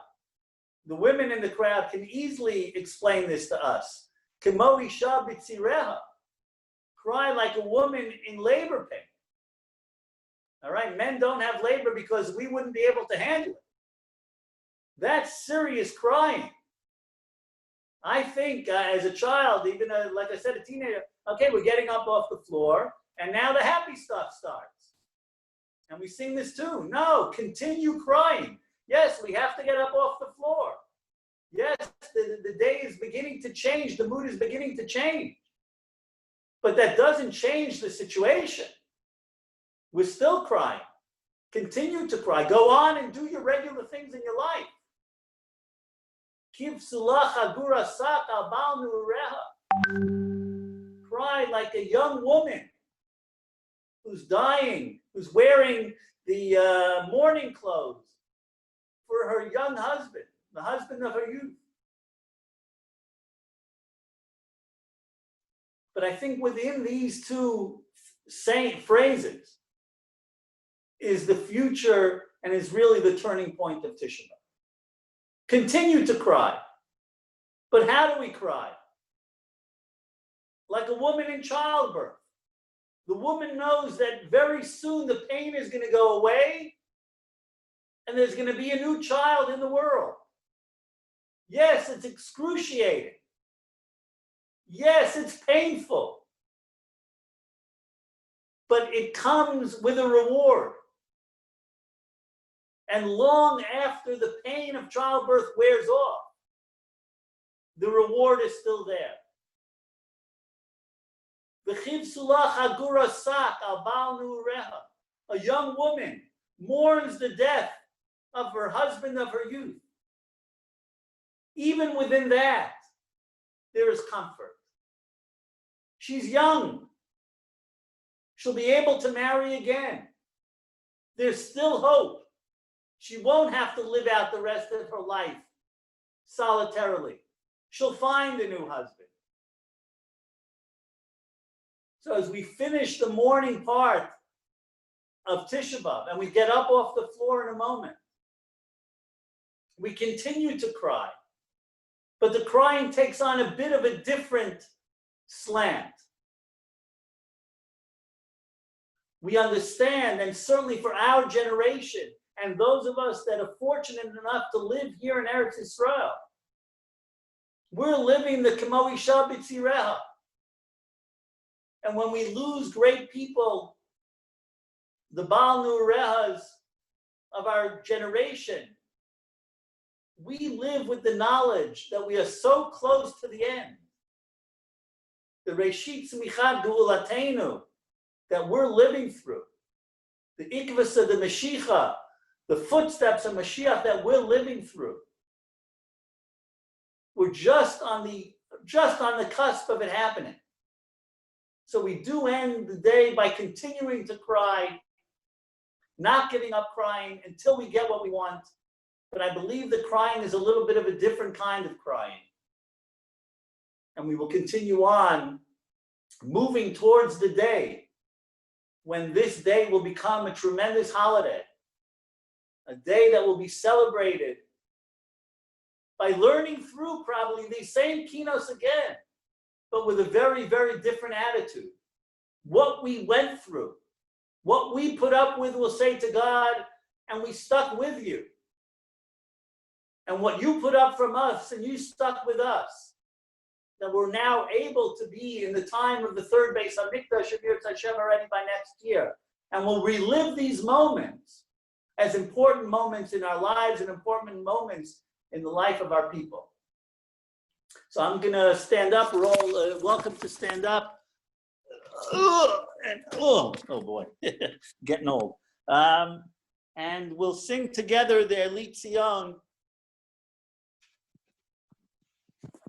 The women in the crowd can easily explain this to us. Kemo isha b'tzireha, cry like a woman in labor pain. All right, men don't have labor because we wouldn't be able to handle it. That's serious crying. I think as a child, even like I said, a teenager, okay, we're getting up off the floor, and now the happy stuff starts. And we sing this tune. No, continue crying. Yes, we have to get up off the floor. Yes, the day is beginning to change. The mood is beginning to change. But that doesn't change the situation. We're still crying. Continue to cry. Go on and do your regular things in your life. Cry like a young woman who's dying, who's wearing the mourning clothes for her young husband, the husband of her youth. But I think within these two phrases is the future and is really the turning point of Tisha B'Av. Continue to cry. But how do we cry? Like a woman in childbirth. The woman knows that very soon the pain is going to go away and there's going to be a new child in the world. Yes, it's excruciating. Yes, it's painful. But it comes with a reward. And long after the pain of childbirth wears off, the reward is still there. A young woman mourns the death of her husband of her youth. Even within that, there is comfort. She's young. She'll be able to marry again. There's still hope. She won't have to live out the rest of her life solitarily. She'll find a new husband. So as we finish the mourning part of Tisha B'Av, and we get up off the floor in a moment, we continue to cry. But the crying takes on a bit of a different slant. We understand, and certainly for our generation, and those of us that are fortunate enough to live here in Eretz Yisrael, we're living the Kamo Isha B'tzireha. And when we lose great people, the Baal Nurehas of our generation, we live with the knowledge that we are so close to the end. The Reshit Tzmichat Geulateinu that we're living through, the Ikvus of the Mashiach, the footsteps of Mashiach that we're living through. We're just on the cusp of it happening. So we do end the day by continuing to cry, not giving up crying until we get what we want. But I believe the crying is a little bit of a different kind of crying. And we will continue on moving towards the day when this day will become a tremendous holiday, a day that will be celebrated by learning through probably these same Kinos again, but with a very, very different attitude. What we went through, what we put up with, we'll say to God, and we stuck with you. And what you put up from us and you stuck with us, that we're now able to be in the time of the third Beis Hamikdash of Yirtzeh Hashem already by next year. And we'll relive these moments as important moments in our lives and important moments in the life of our people. So I'm going to stand up. We're all welcome to stand up. Oh boy, getting old. And we'll sing together the Eli Tzion.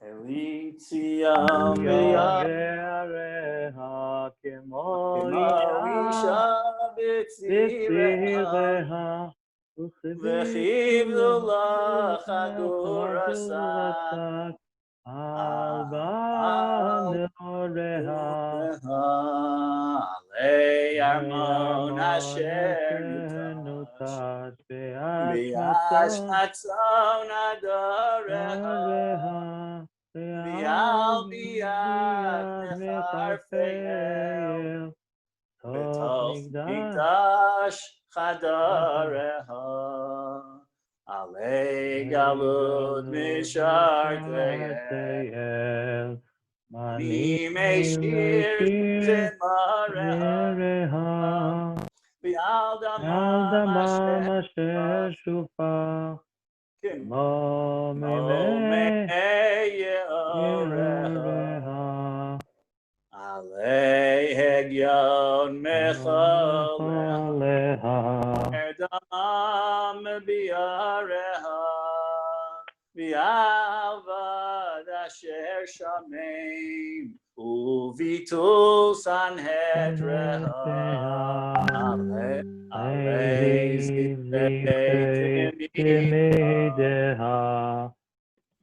Eli Tzion Yareha Kemo Isha B'tzireha V'chivdu lach agurasak Al Ba'noreha Alei Armon Asher Nutat B'ashmatzon adoreha V'al biyad mecharfeil V'tol mikdash chadareha Alei galut misharteiel Mani meishir timareha V'al damam asher shufach Mo me'yeoreha Alei hegyon mechaleha Erdamam biyareha V'avad asher shamein Uvitul Sanhedreha Aleis Mideha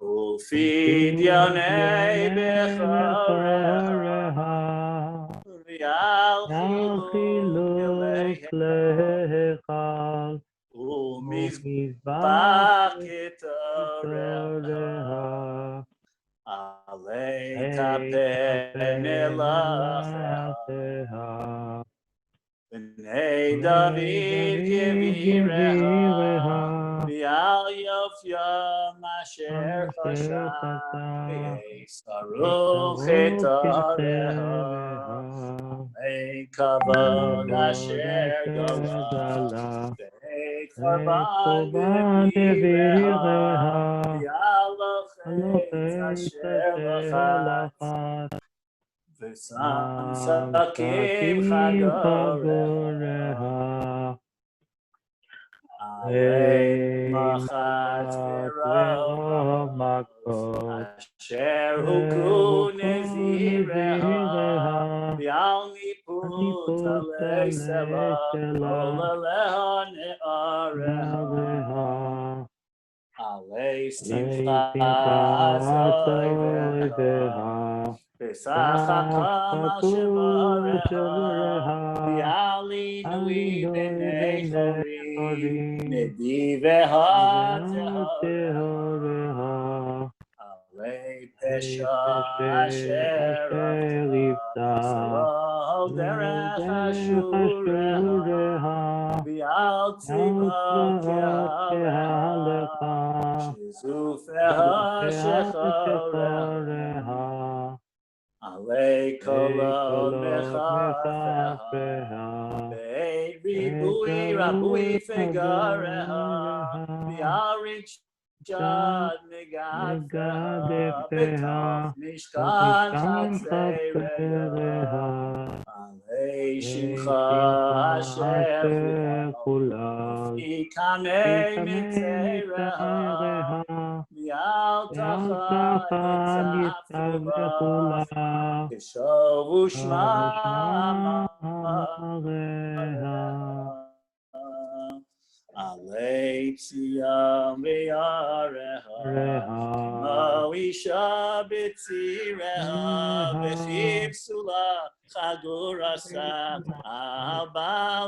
Ufidyanei Bechareha Vial Chiluk Yachiluk lechal Umizbach Umizbach Ketoreha Toreha Alei Tapen Elateha B'nei David David Yevireha Yevireha V'al Yofyam Asher Asher Chashan Chasam V'yesaruch Yisaruch Etareha Etareha Alei Kavod Kavod Asher Asher Gala Gala V'nei Korban Korban Devireha Devireha V'al Lochet Alochet Asher Asher Lachat Lachat V'sam Am Sakim Sakim Chagoreha Chagoreha Alei Machat Machat V'Rov Makot Asher Huku Hukun Nezireha Zireha V'al Niput Aniput Alei Sela Kol Aleshela Aleha Ne'areha Nareha Alei Simcha Leisimcha Soiveha Soiveha Pesach HaKam Al Sachatu Shevareha Shevareha V'ali Nui Alinoi B'nei Bene Chorim Chorim Nediveha Veha Tehoreha Tehoreha Alei Ei Pesha Peshe Asher Asher Avta Ifta V'lo Derech Lodech Ashureha Ashureha V'al Tzivah Yaltzah Kehalecha Kehalecha Shizufeha Zufeha Shechoreha Shechoreha Alei Ei kolot kolot mechafeha, mechafeha Vei ribui rabui Echavui fegareha, Agareha V'arich Chat chad megadfeha, B'toch Megadefeha mishkan Otishkan chatzereha, Chatzereha Alei Ei shimcha Simcha asher Asher chulal, Kulal Ufi kanei Ikamei mitzereha, Mitzareha V'al tacha Yaltacha nitzavchu Nitzavechula Keshavu Avushma shma Amareha Alei tziyam v'yareha Reha Kimo isha b'tzireha Reha V'chiv sula chagurasa Al bal